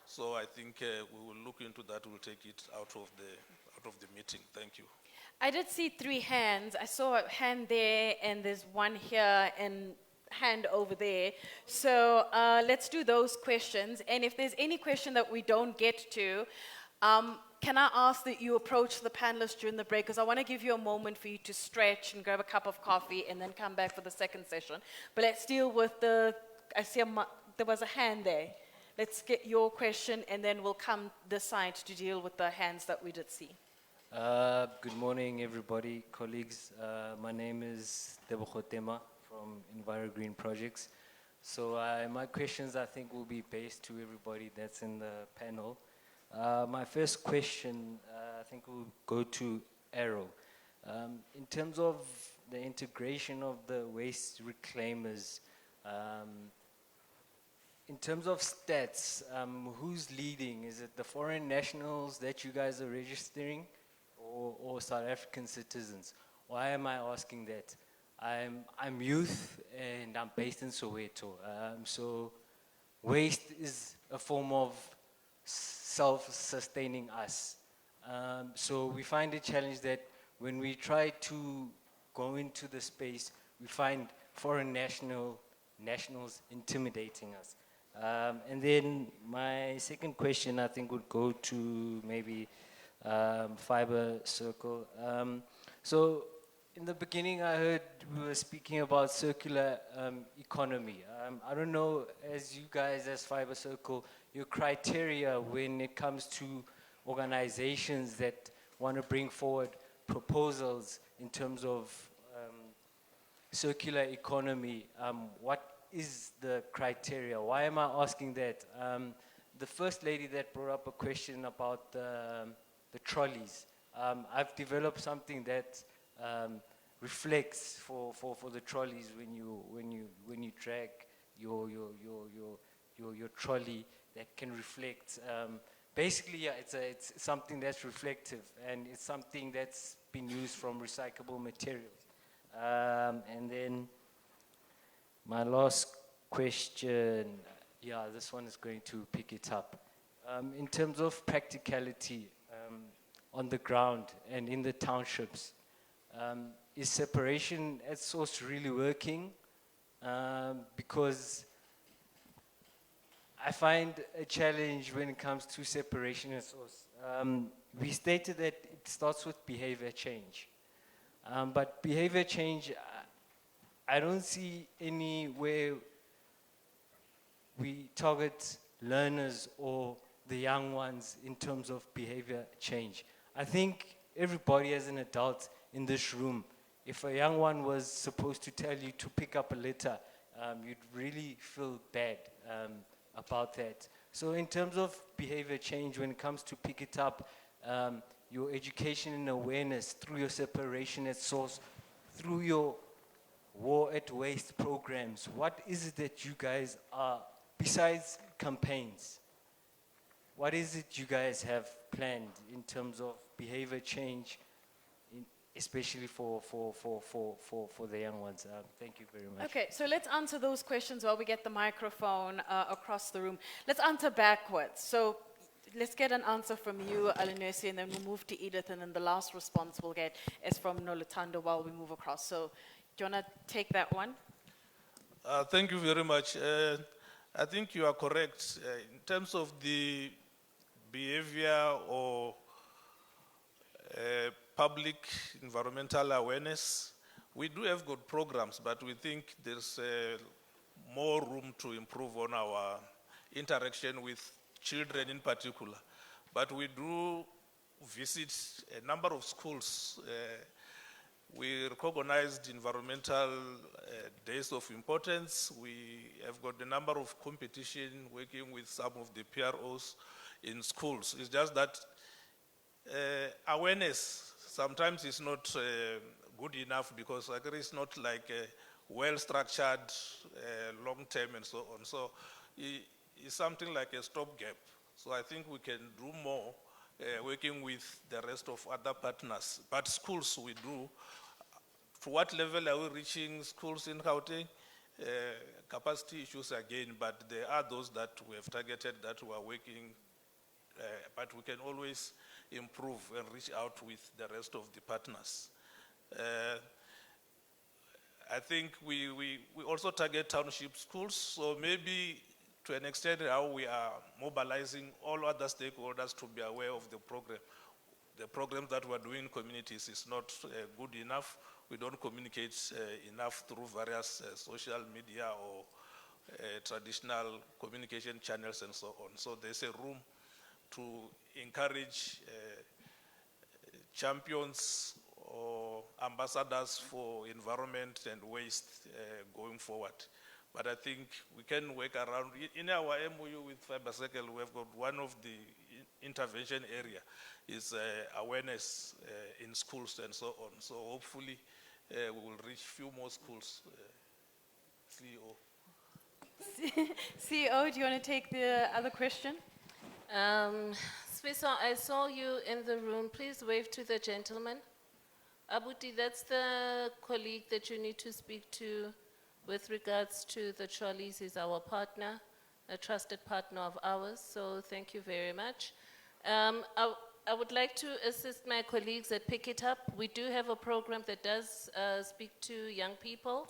So I think we will look into that. We'll take it out of the meeting. Thank you. I did see 3 hands. I saw a hand there, and there's one here, and hand over there. So let's do those questions. And if there's any question that we don't get to, can I ask that you approach the panelists during the break? Because I want to give you a moment for you to stretch and grab a cup of coffee and then come back for the second session. But let's deal with I see there was a hand there. Let's get your question, and then we'll come this side to deal with the hands that we did see. Good morning, everybody, colleagues. My name is Tebogo Tema from Enviro Green Projects. So my questions, I think, will be based to everybody that's in the panel. My first question, I think, will go to Arrow. In terms of the integration of the waste reclaimers, in terms of stats, who's leading? Is it the foreign nationals that you guys are registering, or South African citizens? Why am I asking that? I'm youth and I'm based in Soweto. So waste is a form of self-sustaining us. So we find a challenge that when we try to go into the space, we find foreign nationals intimidating us. And then my second question, I think, would go to maybe Fiber Circle. So in the beginning, I heard we were speaking about circular economy. I don't know, as you guys, as Fiber Circle, your criteria when it comes to organizations that want to bring forward proposals in terms of circular economy. What is the criteria? Why am I asking that? The first lady that brought up a question about the trolleys. I've developed something that reflects for the trolleys when you drag your trolley, that can reflect. Basically, yeah, it's something that's reflective, and it's something that's been used from recyclable materials. And then my last question, yeah, this one is going to pick it up. In terms of practicality on the ground and in the townships, is separation at source really working? Because I find a challenge when it comes to separation at source. We stated that it starts with behavior change. But behavior change, I don't see anywhere we target learners or the young ones in terms of behavior change. I think everybody as an adult in this room, if a young one was supposed to tell you to pick up a litter, you'd really feel bad about that. So in terms of behavior change, when it comes to pick it up, your education and awareness through your separation at source, through your war at waste programs, what is it that you guys are, besides campaigns, what is it you guys have planned in terms of behavior change, especially for the young ones? Thank you very much. Okay, so let's answer those questions while we get the microphone across the room. Let's answer backwards. So let's get an answer from you, Alinesi, and then we'll move to Edith, and then the last response we'll get is from Nolutando while we move across. So do you want to take that one? Thank you very much. I think you are correct. In terms of the behavior or public environmental awareness, we do have good programs, but we think there's more room to improve on our interaction with children in particular. But we do visit a number of schools. We recognized environmental days of importance. We have got a number of competition working with some of the PROs in schools. It's just that awareness sometimes is not good enough because it's not like a well-structured, long-term and so on. So it's something like a stopgap. So I think we can do more working with the rest of other partners. But schools we do. To what level are we reaching schools in Gauteng? Capacity issues again, but there are those that we have targeted that we are working, but we can always improve and reach out with the rest of the partners. I think we also target township schools, so maybe to an extent how we are mobilizing all other stakeholders to be aware of the program. The programs that we're doing in communities is not good enough. We don't communicate enough through various social media or traditional communication channels and so on. So there's a room to encourage champions or ambassadors for environment and waste going forward. But I think we can work around. In our MOU with Fiber Circle, we have got one of the intervention area is awareness in schools and so on. So hopefully we will reach few more schools. CEO. CEO, do you want to take the other question? Swiso, I saw you in the room. Please wave to the gentleman. Abuti, that's the colleague that you need to speak to with regards to the trolleys. He's our partner, a trusted partner of ours, so thank you very much. I would like to assist my colleagues that pick it up. We do have a program that does speak to young people.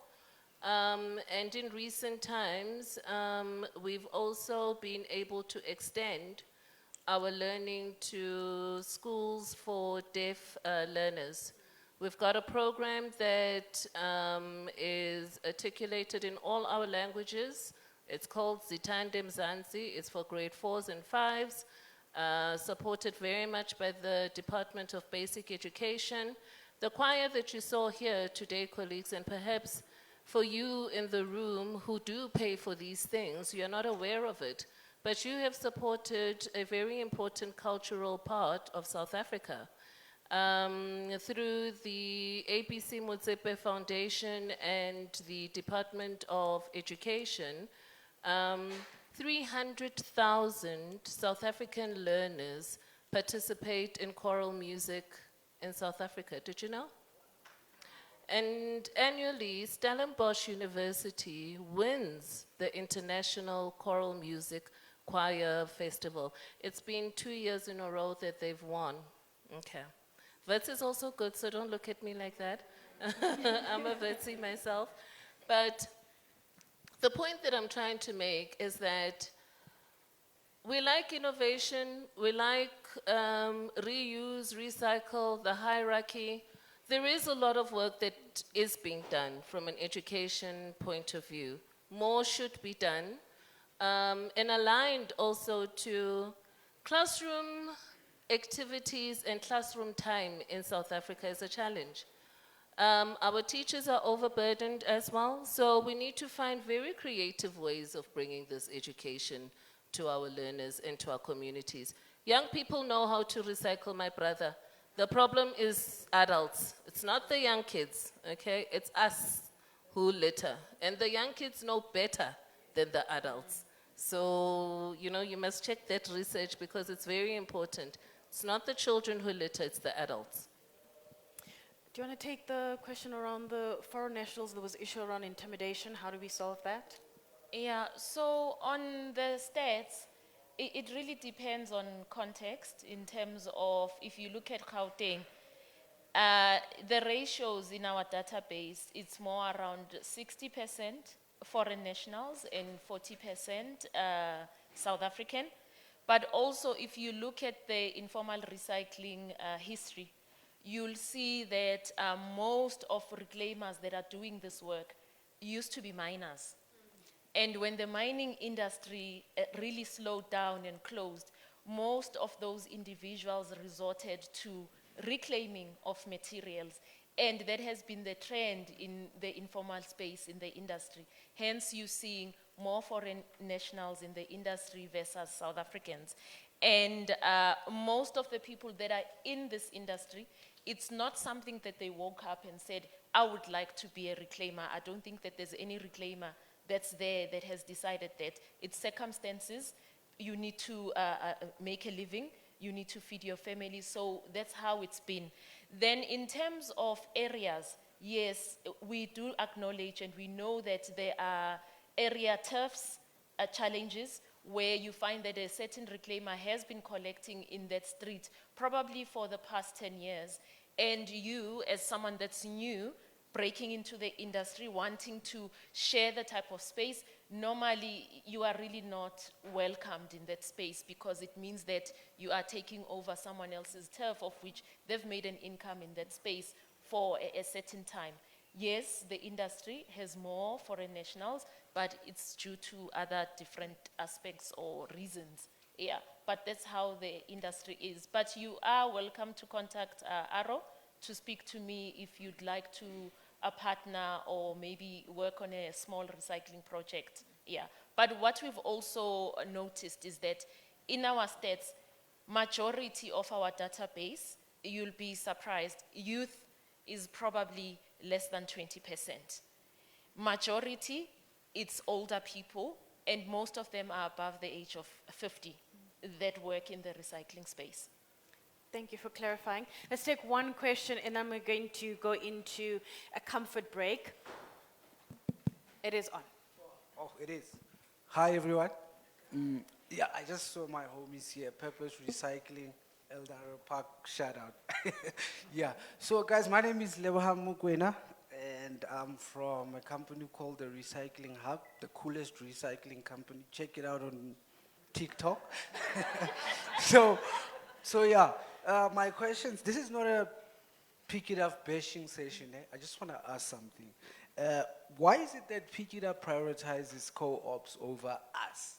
And in recent times, we've also been able to extend our learning to schools for deaf learners. We've got a program that is articulated in all our languages. It's called Zitande Mzansi. It's for grade 4s and 5s. Supported very much by the Department of Basic Education. The choir that you saw here today, colleagues, and perhaps for you in the room who do pay for these things, you're not aware of it, but you have supported a very important cultural part of South Africa. Through the ABC Motsepe Foundation and the Department of Education, 300,000 South African learners participate in choral music in South Africa. Did you know? And annually, Stellenbosch University wins the International Choral Music Choir Festival. It's been 2 years in a row that they've won. Okay. Wits is also good, so don't look at me like that. I'm a Witsi myself. But the point that I'm trying to make is that we like innovation, we like reuse, recycle, the hierarchy. There is a lot of work that is being done from an education point of view. More should be done, and aligned also to classroom activities and classroom time in South Africa is a challenge. Our teachers are overburdened as well, so we need to find very creative ways of bringing this education to our learners and to our communities. Young people know how to recycle, my brother. The problem is adults. It's not the young kids, okay? It's us who litter. And the young kids know better than the adults. So, you know, you must check that research because it's very important. It's not the children who litter, it's the adults. Do you want to take the question around the foreign nationals? There was issue around intimidation. How do we solve that? Yeah, so on the stats, it really depends on context in terms of if you look at Gauteng, the ratios in our database, it's more around 60% foreign nationals and 40% South African. But also if you look at the informal recycling history, you'll see that most of reclaimers that are doing this work used to be miners. And when the mining industry really slowed down and closed, most of those individuals resorted to reclaiming of materials. And that has been the trend in the informal space in the industry. Hence, you're seeing more foreign nationals in the industry versus South Africans. And most of the people that are in this industry, it's not something that they woke up and said, I would like to be a reclaimer. I don't think that there's any reclaimer that's there that has decided that. It's circumstances. You need to make a living. You need to feed your family. So that's how it's been. Then in terms of areas, yes, we do acknowledge and we know that there are area turfs, challenges, where you find that a certain reclaimer has been collecting in that street probably for the past 10 years. And you, as someone that's new, breaking into the industry, wanting to share the type of space, normally you are really not welcomed in that space because it means that you are taking over someone else's turf of which they've made an income in that space for a certain time. Yes, the industry has more foreign nationals, but it's due to other different aspects or reasons. Yeah, but that's how the industry is. But you are welcome to contact Arrow to speak to me if you'd like to partner or maybe work on a small recycling project. Yeah, but what we've also noticed is that in our stats, majority of our database, you'll be surprised, youth is probably less than 20%. Majority, it's older people, and most of them are above the age of 50 that work in the recycling space. Thank you for clarifying. Let's take one question and then we're going to go into a comfort break. It is on. Oh, it is. Hi, everyone. Yeah, I just saw my homies here, Purpose Recycling, Eldaro Park, shout out. Yeah, so guys, my name is Leboham Mukwena, and I'm from a company called the Recycling Hub, the coolest recycling company. Check it out on TikTok. So yeah, my questions, this is not a Pick It Up bashing session. I just want to ask something. Why is it that Pick It Up prioritizes co-ops over us?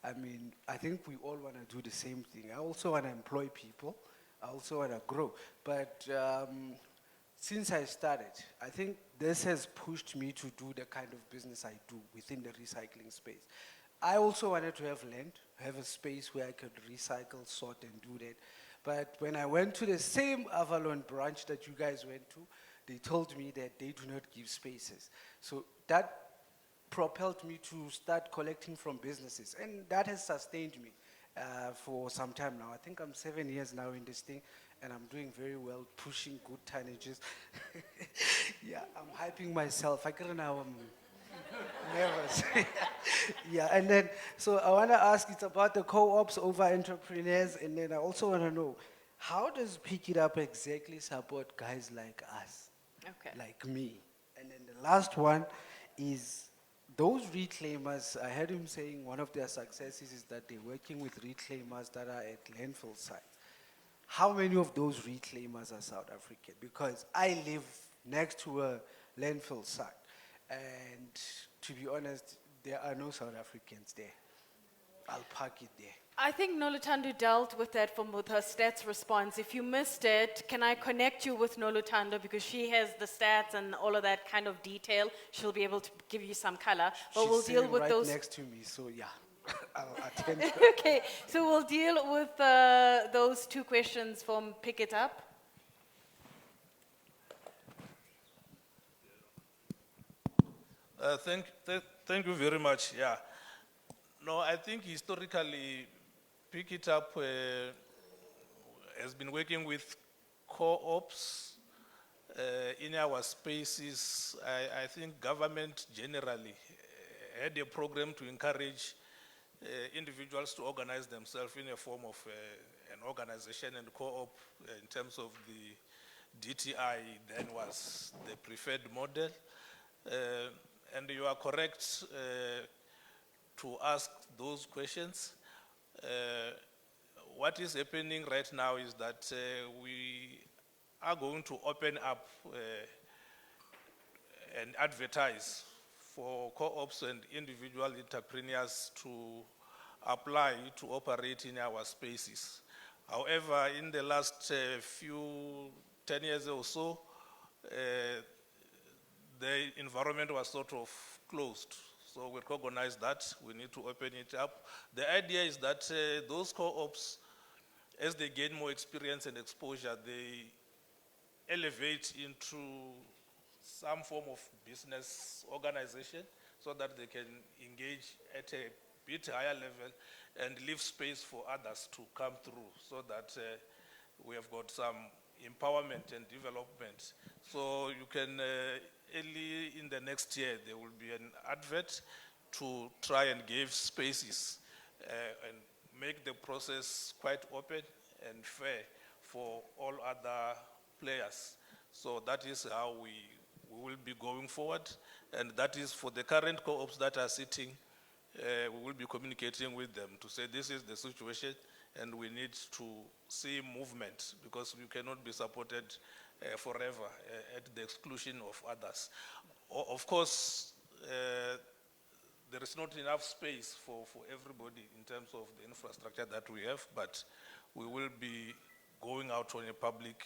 I mean, I think we all want to do the same thing. I also want to employ people. I also want to grow. But since I started, I think this has pushed me to do the kind of business I do within the recycling space. I also wanted to have land, have a space where I could recycle, sort, and do that. But when I went to the same Avalon branch that you guys went to, they told me that they do not give spaces. So that propelled me to start collecting from businesses. And that has sustained me for some time now. I think I'm 7 years now in this thing, and I'm doing very well, pushing good tonnages. Yeah, I'm hyping myself. I can't now, I'm nervous. Yeah, and then, so I want to ask, it's about the co-ops over entrepreneurs, and then I also want to know, how does Pick It Up exactly support guys like us? Okay. Like me? And then the last one is, those reclaimers, I heard him saying one of their successes is that they're working with reclaimers that are at landfill sites. How many of those reclaimers are South African? Because I live next to a landfill site, and to be honest, there are no South Africans there. I'll park it there. I think Noluthando dealt with that with her stats response. If you missed it, can I connect you with Noluthando because she has the stats and all of that kind of detail. She'll be able to give you some color. But She's we'll deal sitting with right those. next to me, so yeah, I'll attend. Okay, so we'll deal with those two questions from Pick It Up. Thank you very much. Yeah. No, I think historically, Pick It Up has been working with co-ops in our spaces. I think government generally had a program to encourage individuals to organize themselves in a form of an organization and co-op in terms of the DTI then was the preferred model. And you are correct to ask those questions. What is happening right now is that we are going to open up and advertise for co-ops and individual entrepreneurs to apply to operate in our spaces. However, in the last 10 years or so, the environment was sort of closed. So we recognize that we need to open it up. The idea is that those co-ops, as they gain more experience and exposure, they elevate into some form of business organization so that they can engage at a bit higher level and leave space for others to come through so that we have got some empowerment and development. So you can, early in the next year, there will be an advert to try and give spaces and make the process quite open and fair for all other players. So that is how we will be going forward. And that is for the current co-ops that are sitting, we will be communicating with them to say this is the situation and we need to see movement because we cannot be supported forever at the exclusion of others. Of course, there is not enough space for everybody in terms of the infrastructure that we have, but we will be going out on a public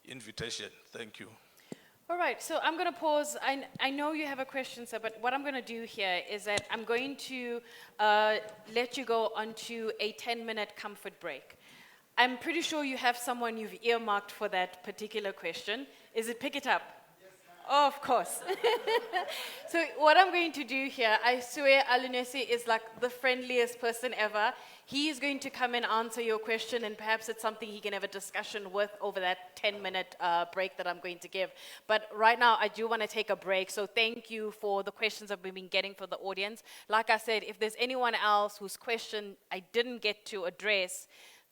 invitation. Thank you. All right, so I'm going to pause. I know you have a question, sir, but what I'm going to do here is that I'm going to let you go onto a 10-minute comfort break. I'm pretty sure you have someone you've earmarked for that particular question. Is it Pick It Up? Oh, of course. So what I'm going to do here, I swear Alunesi is like the friendliest person ever. He is going to come and answer your question, and perhaps it's something he can have a discussion with over that 10-minute break that I'm going to give. But right now, I do want to take a break, so thank you for the questions that we've been getting for the audience. Like I said, if there's anyone else whose question I didn't get to address,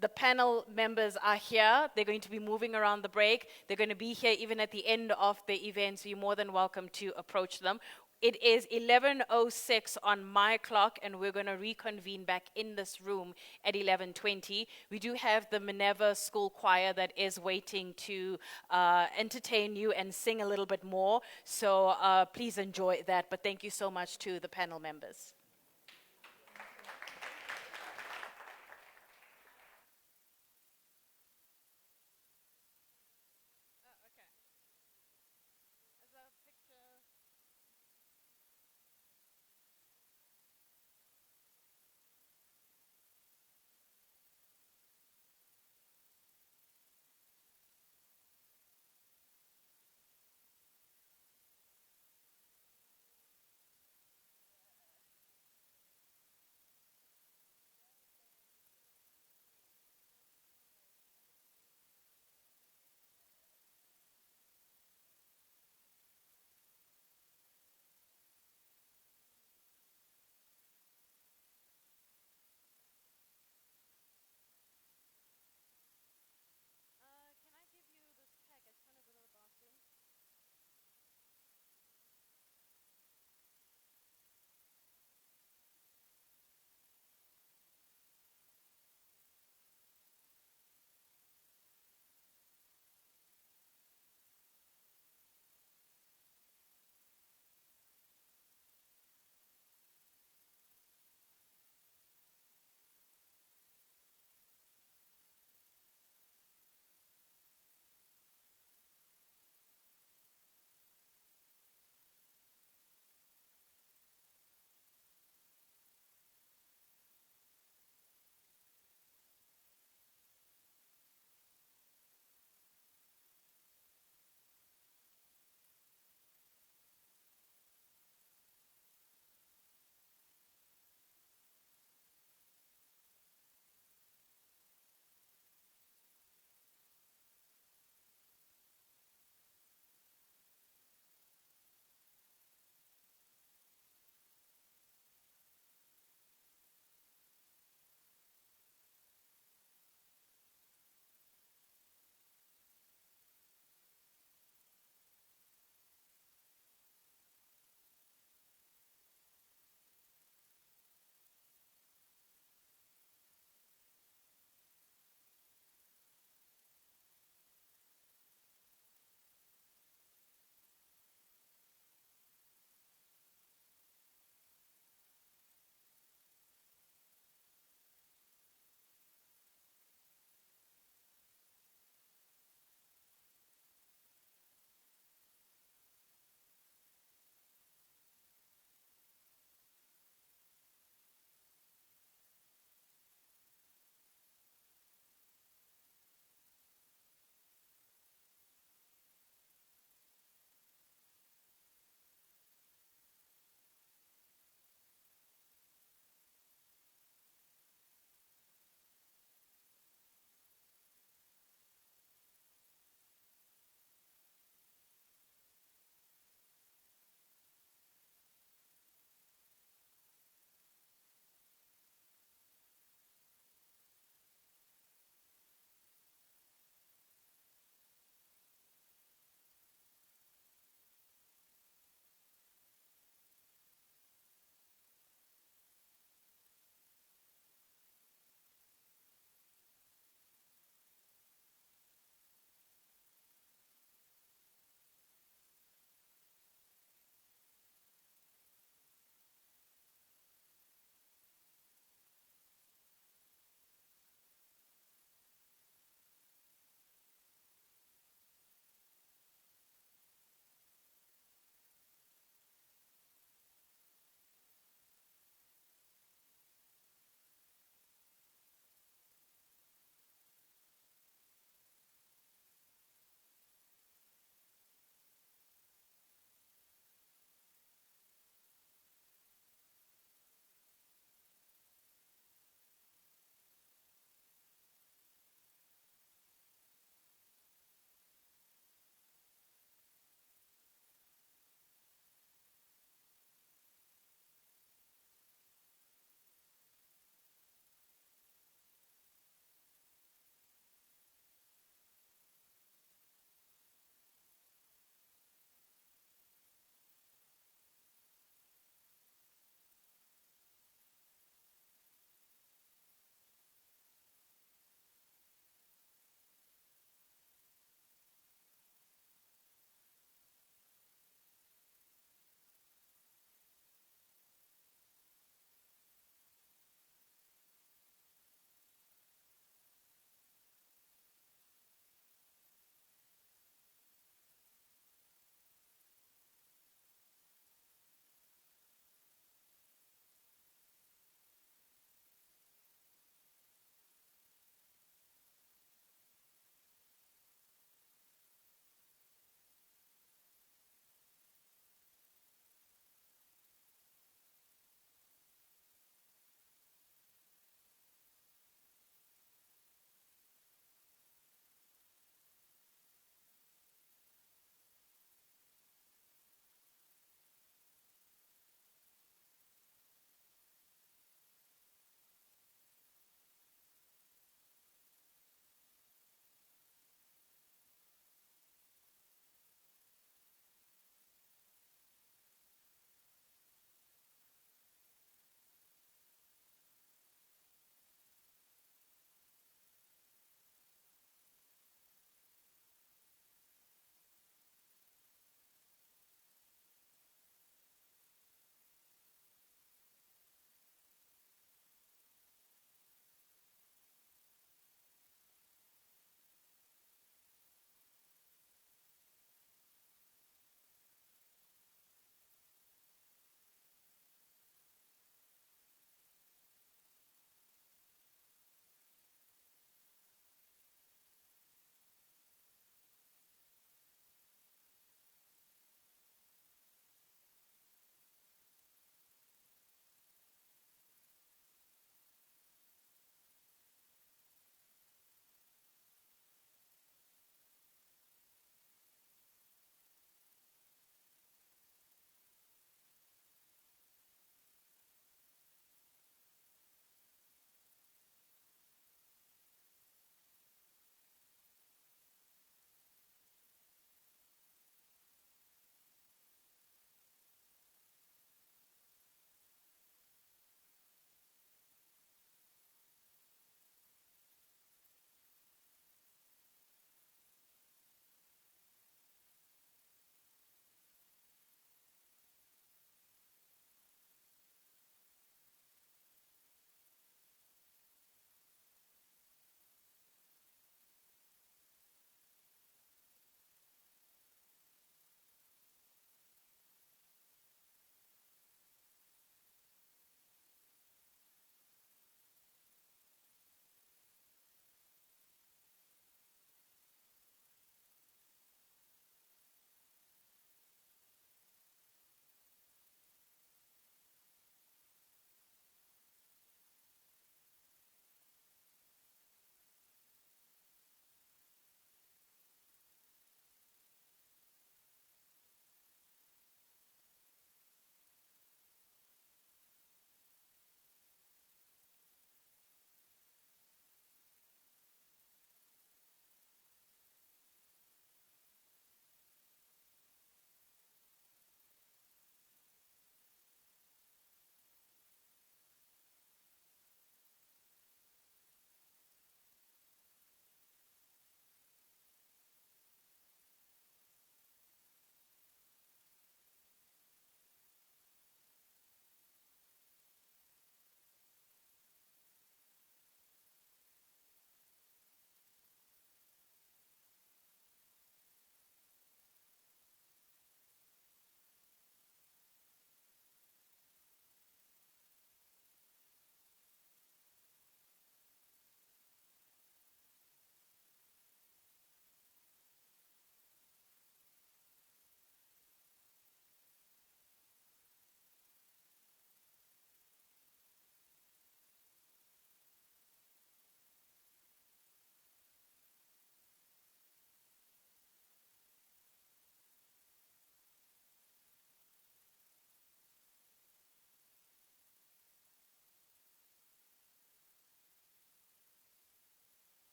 the panel members are here. They're going to be moving around the break. They're going to be here even at the end of the event, so you're more than welcome to approach them. It is 11:06 on my clock, and we're going to reconvene back in this room at 11:20. We do have the Minerva School Choir that is waiting to entertain you and sing a little bit more, so please enjoy that. But thank you so much to the panel members.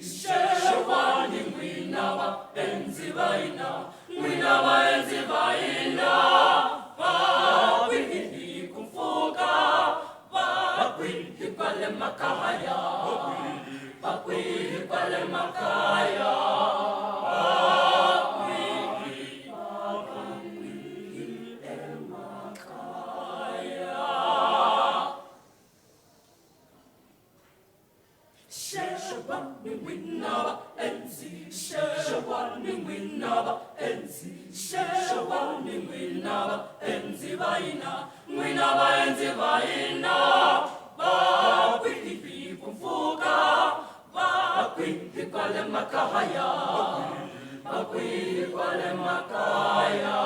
Sheshwani Winaba Enzivaina, Winaba Enzivaina, Wini Kumfuka, Wini Pale Makaya, Wini Pale Makaya. Sheshwani Winaba Enzi, Sheshwani Winaba Enzi, Sheshwani Winaba Enzi Vaina, Winaba Enzi Vaina, Wini Kumfuka, Wini Pale Makaya, Wini Pale Makaya.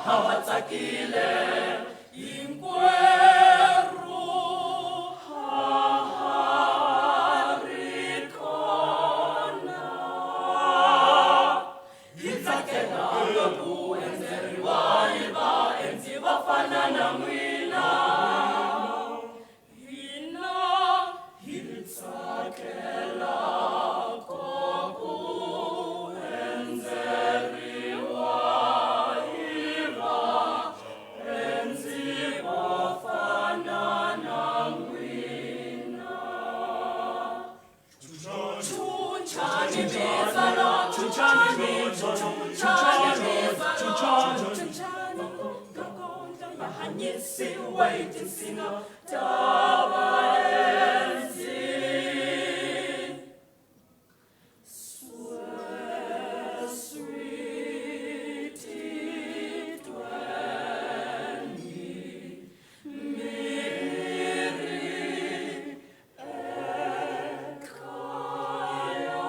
Hawatakile inkweru harikona itakela loku enzeriwa iba enziwa fanana mwina ina itakela koku enzeriwa Wait and sing a swear, sweetie, dweni, miri, ekaya.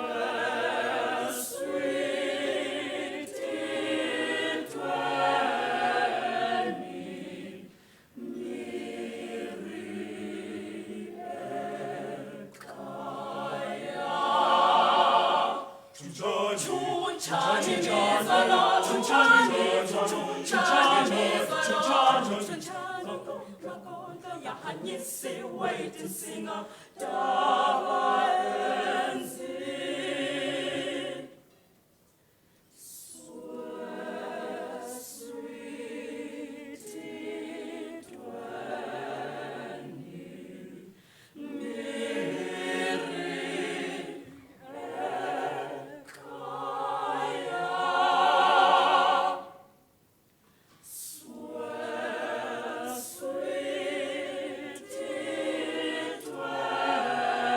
Swear, sweetie, dweni, miri, ekaya. Chunchani nizala, chunchani, chunchani nizala, chunchani makonda ya hanyisi, wait and sing a dava enzi. Swear, sweetie, dweni, miri, ekaya. Swear, sweetie, dweni.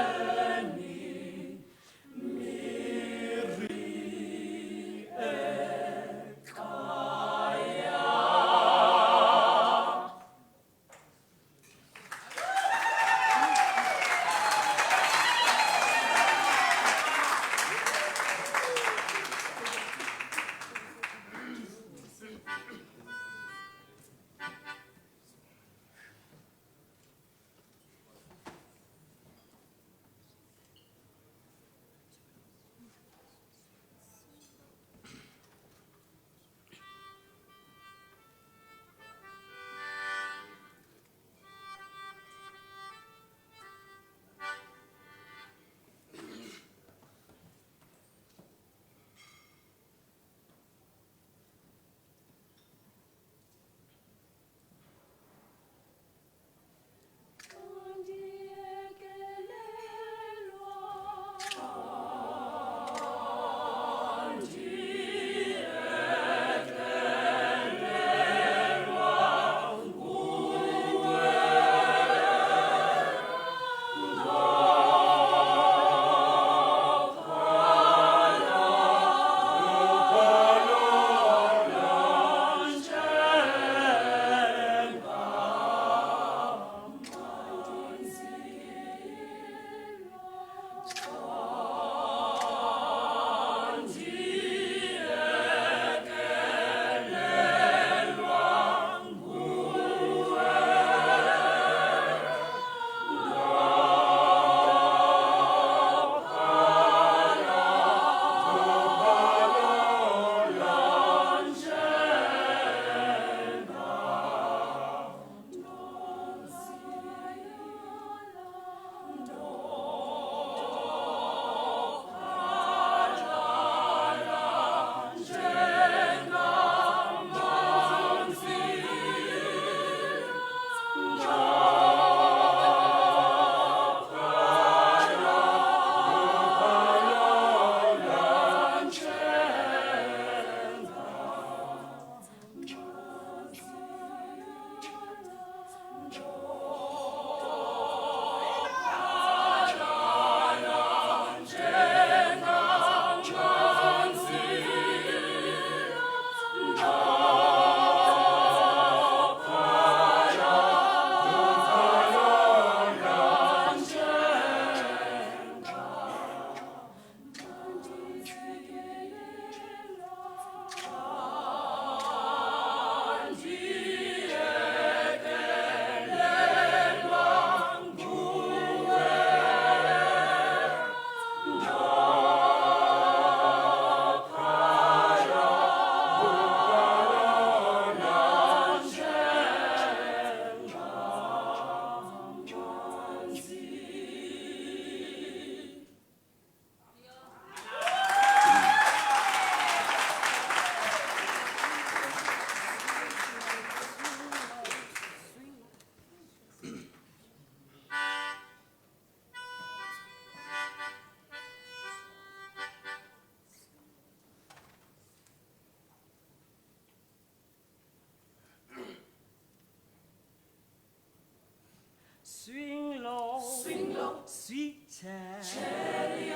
sweet chariot,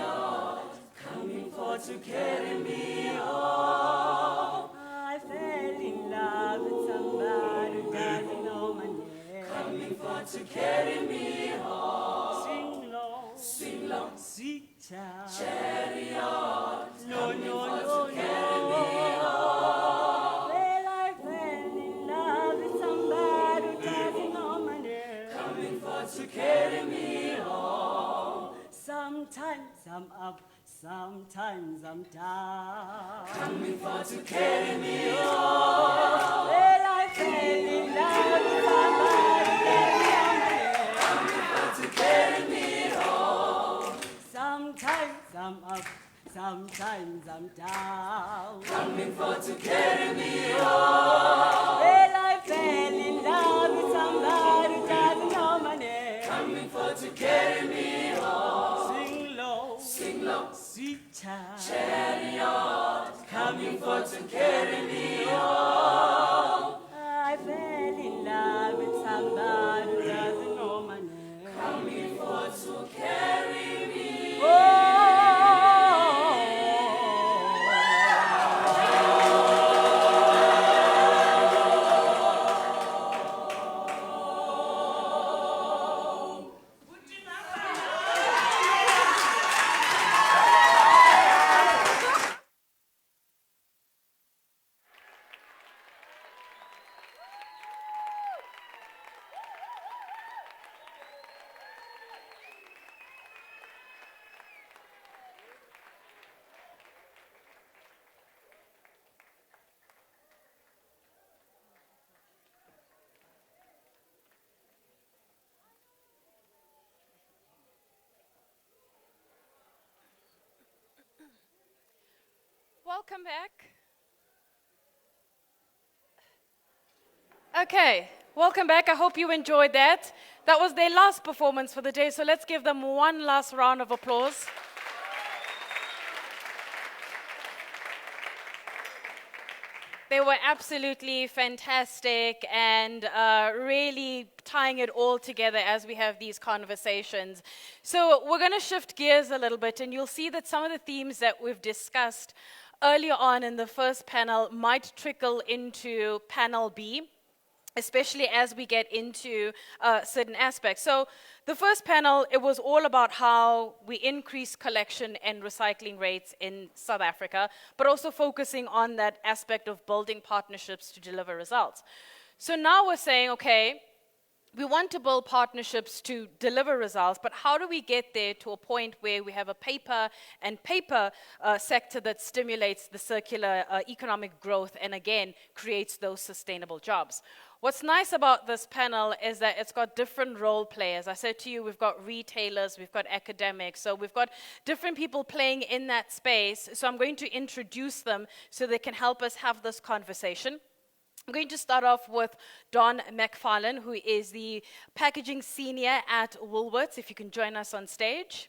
coming for to carry me home. I fell in love with somebody who doesn't know my name. Coming for to carry me home. Sing low, sweet chariot. No, carry me home. Well, I fell in love with somebody who doesn't know my name. Coming for to carry me home. Sometimes I'm up, sometimes I'm down. Coming for to carry me home. Well, I fell in love with somebody who doesn't know my name. Coming for to carry me home. Sometimes I'm up, sometimes I'm down. Coming for to carry me home. Well, I fell in love with somebody who doesn't know my name. Coming for to carry me home. Sing low, sweet chariot. Coming for to carry me home. I fell in love with somebody who doesn't know my name. Coming for to carry me home. Welcome back. Okay, welcome back. I hope you enjoyed that. That was their last performance for the day, so let's give them one last round of applause. They were absolutely fantastic and really tying it all together as we have these conversations. So we're going to shift gears a little bit, and you'll see that some of the themes that we've discussed earlier on in the first panel might trickle into panel B, especially as we get into certain aspects. So the first panel, it was all about how we increase collection and recycling rates in South Africa, but also focusing on that aspect of building partnerships to deliver results. So now we're saying, okay, we want to build partnerships to deliver results, but how do we get there to a point where we have a paper sector that stimulates the circular economic growth and again creates those sustainable jobs? What's nice about this panel is that it's got different role players. I said to you, we've got retailers, we've got academics, so we've got different people playing in that space. So I'm going to introduce them so they can help us have this conversation. I'm going to start off with Don McFarlane, who is the packaging senior at Woolworths. If you can join us on stage.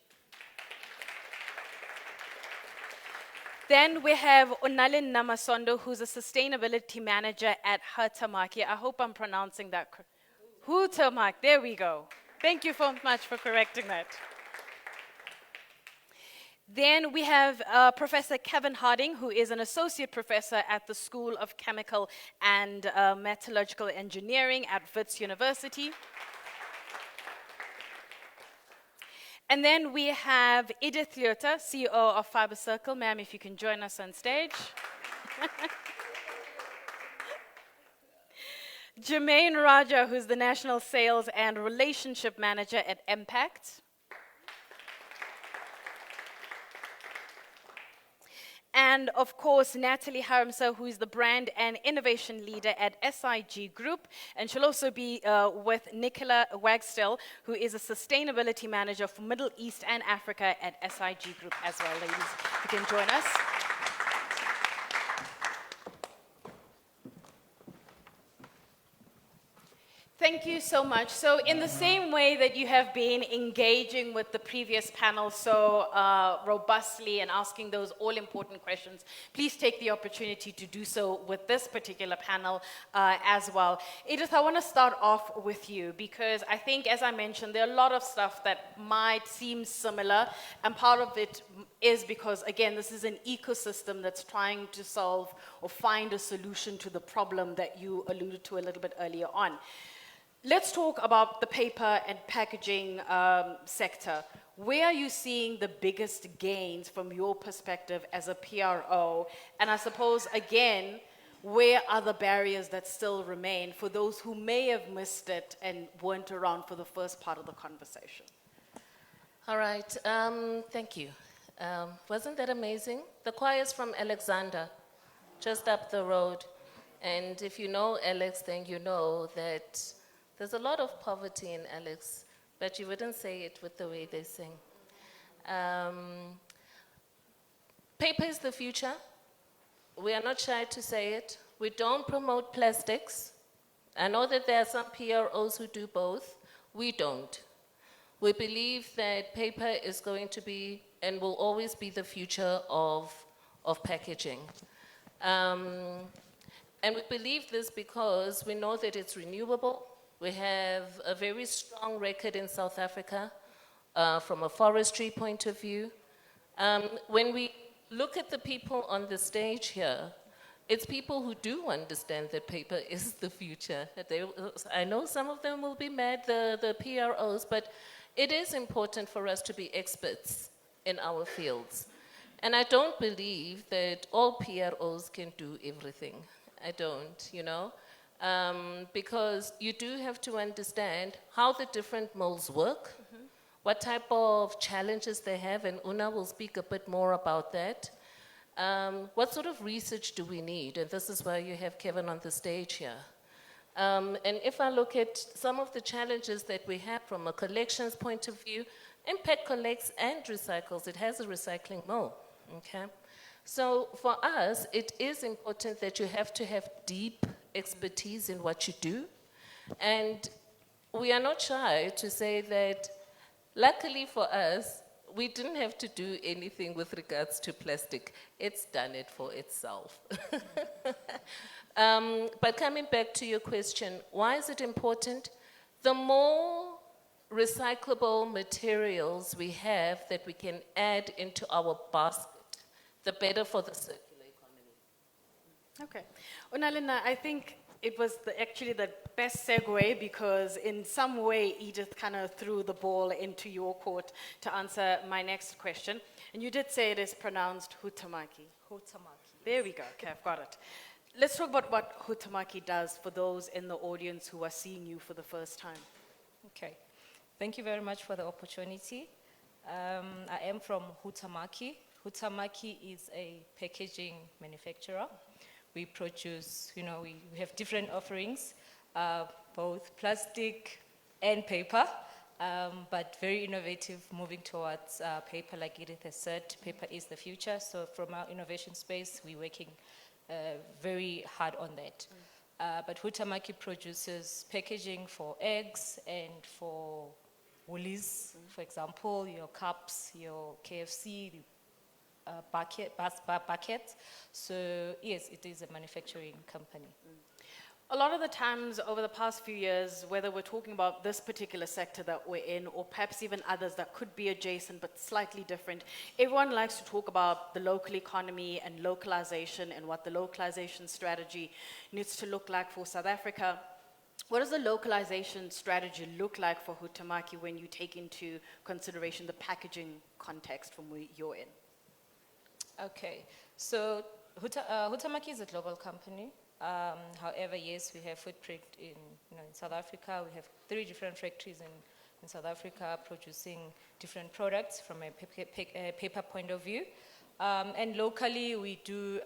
Then we have Onalin Namasondo, who's a sustainability manager at Huhtamaki. I hope I'm pronouncing that correctly. Huhtamaki, there we go. Thank you so much for correcting that. Then we have Professor Kevin Harding, who is an associate professor at the School of Chemical and Metallurgical Engineering at Wits University. And then we have Edith Leota, CEO of Fiber Circle. Ma'am, if you can join us on stage. Jermaine Raja, who's the National Sales and Relationship Manager at Impact. And of course, Natalie Harmser, who is the Brand and Innovation Leader at SIG Group. And she'll also be with Nicola Wagstill, who is a Sustainability Manager for Middle East and Africa at SIG Group as well, ladies. You can join us. Thank you so much. So in the same way that you have been engaging with the previous panel so robustly and asking those all-important questions, please take the opportunity to do so with this particular panel as well. Edith, I want to start off with you because I think, as I mentioned, there are a lot of stuff that might seem similar, and part of it is because, again, this is an ecosystem that's trying to solve or find a solution to the problem that you alluded to a little bit earlier on. Let's talk about the paper and packaging sector. Where are you seeing the biggest gains from your perspective as a PRO? And I suppose, again, where are the barriers that still remain for those who may have missed it and weren't around for the first part of the conversation? All right, thank you. Wasn't that amazing? The choir is from Alexander, just up the road. And if you know Alex, then you know that there's a lot of poverty in Alex, but you wouldn't say it with the way they sing. Paper is the future. We are not shy to say it. We don't promote plastics. I know that there are some PROs who do both. We don't. We believe that paper is going to be and will always be the future of packaging. And we believe this because we know that it's renewable. We have a very strong record in South Africa from a forestry point of view. When we look at the people on the stage here, it's people who do understand that paper is the future. I know some of them will be mad, the PROs, but it is important for us to be experts in our fields. And I don't believe that all PROs can do everything. I don't, you know? Because you do have to understand how the different molds work, what type of challenges they have, and Una will speak a bit more about that. What sort of research do we need? And this is why you have Kevin on the stage here. And if I look at some of the challenges that we have from a collections point of view, Impact collects and recycles. It has a recycling mill, okay? So for us, it is important that you have to have deep expertise in what you do. And we are not shy to say that, luckily for us, we didn't have to do anything with regards to plastic. It's done it for itself. But coming back to your question, why is it important? The more recyclable materials we have that we can add into our basket, the better for the circular economy. Okay. Unalina, I think it was actually the best segue because in some way Edith kind of threw the ball into your court to answer my next question. And you did say it is pronounced Huhtamaki. Huhtamaki. There we go. Okay, I've got it. Let's talk about what Huhtamaki does for those in the audience who are seeing you for the first time. Okay. Thank you very much for the opportunity. I am from Huhtamaki. Huhtamaki is a packaging manufacturer. We produce, you know, we have different offerings, both plastic and paper, but very innovative, moving towards paper, like Edith has said. Paper is the future, so from our innovation space, we're working very hard on that. But Huhtamaki produces packaging for eggs and for Woolies, for example, your cups, your KFC, buckets. So yes, it is a manufacturing company. A lot of the times over the past few years, whether we're talking about this particular sector that we're in or perhaps even others that could be adjacent but slightly different, everyone likes to talk about the local economy and localization and what the localization strategy needs to look like for South Africa. What does the localization strategy look like for Huhtamaki when you take into consideration the packaging context from where you're in? Okay, so Huhtamaki is a global company. However, yes, we have footprint in South Africa. We have 3 different factories in South Africa producing different products from a paper point of view. And locally, we do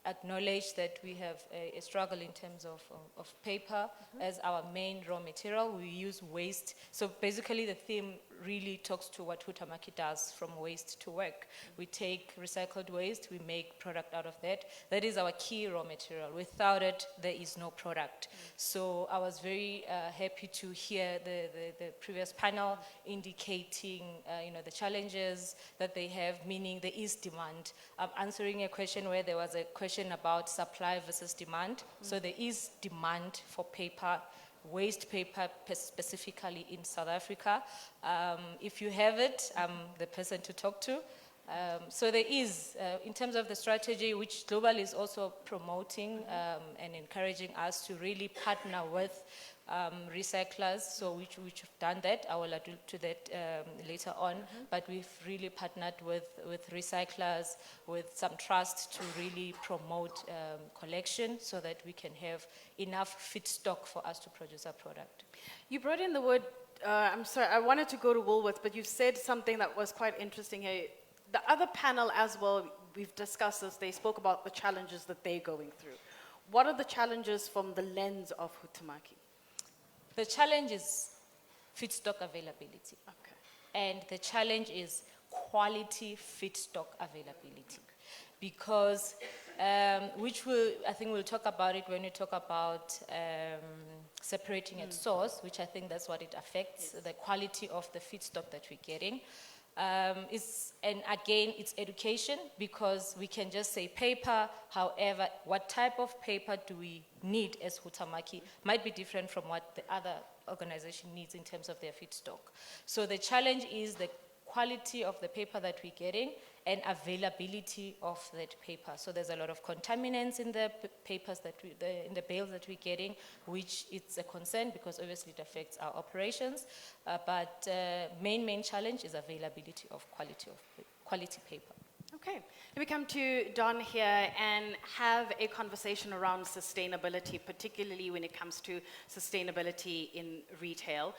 acknowledge that we have a struggle in terms of paper as our main raw material. We use waste. So basically the theme really talks to what Huhtamaki does, from waste to work. We take recycled waste, we make product out of that. That is our key raw material. Without it, there is no product. So I was very happy to hear the previous panel indicating the challenges that they have, meaning there is demand. I'm answering a question where there was a question about supply versus demand. So there is demand for paper, waste paper specifically in South Africa. If you have it, I'm the person to talk to. So there is, in terms of the strategy, which Global is also promoting and encouraging us to really partner with recyclers, so which have done that. I will allude to that later on, but we've really partnered with recyclers, with some trust to really promote collection so that we can have enough feedstock for us to produce our product. You brought in the word, I'm sorry, I wanted to go to Woolworths, but you said something that was quite interesting here. The other panel as well, we've discussed this, they spoke about the challenges that they're going through. What are the challenges from the lens of Huhtamaki? The challenge is feedstock availability. Okay. And the challenge is quality feedstock availability. Because, I think we'll talk about it when we talk about separating at source, which I think that's what it affects, the quality of the feedstock that we're getting. And again, it's education, because we can just say paper. However, what type of paper do we need as Huhtamaki might be different from what the other organization needs in terms of their feedstock. So the challenge is the quality of the paper that we're getting and availability of that paper. So there's a lot of contaminants in the papers in the bales that we're getting, which it's a concern because obviously it affects our operations. But main challenge is availability of quality paper. Okay, let me come to Don here and have a conversation around sustainability, particularly when it comes to sustainability in retail.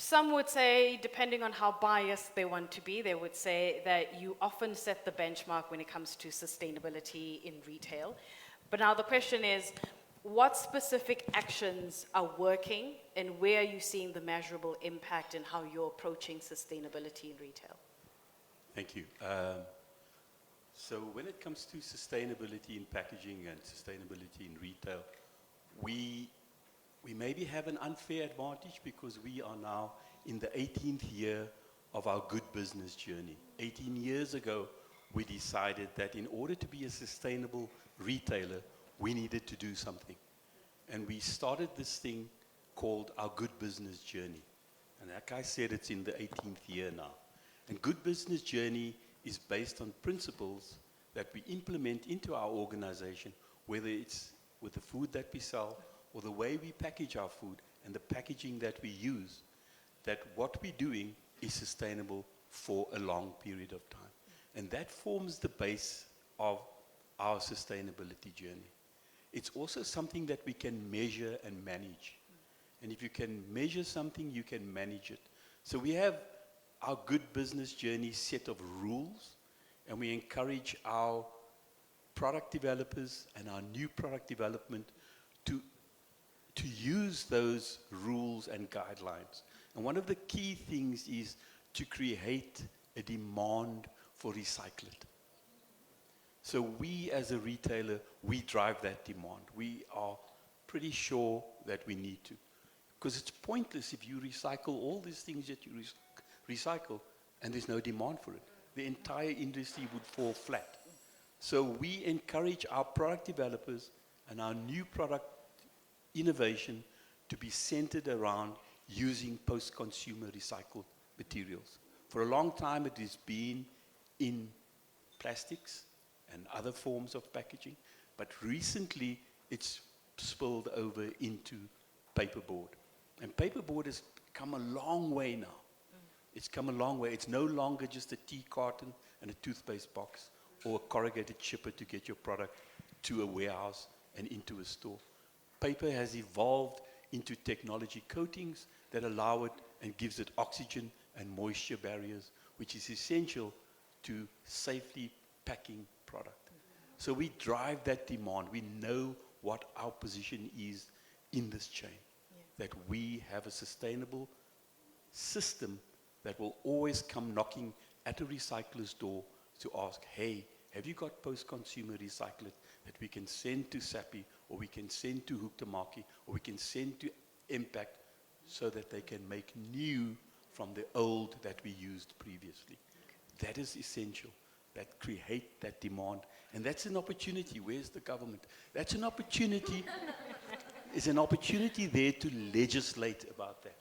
Some would say, depending on how biased they want to be, they would say that you often set the benchmark when it comes to sustainability in retail. But now the question is, what specific actions are working and where are you seeing the measurable impact in how you're approaching sustainability in retail? Thank you. So when it comes to sustainability in packaging and sustainability in retail, we maybe have an unfair advantage because we are now in the 18th year of our good business journey. 18 years ago, we decided that in order to be a sustainable retailer, we needed to do something. And we started this thing called our good business journey. And like I said, it's in the 18th year now. And good business journey is based on principles that we implement into our organization, whether it's with the food that we sell or the way we package our food and the packaging that we use, that what we're doing is sustainable for a long period of time. And that forms the base of our sustainability journey. It's also something that we can measure and manage. And if you can measure something, you can manage it. So we have our good business journey set of rules, and we encourage our product developers and our new product development to use those rules and guidelines. And one of the key things is to create a demand for recyclate. So we as a retailer, we drive that demand. We are pretty sure that we need to. Because it's pointless if you recycle all these things that you recycle and there's no demand for it. The entire industry would fall flat. So we encourage our product developers and our new product innovation to be centered around using post-consumer recycled materials. For a long time it has been in plastics and other forms of packaging, but recently it's spilled over into paperboard. And paperboard has come a long way now. It's come a long way. It's no longer just a tea carton and a toothpaste box or a corrugated chipper to get your product to a warehouse and into a store. Paper has evolved into technology coatings that allow it and gives it oxygen and moisture barriers, which is essential to safely packing product. So we drive that demand. We know what our position is in this chain, that we have a sustainable system that will always come knocking at a recycler's door to ask, hey, have you got post-consumer recyclate that we can send to SAPI, or we can send to Huhtamaki, or we can send to Impact, so that they can make new from the old that we used previously. That is essential. That create that demand. And that's an opportunity. Where's the government? That's an opportunity. It's an opportunity there to legislate about that.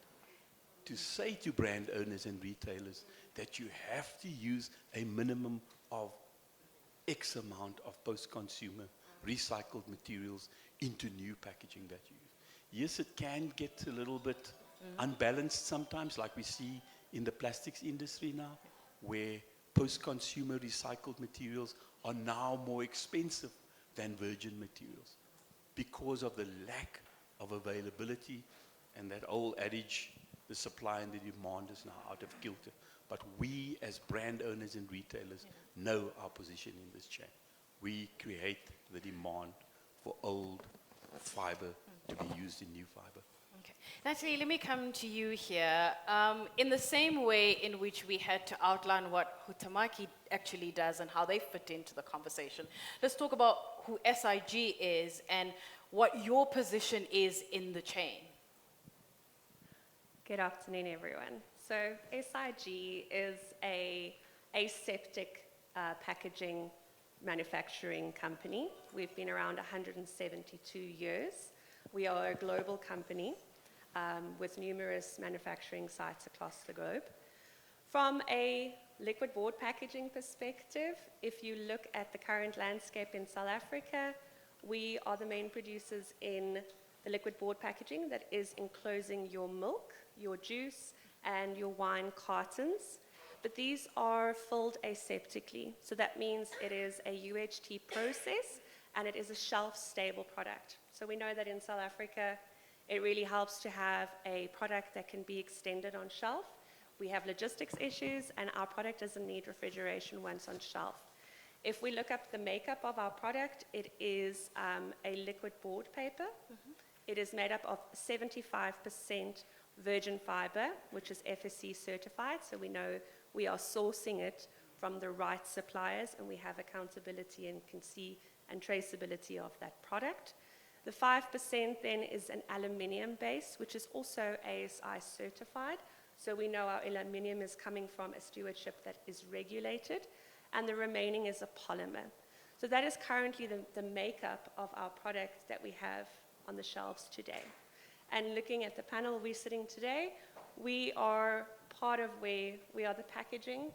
To say to brand owners and retailers that you have to use a minimum of X amount of post-consumer recycled materials into new packaging that you use. Yes, it can get a little bit unbalanced sometimes, like we see in the plastics industry now, where post-consumer recycled materials are now more expensive than virgin materials because of the lack of availability, and that old adage, the supply and the demand is now out of kilter. But we as brand owners and retailers know our position in this chain. We create the demand for old fiber to be used in new fiber. Okay. Natalie, let me come to you here. In the same way in which we had to outline what Huhtamaki actually does and how they fit into the conversation, let's talk about who SIG is and what your position is in the chain. Good afternoon, everyone. So SIG is a aseptic packaging manufacturing company. We've been around 172 years. We are a global company with numerous manufacturing sites across the globe. From a liquid board packaging perspective, if you look at the current landscape in South Africa, we are the main producers in the liquid board packaging that is enclosing your milk, your juice, and your wine cartons. But these are filled aseptically. So that means it is a UHT process and it is a shelf-stable product. So we know that in South Africa, it really helps to have a product that can be extended on shelf. We have logistics issues and our product doesn't need refrigeration once on shelf. If we look up the makeup of our product, it is a liquid board paper. It is made up of 75% virgin fiber, which is FSC certified, so we know we are sourcing it from the right suppliers and we have accountability and can see and traceability of that product. The 5% then is an aluminium base, which is also ASI certified, so we know our aluminium is coming from a stewardship that is regulated, and the remaining is a polymer. So that is currently the makeup of our product that we have on the shelves today. And looking at the panel we're sitting today, we are part of where we are the packaging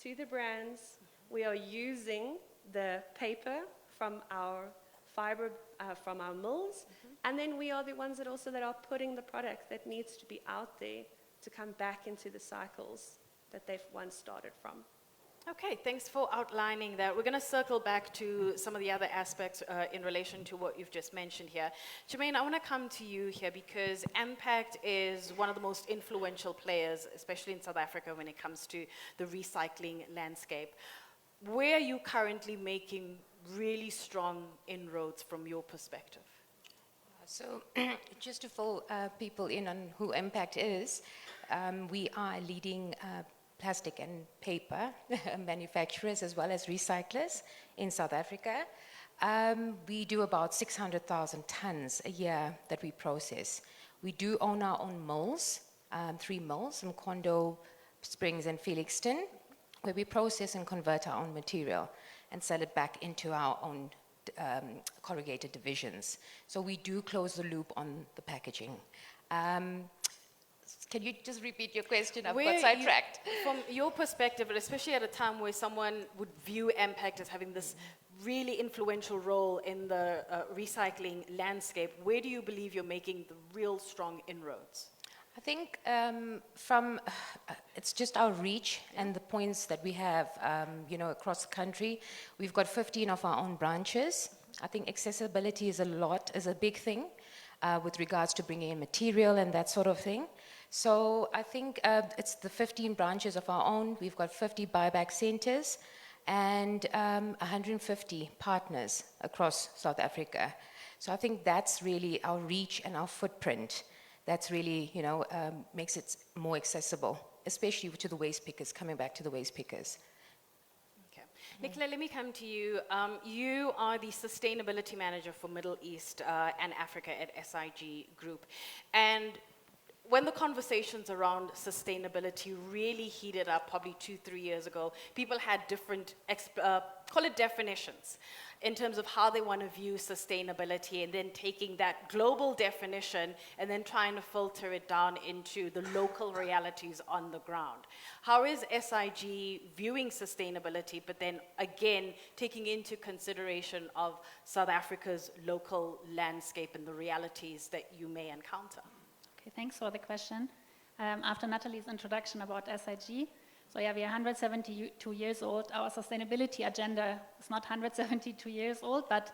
to the brands. We are using the paper from our fiber, from our mills, and then we are the ones that also that are putting the product that needs to be out there to come back into the cycles that they've once started from. Okay, thanks for outlining that. We're going to circle back to some of the other aspects in relation to what you've just mentioned here. Jermaine, I want to come to you here because Impact is one of the most influential players, especially in South Africa when it comes to the recycling landscape. Where are you currently making really strong inroads from your perspective? So just to fill people in on who Impact is, we are leading plastic and paper manufacturers as well as recyclers in South Africa. We do about 600,000 tons a year that we process. We do own our own mills, 3 mills, Mkondo, Springs and Felixton, where we process and convert our own material and sell it back into our own corrugated divisions. So we do close the loop on the packaging. Can you just repeat your question? I've got sidetracked. From your perspective, and especially at a time where someone would view Impact as having this really influential role in the recycling landscape, where do you believe you're making the real strong inroads? I think it's just our reach and the points that we have, across the country. We've got 15 of our own branches. I think accessibility is a big thing with regards to bringing in material and that sort of thing. So I think it's the 15 branches of our own. We've got 50 buyback centers and 150 partners across South Africa. So I think that's really our reach and our footprint. That's really, makes it more accessible especially to the waste pickers, coming back to the waste pickers. Nicola, let me come to you. You are the Sustainability Manager for Middle East and Africa at SIG Group. And when the conversations around sustainability really heated up probably 2-3 years ago, people had different, call it definitions, in terms of how they want to view sustainability, and then taking that global definition and then trying to filter it down into the local realities on the ground. How is SIG viewing sustainability, but then again taking into consideration of South Africa's local landscape and the realities that you may encounter? Okay, thanks for the question. After Natalie's introduction about SIG, so yeah, we are 172 years old. Our sustainability agenda is not 172 years old, but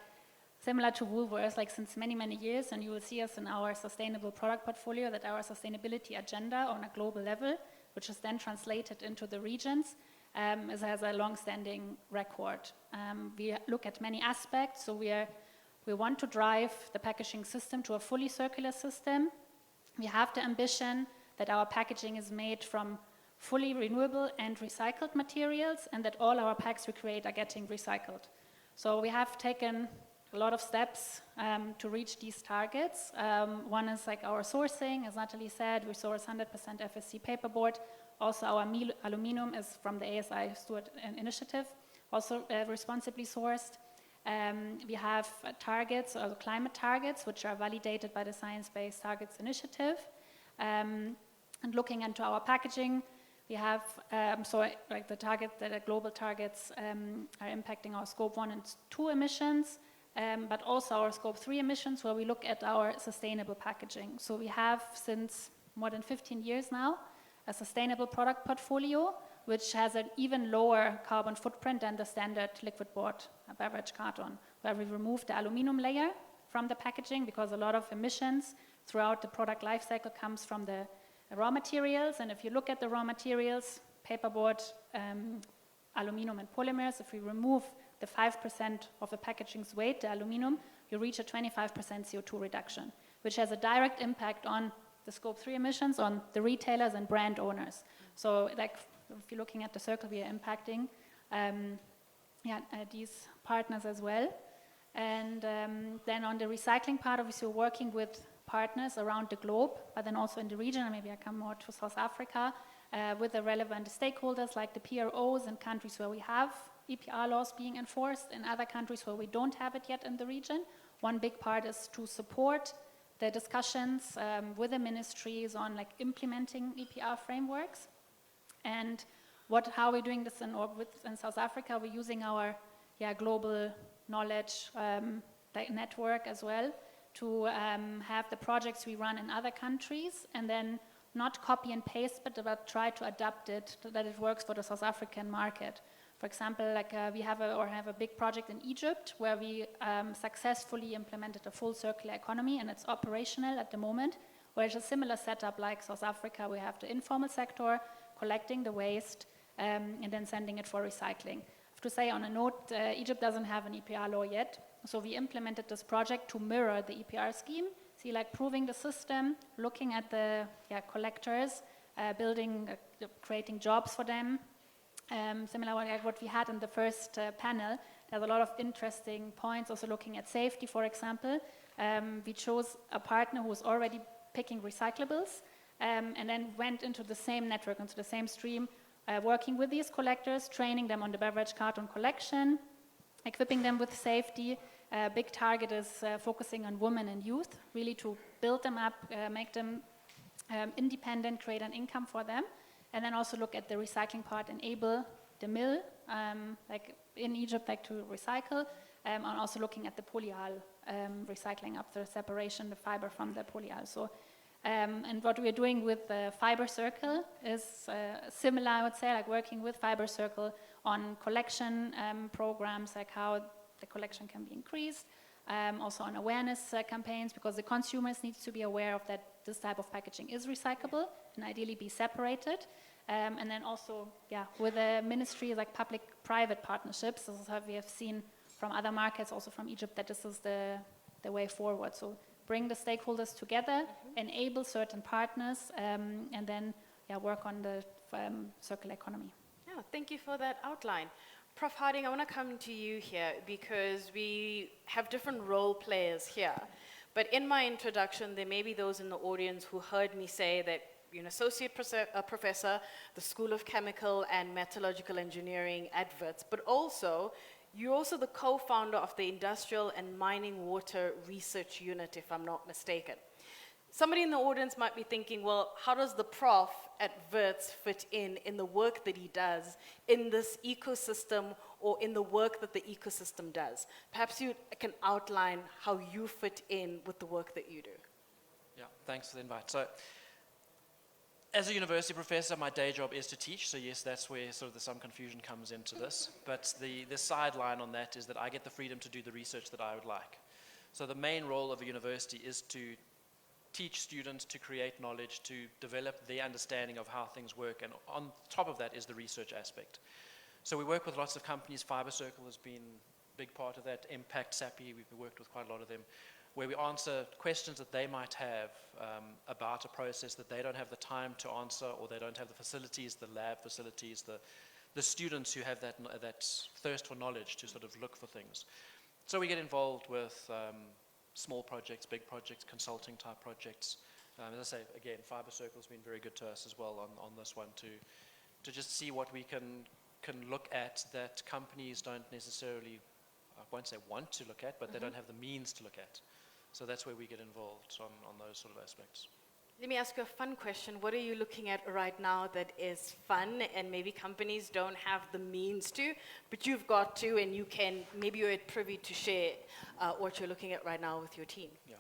similar to Woolworths, like since many, many years, and you will see us in our sustainable product portfolio, that our sustainability agenda on a global level, which is then translated into the regions, has a long-standing record. We look at many aspects, so we want to drive the packaging system to a fully circular system. We have the ambition that our packaging is made from fully renewable and recycled materials, and that all our packs we create are getting recycled. So we have taken a lot of steps to reach these targets. One is like our sourcing, as Natalie said, we source 100% FSC paperboard. Also our aluminum is from the ASI Steward Initiative, also responsibly sourced. We have targets, or climate targets, which are validated by the Science Based Targets Initiative. And looking into our packaging, we have, like the global targets are impacting our scope 1 and 2 emissions, but also our scope 3 emissions, where we look at our sustainable packaging. So we have, since more than 15 years now, a sustainable product portfolio, which has an even lower carbon footprint than the standard liquid board beverage carton, where we remove the aluminum layer from the packaging, because a lot of emissions throughout the product life cycle comes from the raw materials. And if you look at the raw materials, paperboard, aluminum and polymers, if we remove the 5% of the packaging's weight, the aluminum, you reach a 25% CO2 reduction, which has a direct impact on the scope 3 emissions, on the retailers and brand owners. So like, if you're looking at the circle, we are impacting these partners as well. And then on the recycling part, obviously we're working with partners around the globe, but then also in the region, and maybe I come more to South Africa, with the relevant stakeholders like the PROs in countries where we have EPR laws being enforced, in other countries where we don't have it yet in the region. One big part is to support the discussions with the ministries on like implementing EPR frameworks. And how we're doing this in South Africa, we're using our global knowledge network as well to have the projects we run in other countries, and then not copy and paste, but try to adapt it so that it works for the South African market. For example, like we have a big project in Egypt where we successfully implemented a full circular economy, and it's operational at the moment, where it's a similar setup like South Africa. We have the informal sector collecting the waste and then sending it for recycling. I have to say, on a note, Egypt doesn't have an EPR law yet, so we implemented this project to mirror the EPR scheme, like proving the system, looking at the collectors, creating jobs for them. Similar like what we had in the first panel, there's a lot of interesting points, also looking at safety, for example. We chose a partner who was already picking recyclables, and then went into the same network, into the same stream, working with these collectors, training them on the beverage carton collection, equipping them with safety. Big target is focusing on women and youth, really to build them up, make them independent, create an income for them, and then also look at the recycling part, enable the mill, like in Egypt, like to recycle, and also looking at the polyol, recycling up the separation, the fiber from the polyol. So, and what we are doing with the Fiber Circle is similar, I would say, like working with Fiber Circle on collection programs, like how the collection can be increased, also on awareness campaigns, because the consumers need to be aware of that this type of packaging is recyclable and ideally be separated. And then also, with the ministry, like public-private partnerships, this is how we have seen from other markets, also from Egypt, that this is the way forward. So bring the stakeholders together, enable certain partners, and then work on the circular economy. Yeah, thank you for that outline. Prof. Harding, I want to come to you here because we have different role players here. But in my introduction, there may be those in the audience who heard me say that you're an associate professor, the School of Chemical and Metallurgical Engineering at WITS, but also, you're also the co-founder of the Industrial and Mining Water Research Unit, if I'm not mistaken. Somebody in the audience might be thinking, well, how does the prof at WITS fit in the work that he does in this ecosystem or in the work that the ecosystem does? Perhaps you can outline how you fit in with the work that you do. Yeah, thanks for the invite. So, as a university professor, my day job is to teach, so yes, that's where sort of some confusion comes into this. But the sideline on that is that I get the freedom to do the research that I would like. So the main role of a university is to teach students, to create knowledge, to develop their understanding of how things work, and on top of that is the research aspect. So we work with lots of companies. Fiber Circle has been a big part of that. Impact, SAPI, we've worked with quite a lot of them, where we answer questions that they might have about a process that they don't have the time to answer, or they don't have the facilities, the lab facilities, the students who have that thirst for knowledge to sort of look for things. So we get involved with small projects, big projects, consulting type projects. As I say, again, Fiber Circle's been very good to us as well on this one to just see what we can look at that companies don't necessarily, I won't say want to look at, but they don't have the means to look at. So that's where we get involved on those sort of aspects. Let me ask you a fun question. What are you looking at right now that is fun and maybe companies don't have the means to, but you've got to, and you can, maybe you're privy to share what you're looking at right now with your team? Yeah.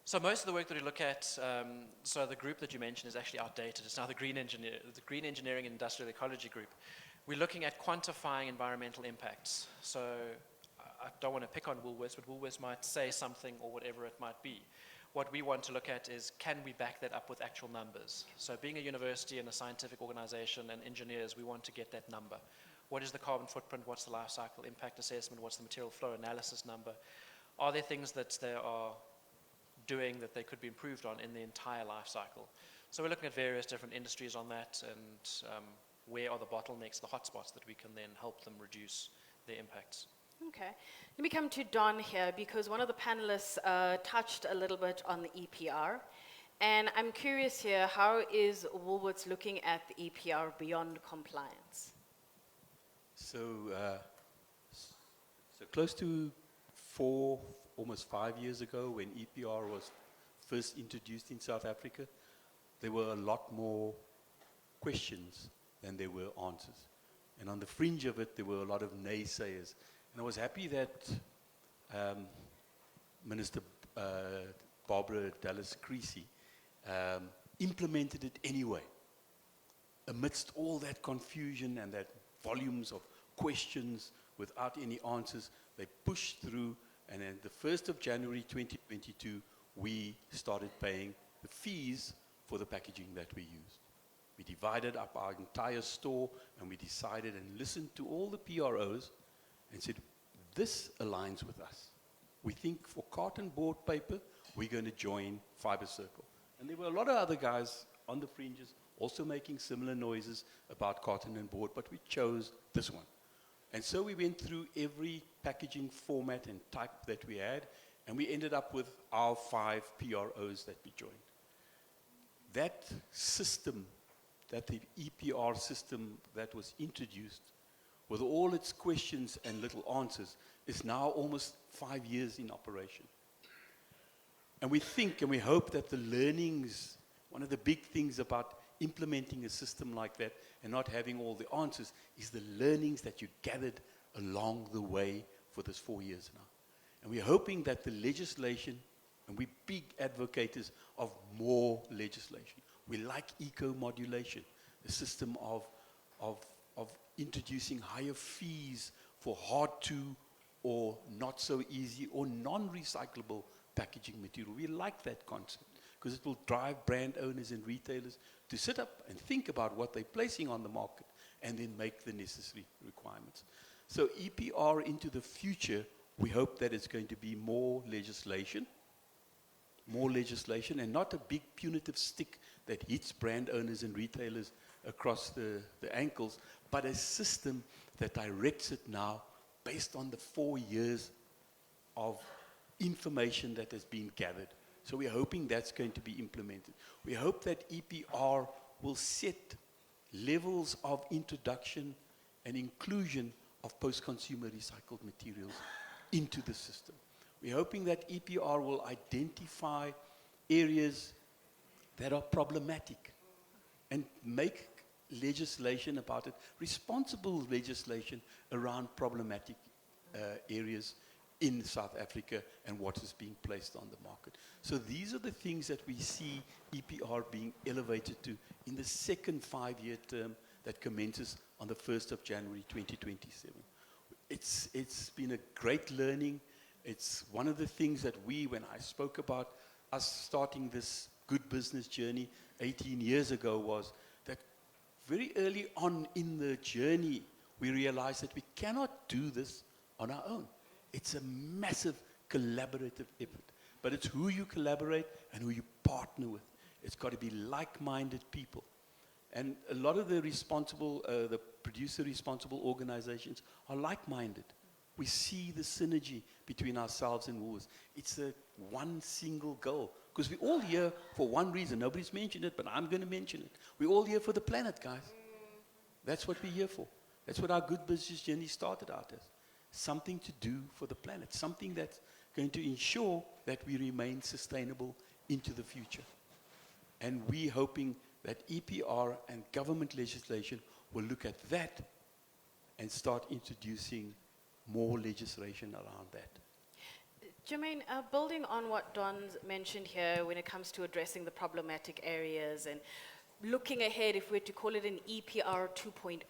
So most of the work that we look at, so the group that you mentioned is actually outdated. It's now the Green Engineering and Industrial Ecology Group. We're looking at quantifying environmental impacts. So I don't want to pick on Woolworths, but Woolworths might say something or whatever it might be. What we want to look at is, can we back that up with actual numbers? So being a university and a scientific organization and engineers, we want to get that number. What is the carbon footprint? What's the life cycle impact assessment? What's the material flow analysis number? Are there things that they are doing that they could be improved on in the entire life cycle? So we're looking at various different industries on that, and where are the bottlenecks, the hotspots that we can then help them reduce their impacts. Okay. Let me come to Don here, because one of the panelists touched a little bit on the EPR. And I'm curious here, how is Woolworths looking at the EPR beyond compliance? So close to almost 5 years ago, when EPR was first introduced in South Africa, there were a lot more questions than there were answers. And on the fringe of it, there were a lot of naysayers. And I was happy that Minister Barbara Dallas-Creasy implemented it anyway. Amidst all that confusion and that volumes of questions without any answers, they pushed through, and on the 1st of January 2022, we started paying the fees for the packaging that we used. We divided up our entire store, and we decided and listened to all the PROs and said, this aligns with us. We think for carton board paper, we're going to join Fiber Circle. And there were a lot of other guys on the fringes also making similar noises about carton and board, but we chose this one. And so we went through every packaging format and type that we had, and we ended up with our 5 PROs that we joined. That system, that the EPR system that was introduced, with all its questions and little answers, is now almost 5 years in operation. And we think and we hope that the learnings, one of the big things about implementing a system like that and not having all the answers, is the learnings that you gathered along the way for this 4 years now. And we're hoping that the legislation, and we're big advocates of more legislation. We like eco-modulation, the system of introducing higher fees for hard to or not so easy or non-recyclable packaging material. We like that concept because it will drive brand owners and retailers to sit up and think about what they're placing on the market and then make the necessary requirements. So EPR into the future, we hope that it's going to be more legislation and not a big punitive stick that hits brand owners and retailers across the ankles, but a system that directs it now based on the 4 years of information that has been gathered. So we're hoping that's going to be implemented. We hope that EPR will set levels of introduction and inclusion of post-consumer recycled materials into the system. We're hoping that EPR will identify areas that are problematic and make legislation about it, responsible legislation around problematic areas in South Africa and what is being placed on the market. So these are the things that we see EPR being elevated to in the second 5-year term that commences on the 1st of January 2027. It's been a great learning. It's one of the things that when I spoke about us starting this good business journey 18 years ago, was that very early on in the journey, we realized that we cannot do this on our own. It's a massive collaborative effort. But it's who you collaborate and who you partner with. It's got to be like-minded people. And a lot of the producer-responsible organizations are like-minded. We see the synergy between ourselves and Woolworths. It's a one single goal. Because we're all here for one reason. Nobody's mentioned it, but I'm going to mention it. We're all here for the planet, guys. That's what we're here for. That's what our good business journey started out as. Something to do for the planet. Something that's going to ensure that we remain sustainable into the future. And we're hoping that EPR and government legislation will look at that and start introducing more legislation around that. Jermaine, building on what Don's mentioned here when it comes to addressing the problematic areas and looking ahead, if we're to call it an EPR 2.0,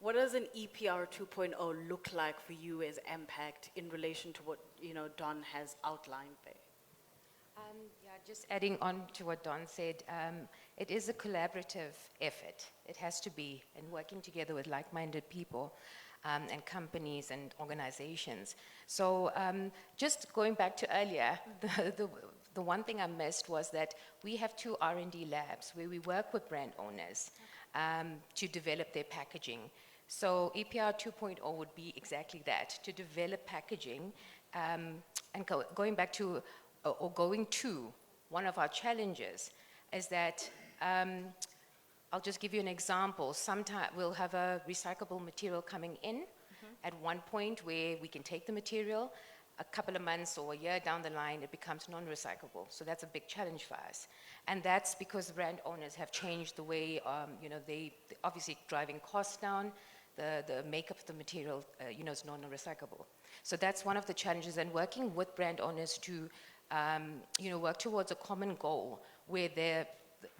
what does an EPR 2.0 look like for you as Impact in relation to what Don has outlined there? Yeah, just adding on to what Don said, it is a collaborative effort. It has to be, and working together with like-minded people and companies and organizations. So just going back to earlier, the one thing I missed was that we have 2 R&D labs where we work with brand owners to develop their packaging. So EPR 2.0 would be exactly that, to develop packaging and going back to, or going to, one of our challenges is that, I'll just give you an example. Sometimes we'll have a recyclable material coming in at one point where we can take the material, a couple of months or a year down the line, it becomes non-recyclable. So that's a big challenge for us. And that's because the brand owners have changed the way, they obviously driving costs down, the makeup of the material, is non-recyclable. So that's one of the challenges, and working with brand owners to, work towards a common goal where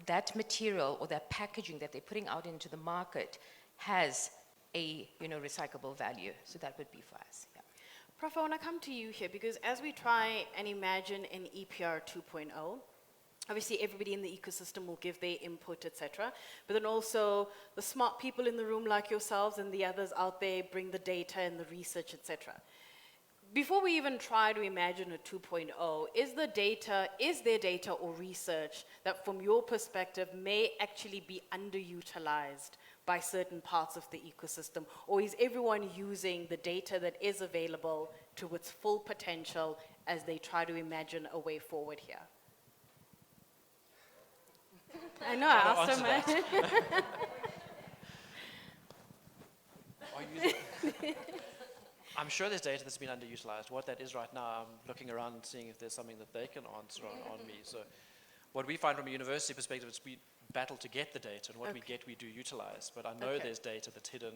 that material or that packaging that they're putting out into the market has a, recyclable value. So that would be for us. Yeah. Prof, I want to come to you here because as we try and imagine an EPR 2.0, obviously everybody in the ecosystem will give their input, etc. But then also the smart people in the room like yourselves and the others out there bring the data and the research, etc. Before we even try to imagine a 2.0, is there data or research that from your perspective may actually be underutilized by certain parts of the ecosystem? Or is everyone using the data that is available to its full potential as they try to imagine a way forward here? I know, I asked so much. I'm sure there's data that's been underutilized. What that is right now, I'm looking around and seeing if there's something that they can answer on me. So what we find from a university perspective is we battle to get the data, and what we get we do utilize. But I know there's data that's hidden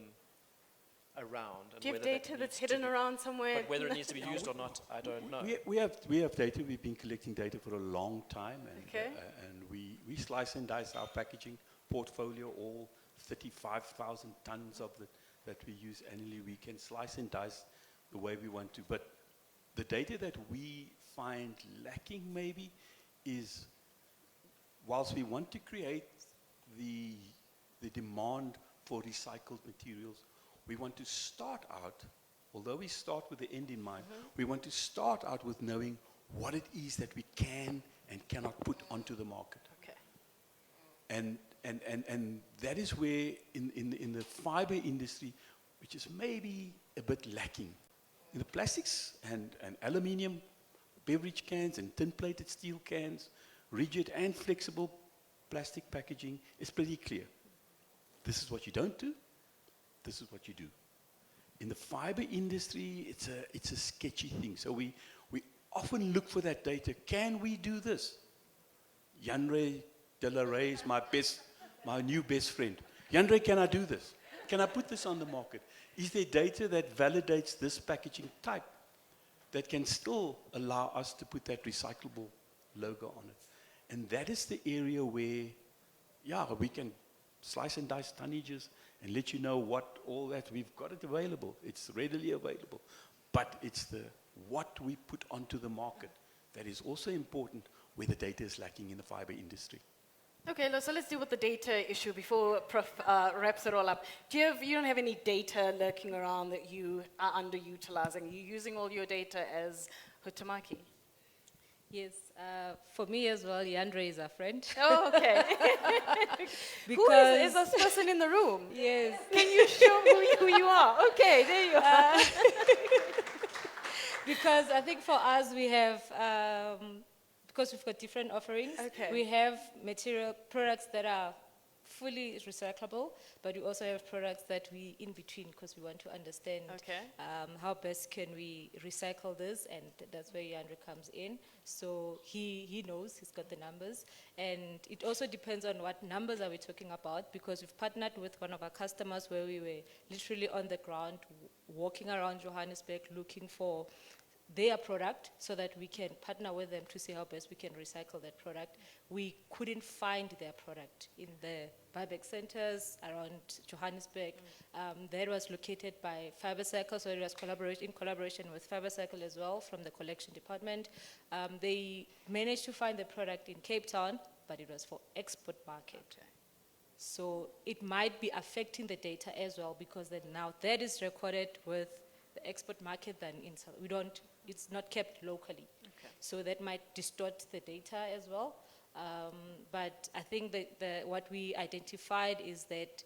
around. And do you have data that's hidden around somewhere? But whether it needs to be used or not, I don't know. We have data. We've been collecting data for a long time, and we slice and dice our packaging portfolio, all 35,000 tons of that we use annually. We can slice and dice the way we want to. But the data that we find lacking maybe is, whilst we want to create the demand for recycled materials, we want to start out, although we start with the end in mind, we want to start out with knowing what it is that we can and cannot put onto the market. Okay. And that is where in the fiber industry, which is maybe a bit lacking. In the plastics and aluminium, beverage cans and tin-plated steel cans, rigid and flexible plastic packaging is pretty clear. This is what you don't do. This is what you do. In the fiber industry, it's a sketchy thing. So we often look for that data. Can we do this? Yanre de la Rey is my new best friend. Yanre, can I do this? Can I put this on the market? Is there data that validates this packaging type that can still allow us to put that recyclable logo on it? And that is the area where, yeah, we can slice and dice tonnages and let you know what all that, we've got it available. It's readily available. But it's the what we put onto the market that is also important where the data is lacking in the fiber industry. Okay, so let's deal with the data issue before Prof wraps it all up. You don't have any data lurking around that you are underutilizing? You're using all your data as Huhtamaki? Yes, for me as well, Yandre is a friend. Oh, okay. Who is this person in the room? Yes. Can you show who you are? Okay, there you are. Because I think for us, we have, because we've got different offerings, we have products that are fully recyclable, but we also have products that we in between because we want to understand how best can we recycle this, and that's where Yandre comes in. So he knows, he's got the numbers, and it also depends on what numbers are we talking about, because we've partnered with one of our customers where we were literally on the ground, walking around Johannesburg looking for their product so that we can partner with them to see how best we can recycle that product. We couldn't find their product in the buyback centers around Johannesburg. That was located by Fiber Circle, so it was in collaboration with Fiber Circle as well from the collection department. They managed to find the product in Cape Town, but it was for export market. So it might be affecting the data as well, because then now that is recorded with the export market than in South. It's not kept locally. So that might distort the data as well. But I think that what we identified is that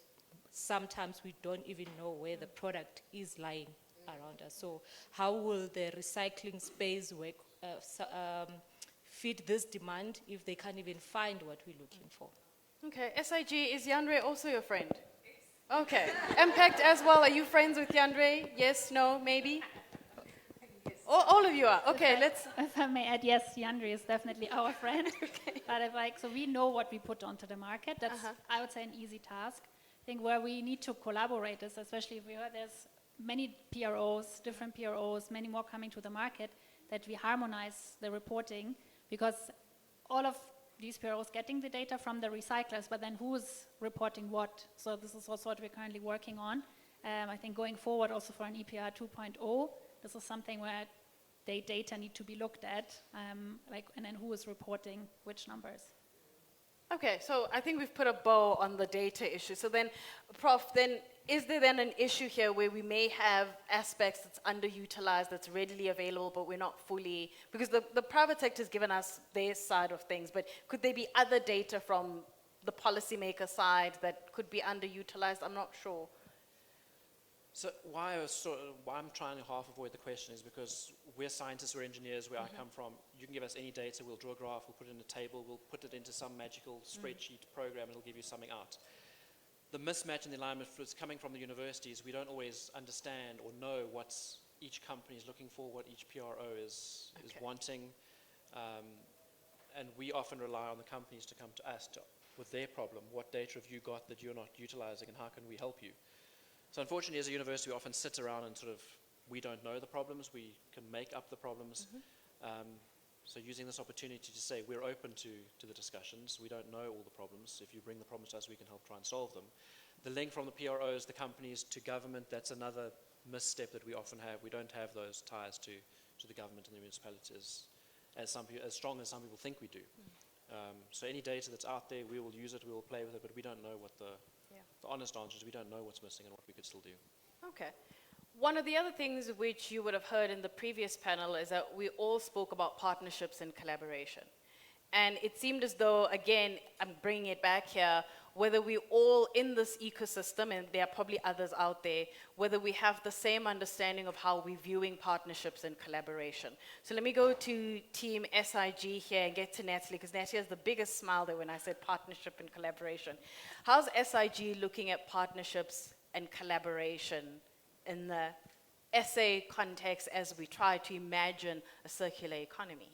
sometimes we don't even know where the product is lying around us. So how will the recycling space work, fit this demand if they can't even find what we're looking for? Okay, SIG, is Yandre also your friend? Okay. Impact as well, are you friends with Yandre? Yes, no, maybe? All of you are. Okay, let's... If I may add, yes, Yandre is definitely our friend. But so we know what we put onto the market. That's, I would say, an easy task. I think where we need to collaborate is, especially if there's many PROs, different PROs, many more coming to the market, that we harmonize the reporting, because all of these PROs getting the data from the recyclers, but then who's reporting what? So this is also what we're currently working on. I think going forward also for an EPR 2.0, this is something where data need to be looked at, and then who is reporting which numbers. Okay, so I think we've put a bow on the data issue. So then, Prof, then is there then an issue here where we may have aspects that's underutilized, that's readily available, but we're not fully, because the private sector has given us their side of things, but could there be other data from the policymaker side that could be underutilized? I'm not sure. So why I'm trying to half avoid the question is because we're scientists, we're engineers, where I come from. You can give us any data, we'll draw a graph, we'll put it in a table, we'll put it into some magical spreadsheet program, it'll give you something out. The mismatch in the alignment that's coming from the universities, we don't always understand or know what each company is looking for, what each PRO is wanting. And we often rely on the companies to come to us with their problem. What data have you got that you're not utilizing, and how can we help you? So unfortunately, as a university, we often sit around and we don't know the problems, we can make up the problems. So using this opportunity to say we're open to the discussions, we don't know all the problems. If you bring the problems to us, we can help try and solve them. The link from the PROs, the companies, to government, that's another misstep that we often have. We don't have those ties to the government and the municipalities as strong as some people think we do. So any data that's out there, we will use it, we will play with it, but we don't know what the honest answer is. We don't know what's missing and what we could still do. Okay. One of the other things which you would have heard in the previous panel is that we all spoke about partnerships and collaboration. And it seemed as though, again, I'm bringing it back here, whether we're all in this ecosystem, and there are probably others out there, whether we have the same understanding of how we're viewing partnerships and collaboration. So let me go to Team SIG here and get to Natalie, because Natalie has the biggest smile there when I said partnership and collaboration. How's SIG looking at partnerships and collaboration in the SA context as we try to imagine a circular economy?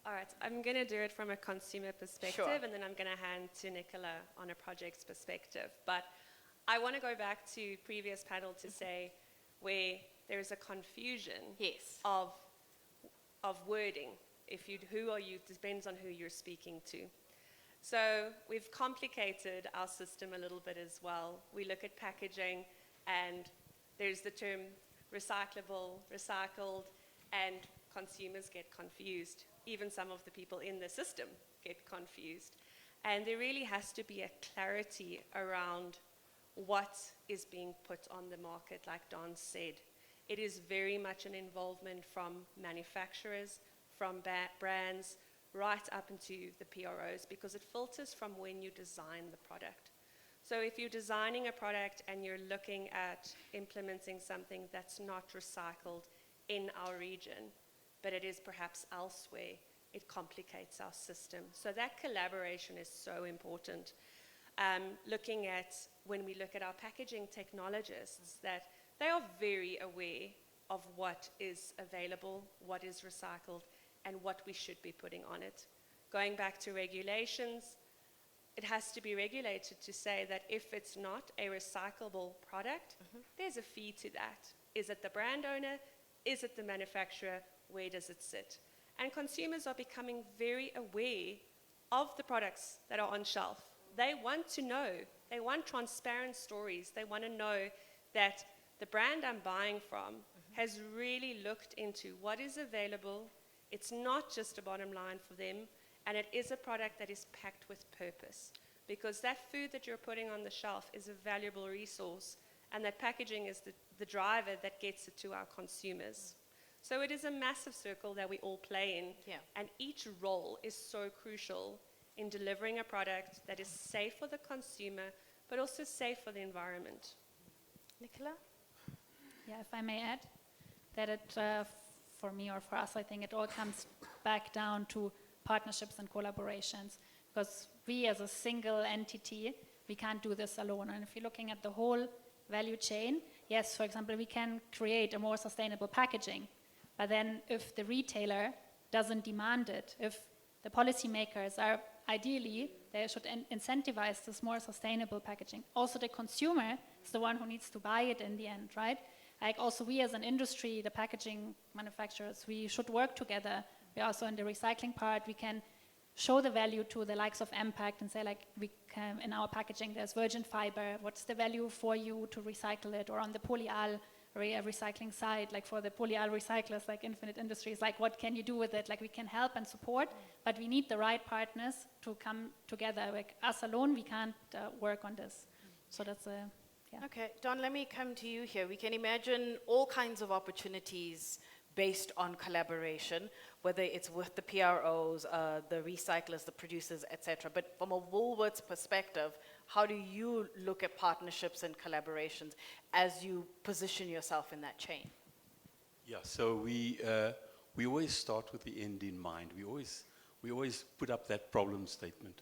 All right, I'm going to do it from a consumer perspective, Sure. and then I'm going to hand to Nicola on a project's perspective. But I want to go back to previous panel to say where there is a confusion of wording. If you, who are you, depends on who you're speaking to. So we've complicated our system a little bit as well. We look at packaging, and there's the term recyclable, recycled, and consumers get confused. Even some of the people in the system get confused. And there really has to be a clarity around what is being put on the market, like Don said. It is very much an involvement from manufacturers, from brands, right up into the PROs, because it filters from when you design the product. So if you're designing a product and you're looking at implementing something that's not recycled in our region, but it is perhaps elsewhere, it complicates our system. So that collaboration is so important. Looking at, when we look at our packaging technologists, that they are very aware of what is available, what is recycled, and what we should be putting on it. Going back to regulations, it has to be regulated to say that if it's not a recyclable product, there's a fee to that. Is it the brand owner? Is it the manufacturer? Where does it sit? And consumers are becoming very aware of the products that are on shelf. They want to know. They want transparent stories. They want to know that the brand I'm buying from has really looked into what is available. It's not just a bottom line for them, and it is a product that is packed with purpose, because that food that you're putting on the shelf is a valuable resource, and that packaging is the driver that gets it to our consumers. So it is a massive circle that we all play in, and each role is so crucial in delivering a product that is safe for the consumer, but also safe for the environment. Nicola? Yeah, if I may add, that it, for me or for us, I think it all comes back down to partnerships and collaborations, because we as a single entity, we can't do this alone. And if you're looking at the whole value chain, yes, for example, we can create a more sustainable packaging, but then if the retailer doesn't demand it, if the policymakers are ideally, they should incentivize this more sustainable packaging. Also, the consumer is the one who needs to buy it in the end, right? Like also we as an industry, the packaging manufacturers, we should work together. We also in the recycling part, we can show the value to the likes of Impact and say like, we can, in our packaging there's virgin fiber, what's the value for you to recycle it? Or on the polyal recycling side, like for the polyal recyclers like Infinite Industries, like what can you do with it? Like we can help and support, but we need the right partners to come together. Like us alone, we can't work on this. So that's a, yeah. Okay, Don, let me come to you here. We can imagine all kinds of opportunities based on collaboration, whether it's with the PROs, the recyclers, the producers, etc. But from a Woolworths perspective, how do you look at partnerships and collaborations as you position yourself in that chain? Yeah, so we always start with the end in mind. We always put up that problem statement.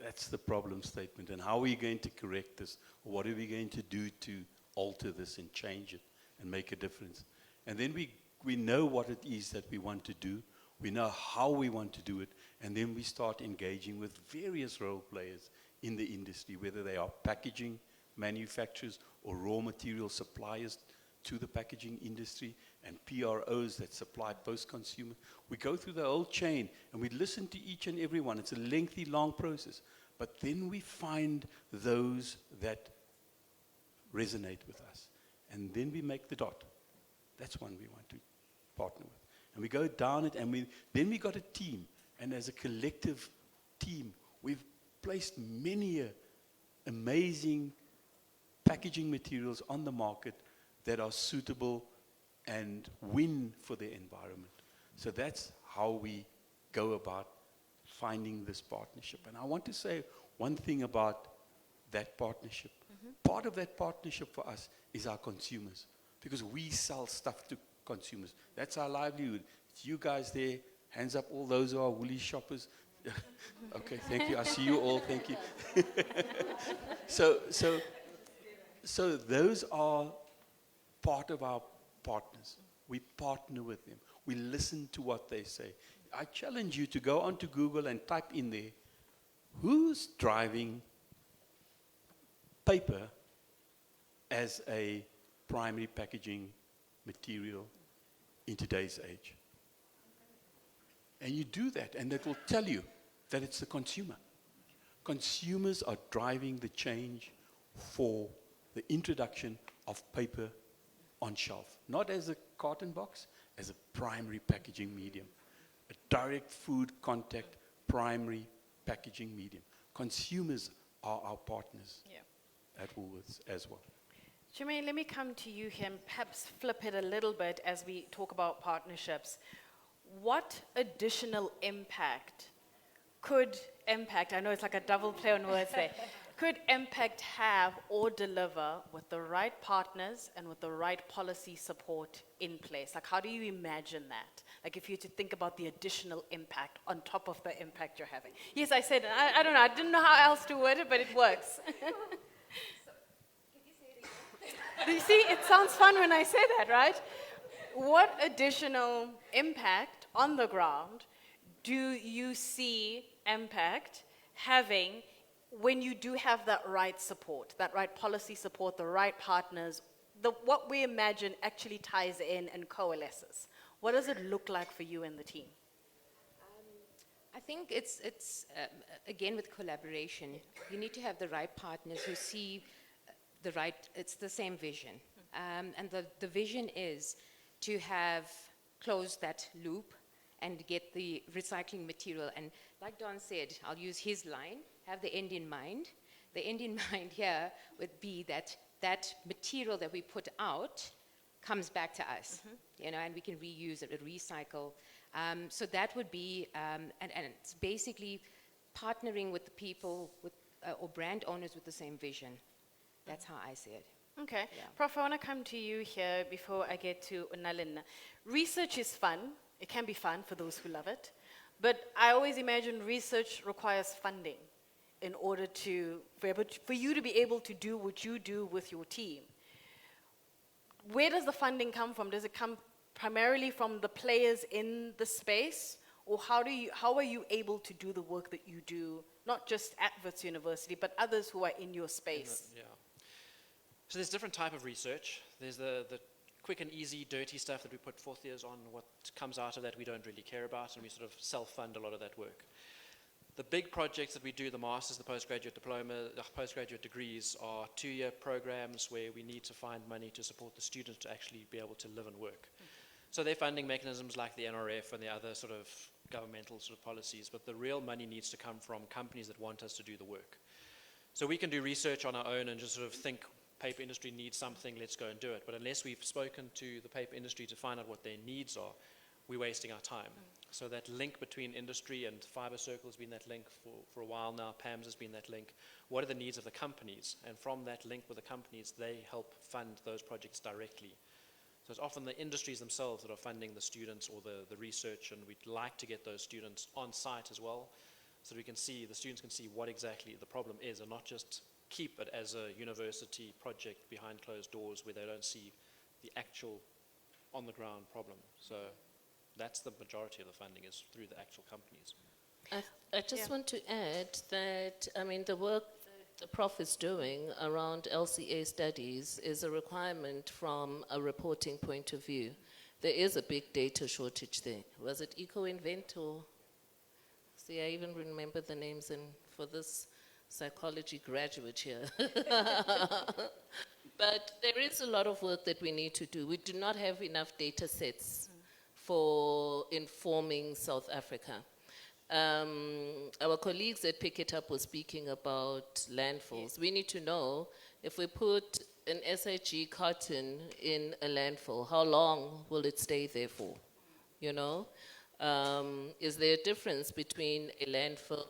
That's the problem statement. And how are we going to correct this? What are we going to do to alter this and change it and make a difference? And then we know what it is that we want to do. We know how we want to do it. And then we start engaging with various role players in the industry, whether they are packaging manufacturers or raw material suppliers to the packaging industry, and PROs that supply post-consumer. We go through the whole chain and we listen to each and every one. It's a lengthy, long process. But then we find those that resonate with us. And then we make the dot. That's one we want to partner with. And we go down it, and then we got a team. And as a collective team, we've placed many amazing packaging materials on the market that are suitable and win for the environment. So that's how we go about finding this partnership. And I want to say one thing about that partnership. Part of that partnership for us is our consumers, because we sell stuff to consumers. That's our livelihood. It's you guys there, hands up, all those who are Woolies shoppers. Okay, thank you. I see you all. Thank you. So those are part of our partners. We partner with them. We listen to what they say. I challenge you to go onto Google and type in there, who's driving paper as a primary packaging material in today's age? And you do that, and that will tell you that it's the consumer. Consumers are driving the change for the introduction of paper on shelf, not as a carton box, as a primary packaging medium, a direct food contact primary packaging medium. Consumers are our partners at Woolworths as well. Jermaine, let me come to you here and perhaps flip it a little bit as we talk about partnerships. What additional impact could Impact, I know it's like a double play on words there, could Impact have or deliver with the right partners and with the right policy support in place? Like, how do you imagine that? Like, if you were to think about the additional impact on top of the impact you're having. Yes, I said it. I don't know. I didn't know how else to word it, but it works. You see, it sounds fun when I say that, right? What additional impact on the ground do you see Impact having when you do have that right support, that right policy support, the right partners, what we imagine actually ties in and coalesces? What does it look like for you and the team? I think it's again, with collaboration, you need to have the right partners who see it's the same vision. And the vision is to have closed that loop and get the recycling material. And like Don said, I'll use his line, have the end in mind. The end in mind here would be that material that we put out comes back to us, and we can reuse it, recycle. So that would be, and it's basically partnering with the people or brand owners with the same vision. That's how I see it. Okay. Yeah. Prof, I want to come to you here before I get to Nalin. Research is fun. It can be fun for those who love it. But I always imagine research requires funding in order for you to be able to do what you do with your team. Where does the funding come from? Does it come primarily from the players in the space? Or how are you able to do the work that you do, not just at Wits University, but others who are in your space? So there's different type of research. There's the quick and easy, dirty stuff that we put fourth years on. What comes out of that we don't really care about, and we sort of self-fund a lot of that work. The big projects that we do, the masters, the postgraduate diploma, the postgraduate degrees, are 2-year programs where we need to find money to support the students to actually be able to live and work. So they're funding mechanisms like the NRF and the other sort of governmental sort of policies, but the real money needs to come from companies that want us to do the work. So we can do research on our own and just sort of think paper industry needs something, let's go and do it. But unless we've spoken to the paper industry to find out what their needs are, we're wasting our time. So that link between industry and Fiber Circle has been that link for a while now. PAMS has been that link. What are the needs of the companies? And from that link with the companies, they help fund those projects directly. So it's often the industries themselves that are funding the students or the research, and we'd like to get those students on site as well, so we can see, the students can see what exactly the problem is, and not just keep it as a university project behind closed doors where they don't see the actual on-the-ground problem. So that's the majority of the funding is through the actual companies. I just want to add that, I mean, the work that the Prof is doing around LCA studies is a requirement from a reporting point of view. There is a big data shortage there. Was it EcoInvent or, see, I even remember the names for this psychology graduate here. But there is a lot of work that we need to do. We do not have enough data sets for informing South Africa. Our colleagues at Pick It Up were speaking about landfills. We need to know if we put an SIG carton in a landfill, how long will it stay there for? You know? Is there a difference between a landfill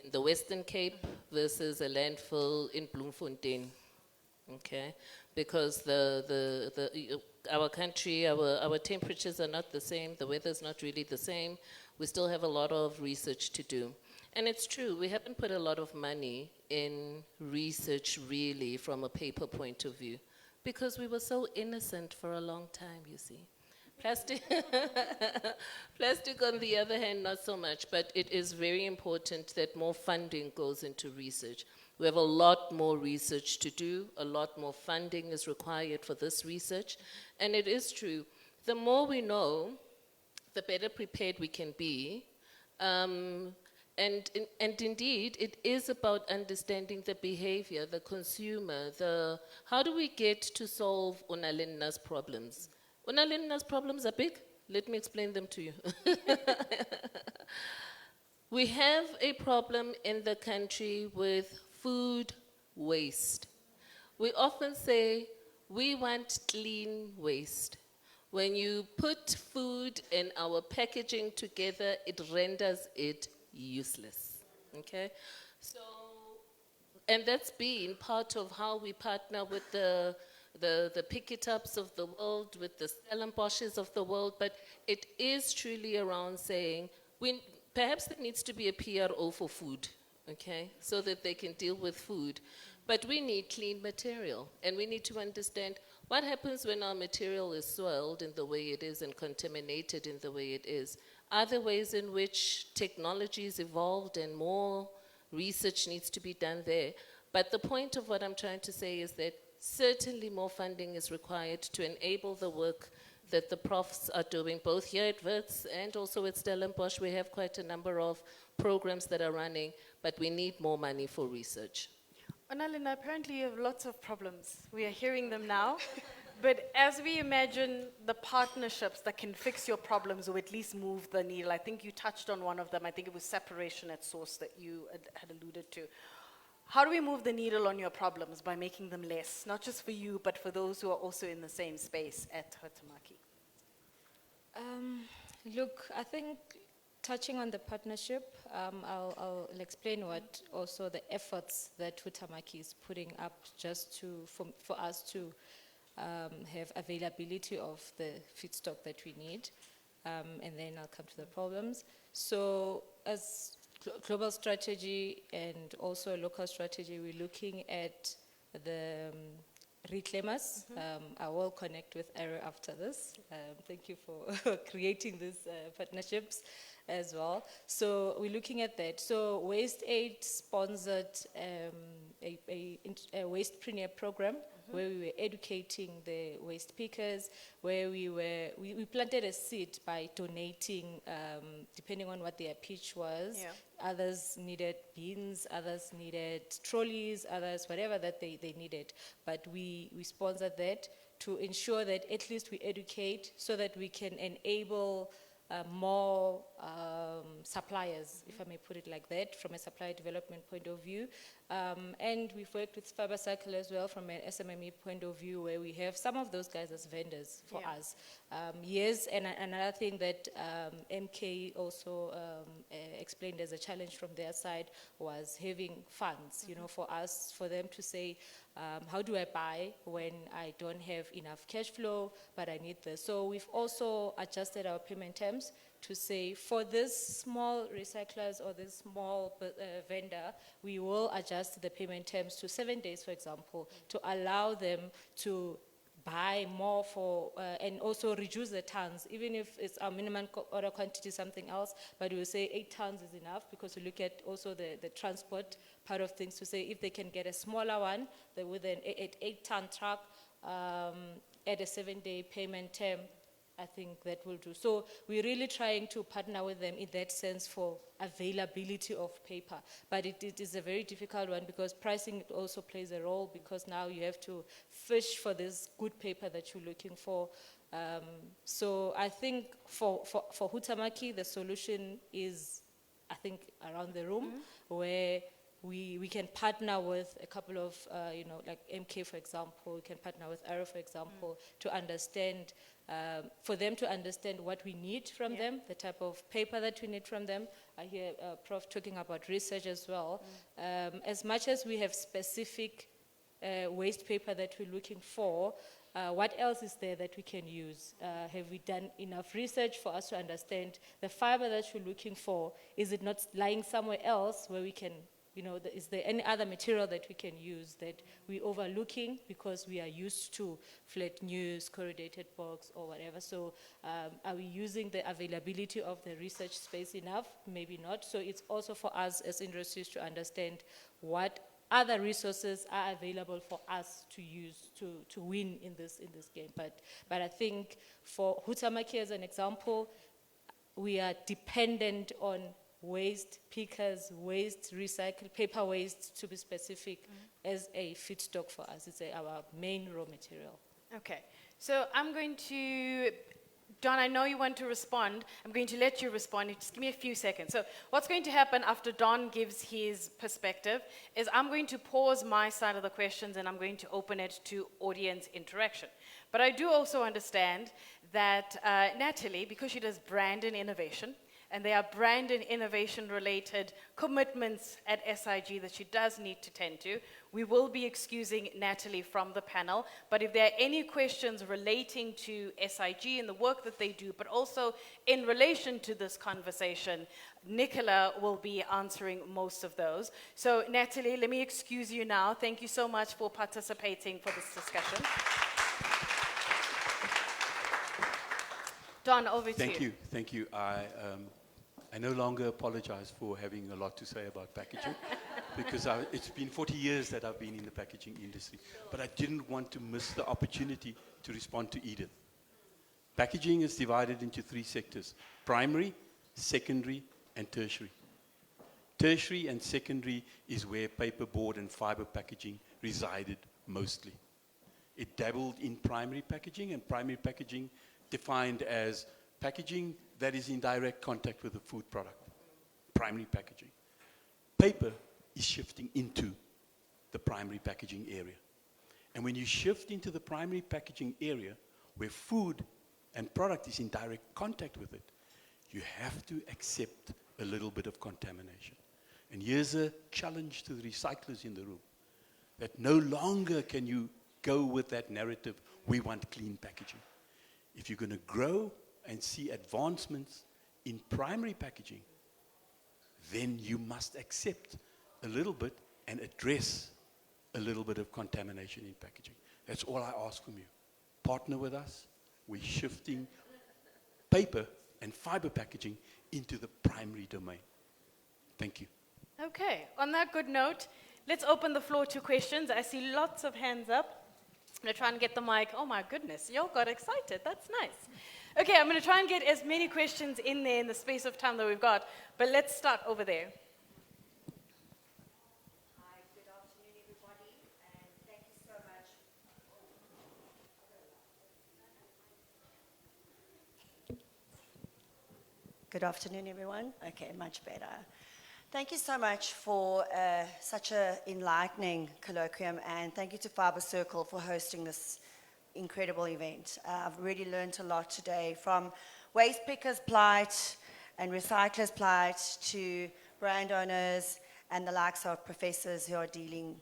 in the Western Cape versus a landfill in Bloemfontein. Okay, because our country, our temperatures are not the same, the weather's not really the same. We still have a lot of research to do. And it's true, we haven't put a lot of money in research really from a paper point of view, because we were so innocent for a long time, you see. Plastic, plastic on the other hand, not so much, but it is very important that more funding goes into research. We have a lot more research to do, a lot more funding is required for this research, and it is true. The more we know, the better prepared we can be, and indeed, it is about understanding the behavior, the consumer, how do we get to solve Unalinna's problems? Unalinna's problems are big. Let me explain them to you. We have a problem in the country with food waste. We often say we want clean waste. When you put food and our packaging together, it renders it useless. Okay? So, and that's been part of how we partner with the pick-it-ups of the world, with the Stellenbosches of the world, but it is truly around saying, perhaps there needs to be a PRO for food, okay, so that they can deal with food. But we need clean material, and we need to understand what happens when our material is soiled in the way it is and contaminated in the way it is. Are there ways in which technology is evolved and more research needs to be done there? But the point of what I'm trying to say is that certainly more funding is required to enable the work that the profs are doing, both here at Wits and also at Stellenbosch. We have quite a number of programs that are running, but we need more money for research. Unalinna, apparently you have lots of problems. We are hearing them now. But as we imagine the partnerships that can fix your problems or at least move the needle, I think you touched on one of them. I think it was separation at source that you had alluded to. How do we move the needle on your problems by making them less, not just for you, but for those who are also in the same space at Huhtamaki? Look, I think touching on the partnership, I'll explain what also the efforts that Huhtamaki is putting up just for us to have availability of the feedstock that we need, and then I'll come to the problems. So as global strategy and also local strategy, we're looking at the reclaimers. I will connect with Arrow after this. Thank you for creating these partnerships as well. So we're looking at that. So Waste Aid sponsored a waste premier program where we were educating the waste pickers, where we planted a seed by donating, depending on what their pitch was. Yeah. Others needed bins, others needed trolleys, others whatever that they needed. But we sponsored that to ensure that at least we educate so that we can enable more suppliers, if I may put it like that, from a supply development point of view. And we've worked with Fiber Circle as well from an SMME point of view, where we have some of those guys as vendors for us. Yes, and another thing that MK also explained as a challenge from their side was having funds, you know, for us, for them to say, how do I buy when I don't have enough cash flow, but I need this? So we've also adjusted our payment terms to say, for this small recyclers or this small vendor, we will adjust the payment terms to 7 days, for example, to allow them to buy more for, and also reduce the tons, even if it's our minimum order quantity, something else, but we will say 8 tons is enough, because we look at also the transport part of things to say if they can get a smaller one, with an 8-ton truck at a 7-day payment term, I think that will do. So we're really trying to partner with them in that sense for availability of paper. But it is a very difficult one, because pricing also plays a role, because now you have to fish for this good paper that you're looking for. So I think for Huhtamaki, the solution is, I think, around the room, where we can partner with a couple of, like MK, for example, we can partner with Arrow, for example, to understand, for them to understand what we need from them, the type of paper that we need from them. I hear Prof talking about research as well. As much as we have specific waste paper that we're looking for, what else is there that we can use? Have we done enough research for us to understand the fiber that we're looking for? Is it not lying somewhere else where we can, is there any other material that we can use that we're overlooking because we are used to flat news, corrugated box, or whatever? So are we using the availability of the research space enough? Maybe not. So it's also for us as industries to understand what other resources are available for us to use to win in this game. But I think for Huhtamaki as an example, we are dependent on waste pickers, waste recycled, paper waste to be specific, as a feedstock for us. It's our main raw material. Okay, so I'm going to, Don, I know you want to respond. I'm going to let you respond. Just give me a few seconds. So what's going to happen after Don gives his perspective is I'm going to pause my side of the questions and I'm going to open it to audience interaction. But I do also understand that Natalie, because she does brand and innovation, and there are brand and innovation related commitments at SIG that she does need to tend to, we will be excusing Natalie from the panel. But if there are any questions relating to SIG and the work that they do, but also in relation to this conversation, Nicola will be answering most of those. So Natalie, let me excuse you now. Thank you so much for participating for this discussion. Don, over to you. Thank you. I no longer apologize for having a lot to say about packaging because it's been 40 years that I've been in the packaging industry, but I didn't want to miss the opportunity to respond to Edith. Packaging is divided into 3 sectors: primary, secondary, and tertiary. Tertiary and secondary is where paperboard and fiber packaging resided mostly. It dabbled in primary packaging, and primary packaging defined as packaging that is in direct contact with the food product, primary packaging. Paper is shifting into the primary packaging area. And when you shift into the primary packaging area, where food and product is in direct contact with it, you have to accept a little bit of contamination. And here's a challenge to the recyclers in the room, that no longer can you go with that narrative, we want clean packaging. If you're going to grow and see advancements in primary packaging, then you must accept a little bit and address a little bit of contamination in packaging. That's all I ask from you. Partner with us. We're shifting paper and fiber packaging into the primary domain. Thank you. Okay, on that good note, let's open the floor to questions. I see lots of hands up. I'm going to try and get the mic. Oh my goodness, y'all got excited. That's nice. Okay, I'm going to try and get as many questions in there in the space of time that we've got. But let's start over there. Hi, good afternoon, everybody, and thank you so much. Good afternoon, everyone. Okay, much better. Thank you so much for such an enlightening colloquium, and thank you to Fiber Circle for hosting this incredible event. I've really learned a lot today, from waste pickers' plight and recyclers' plight to brand owners and the likes of professors who are dealing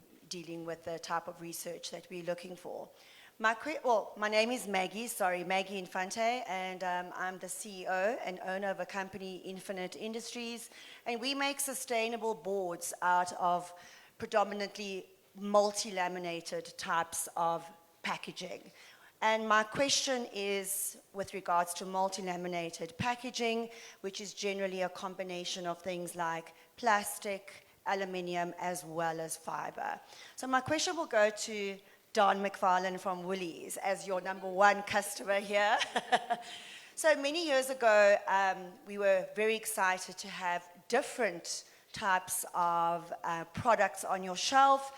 with the type of research that we're looking for. My name is Maggie Infante, and I'm the CEO and owner of a company, Infinite Industries, and we make sustainable boards out of predominantly multi-laminated types of packaging. And my question is with regards to multi-laminated packaging, which is generally a combination of things like plastic, aluminium, as well as fiber. So my question will go to Don McFarlane from Woolies as your #1 customer here. So many years ago, we were very excited to have different types of products on your shelf.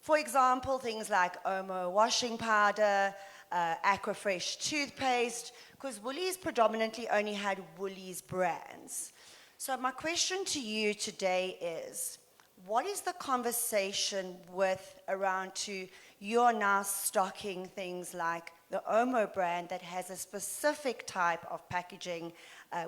For example, things like Omo washing powder, Aquafresh toothpaste, because Woolies predominantly only had Woolies brands. So my question to you today is, what is the conversation with around to you are now stocking things like the Omo brand that has a specific type of packaging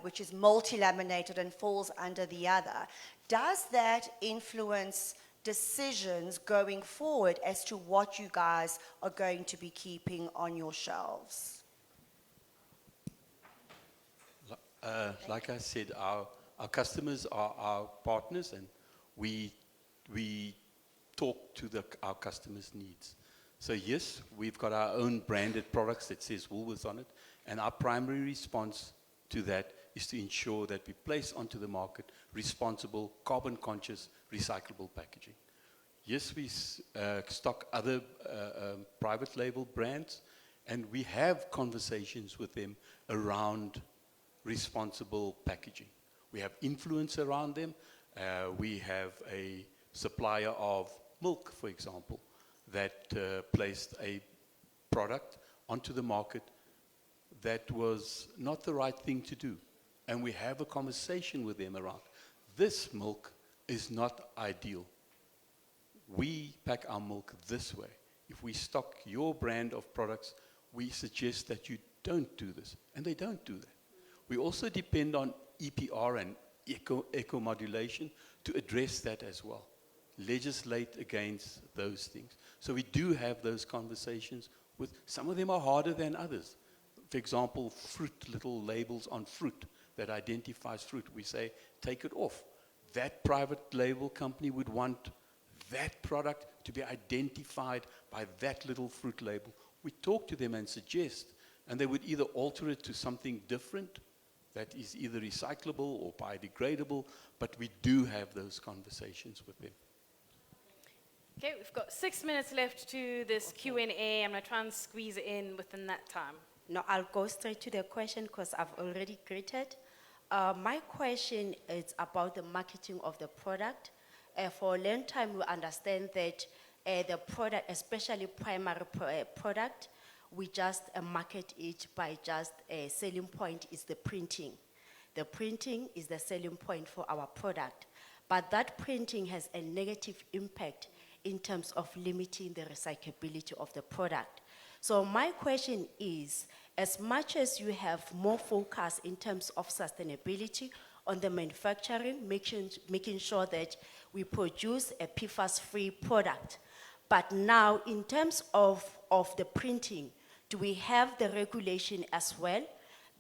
which is multi-laminated and falls under the other. Does that influence decisions going forward as to what you guys are going to be keeping on your shelves? Like I said, our customers are our partners, and we talk to our customers' needs. So yes, we've got our own branded products that says Woolworths on it, and our primary response to that is to ensure that we place onto the market responsible, carbon-conscious, recyclable packaging. Yes, we stock other private label brands, and we have conversations with them around responsible packaging. We have influence around them. We have a supplier of milk, for example, that placed a product onto the market that was not the right thing to do. And we have a conversation with them around, this milk is not ideal. We pack our milk this way. If we stock your brand of products, we suggest that you don't do this. And they don't do that. We also depend on EPR and eco-modulation to address that as well. Legislate against those things. So we do have those conversations with, some of them are harder than others. For example, fruit, little labels on fruit that identifies fruit. We say, take it off. That private label company would want that product to be identified by that little fruit label. We talk to them and suggest, and they would either alter it to something different that is either recyclable or biodegradable, but we do have those conversations with them. Okay, we've got 6 minutes left to this Q&A. I'm going to try and squeeze it in within that time. No, I'll go straight to the question because I've already greeted. My question is about the marketing of the product. For a long time, we understand that the product, especially primary product, we just market it by just a selling point is the printing. The printing is the selling point for our product. But that printing has a negative impact in terms of limiting the recyclability of the product. So my question is, as much as you have more focus in terms of sustainability on the manufacturing, making sure that we produce a PFAS-free product, but now in terms of the printing, do we have the regulation as well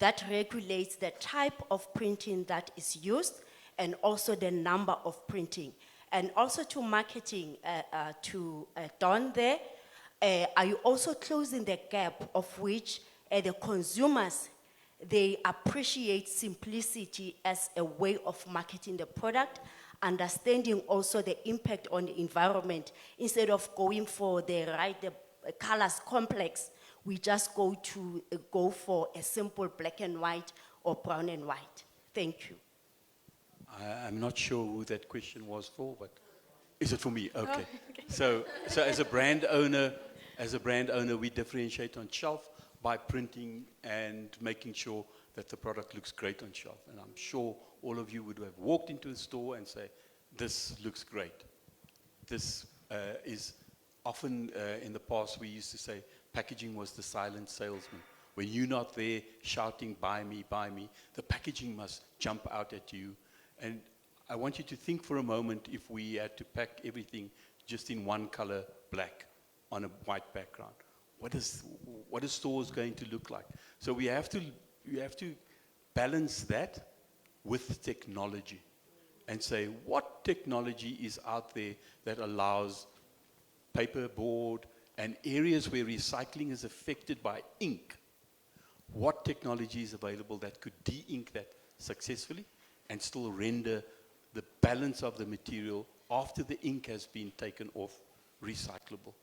that regulates the type of printing that is used and also the number of printing? And also to marketing, to Don there, are you also closing the gap of which the consumers, they appreciate simplicity as a way of marketing the product, understanding also the impact on the environment, instead of going for the colors complex, we just go for a simple black and white or brown and white. Thank you. I'm not sure who that question was for, but is it for me? Okay. Oh, okay. So as a brand owner, we differentiate on shelf by printing and making sure that the product looks great on shelf. And I'm sure all of you would have walked into the store and say, this looks great. This is often in the past we used to say packaging was the silent salesman. When you're not there shouting, buy me, the packaging must jump out at you. And I want you to think for a moment if we had to pack everything just in one color, black, on a white background. What is stores going to look like? So we have to balance that with technology and say, what technology is out there that allows paperboard and areas where recycling is affected by ink? What technology is available that could de-ink that successfully and still render the balance of the material after the ink has been taken off recyclable?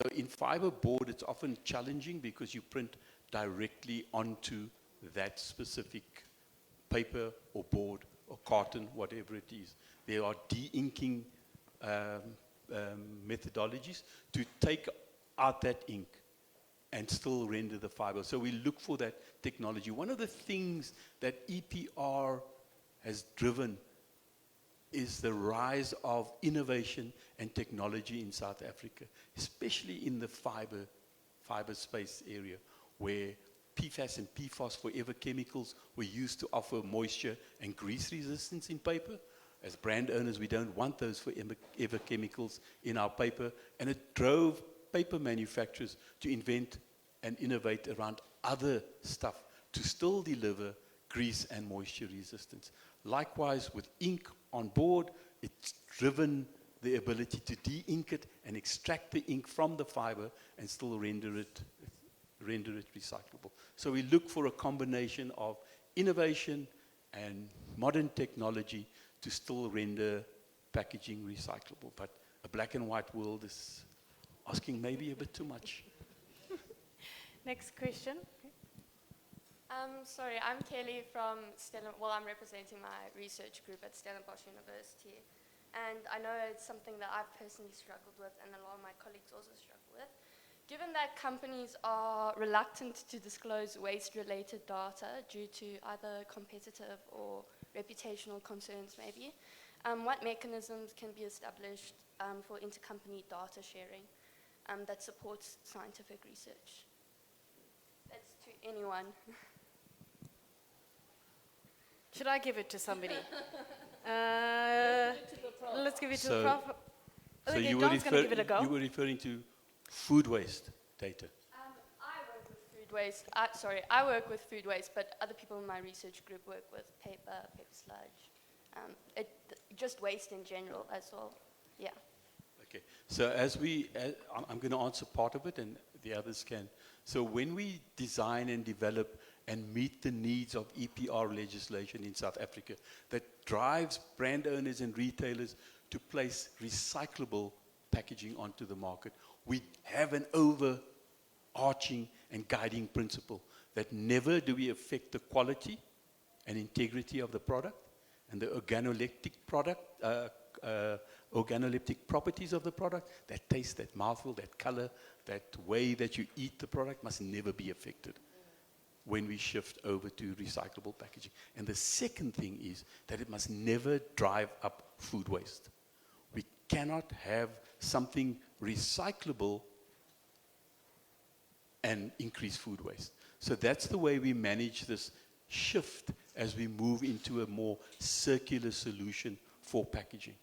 So in fiberboard, it's often challenging because you print directly onto that specific paper or board or carton, whatever it is. There are de-inking methodologies to take out that ink and still render the fiber. So we look for that technology. One of the things that EPR has driven is the rise of innovation and technology in South Africa, especially in the fiber space area, where PFAS and PFOS, forever chemicals, were used to offer moisture and grease resistance in paper. As brand owners, we don't want those forever chemicals in our paper, and it drove paper manufacturers to invent and innovate around other stuff to still deliver grease and moisture resistance. Likewise, with ink on board, it's driven the ability to de-ink it and extract the ink from the fiber and still render it recyclable. So we look for a combination of innovation and modern technology to still render packaging recyclable. But a black and white world is asking maybe a bit too much. Next question. Sorry, I'm Kelly from I'm representing my research group at Stellenbosch University. And I know it's something that I've personally struggled with and a lot of my colleagues also struggle with. Given that companies are reluctant to disclose waste-related data due to either competitive or reputational concerns maybe, what mechanisms can be established for intercompany data sharing that supports scientific research? That's to anyone. Should I give it to somebody? Let's give it to the prof. So Okay, you were, John's gonna give it a go. you were referring to food waste data. I work with food waste. I work with food waste, but other people in my research group work with paper sludge, just waste in general as well. Yeah. Okay. So I'm going to answer part of it, and the others can. So when we design and develop and meet the needs of EPR legislation in South Africa that drives brand owners and retailers to place recyclable packaging onto the market, we have an overarching and guiding principle that never do we affect the quality and integrity of the product and the organoleptic properties of the product. That taste, that mouthfeel, that color, that way that you eat the product must never be affected when we shift over to recyclable packaging. And the second thing is that it must never drive up food waste. We cannot have something recyclable and increase food waste. So that's the way we manage this shift as we move into a more circular solution for packaging.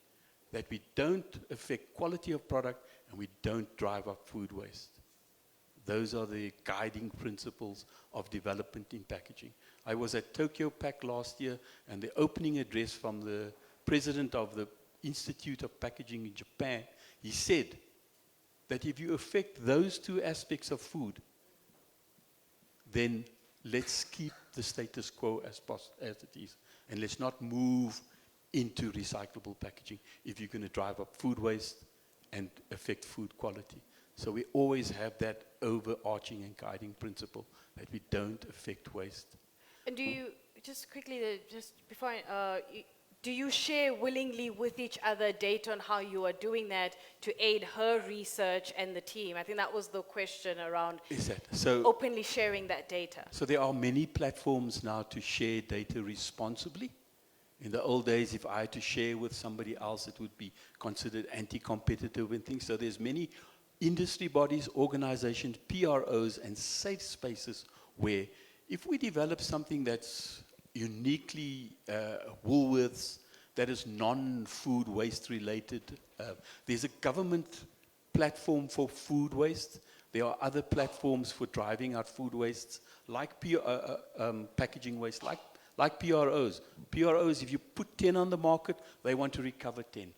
That we don't affect quality of product and we don't drive up food waste. Those are the guiding principles of development in packaging. I was at Tokyo Pack last year, and the opening address from the president of the Institute of Packaging in Japan, he said that if you affect those two aspects of food, then let's keep the status quo as it is, and let's not move into recyclable packaging if you're going to drive up food waste and affect food quality. So we always have that overarching and guiding principle that we don't affect waste. And do you, just quickly, do you share willingly with each other data on how you are doing that to aid her research and the team? I think that was the question around openly sharing that data. So there are many platforms now to share data responsibly. In the old days, if I had to share with somebody else, it would be considered anti-competitive and things. So there's many industry bodies, organizations, PROs, and safe spaces where if we develop something that's uniquely Woolworths, that is non-food waste related, there's a government platform for food waste. There are other platforms for driving out food wastes, like packaging waste, like PROs. PROs, if you put 10 on the market, they want to recover 10.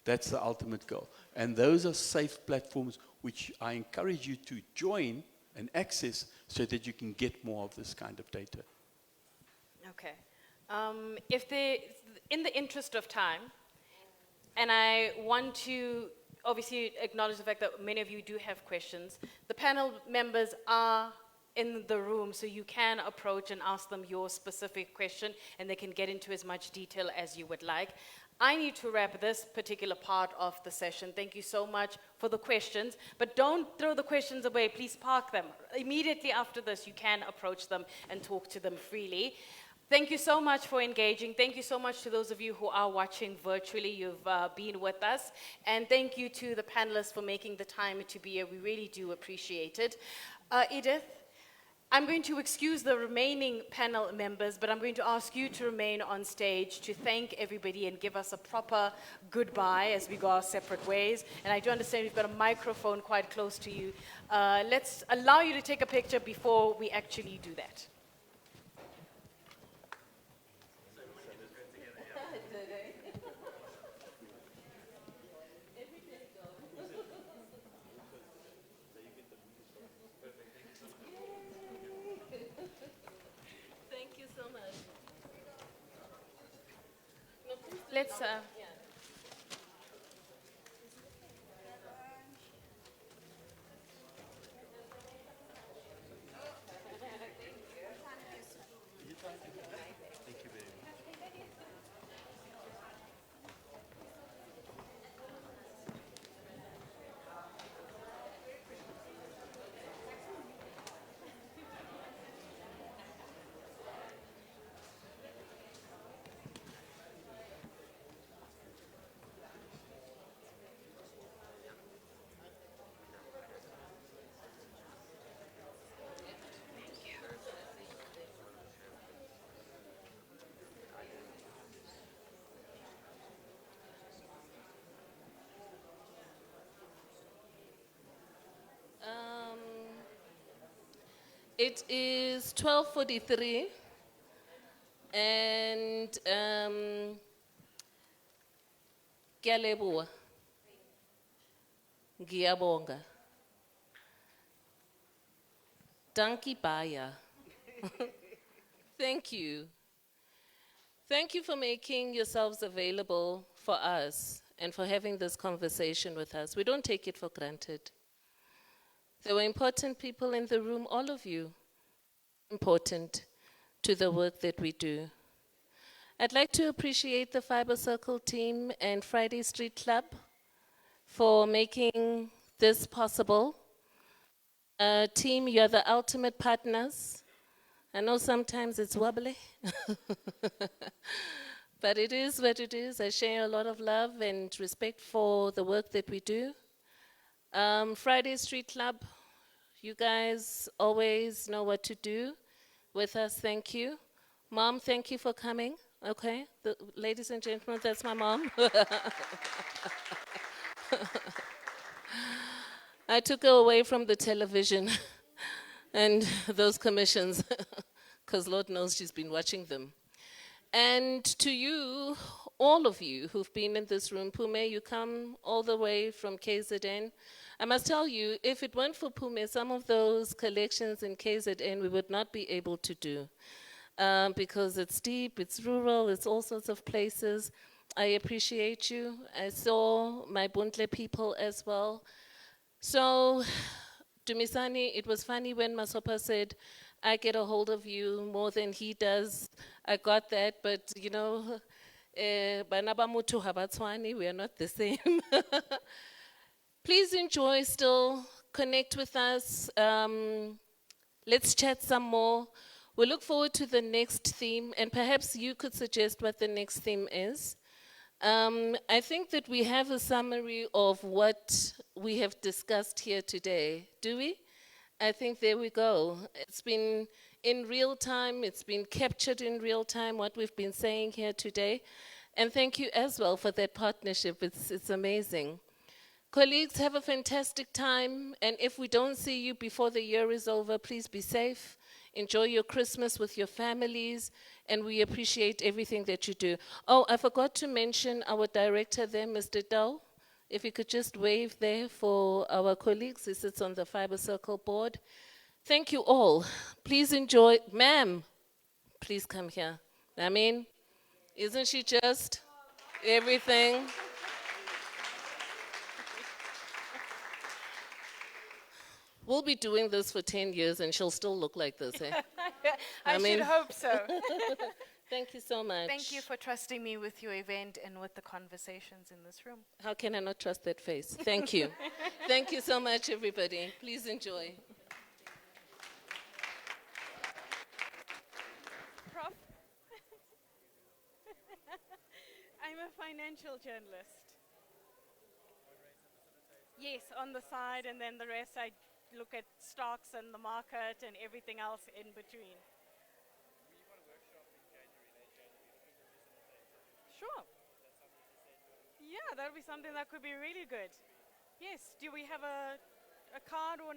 That's the ultimate goal. And those are safe platforms which I encourage you to join and access so that you can get more of this kind of data. Okay. In the interest of time, and I want to obviously acknowledge the fact that many of you do have questions, the panel members are in the room, so you can approach and ask them your specific question, and they can get into as much detail as you would like. I need to wrap this particular part of the session. Thank you so much for the questions, but don't throw the questions away. Please park them. Immediately after this, you can approach them and talk to them freely. Thank you so much for engaging. Thank you so much to those of you who are watching virtually. You've been with us. And thank you to the panelists for making the time to be here. We really do appreciate it. Edith, I'm going to excuse the remaining panel members, but I'm going to ask you to remain on stage to thank everybody and give us a proper goodbye as we go our separate ways. And I do understand we've got a microphone quite close to you. Let's allow you to take a picture before we actually do that. Thank you so much. Let's. Thank you very much. It is 12:43, and Gyaleboa. Ngiyabonga. Dankie Baya. Thank you. Thank you for making yourselves available for us and for having this conversation with us. We don't take it for granted. There were important people in the room, all of you, important to the work that we do. I'd like to appreciate the Fiber Circle team and Friday Street Club for making this possible. Team, you're the ultimate partners. I know sometimes it's wobbly, but it is what it is. I share a lot of love and respect for the work that we do. Friday Street Club, you guys always know what to do with us. Thank you. Mom, thank you for coming. Okay, ladies and gentlemen, that's my mom. I took her away from the television and those commissions, because Lord knows she's been watching them. And to you, all of you who've been in this room, Pume, you come all the way from KZN. I must tell you, if it weren't for Pume, some of those collections in KZN we would not be able to do. Because it's deep, it's rural, it's all sorts of places. I appreciate you. I saw my Buntle people as well. So, Dumisani, it was funny when Masopa said, I get a hold of you more than he does. I got that, but you know, Banabamutu Habatswani, we are not the same. Please enjoy still, connect with us. Let's chat some more. We look forward to the next theme, and perhaps you could suggest what the next theme is. I think that we have a summary of what we have discussed here today. Do we? I think there we go. It's been in real time. It's been captured in real time, what we've been saying here today. And thank you as well for that partnership. It's amazing. Colleagues, have a fantastic time. And if we don't see you before the year is over, please be safe. Enjoy your Christmas with your families, and we appreciate everything that you do. Oh, I forgot to mention our director there, Mr. Dow. If you could just wave there for our colleagues. He sits on the Fiber Circle board. Thank you all. Please enjoy. Ma'am, please come here. I mean, isn't she just everything? We'll be doing this for 10 years and she'll still look like this, eh? I should hope so. Thank you so much. Thank you for trusting me with your event and with the conversations in this room. How can I not trust that face? Thank you. Thank you so much, everybody. Please enjoy. Prof, I'm a financial journalist. Yes, on the side, and then the rest I look at stocks and the market and everything else in between. Sure. Yeah, that would be something that could be really good. Yes, do we have a card or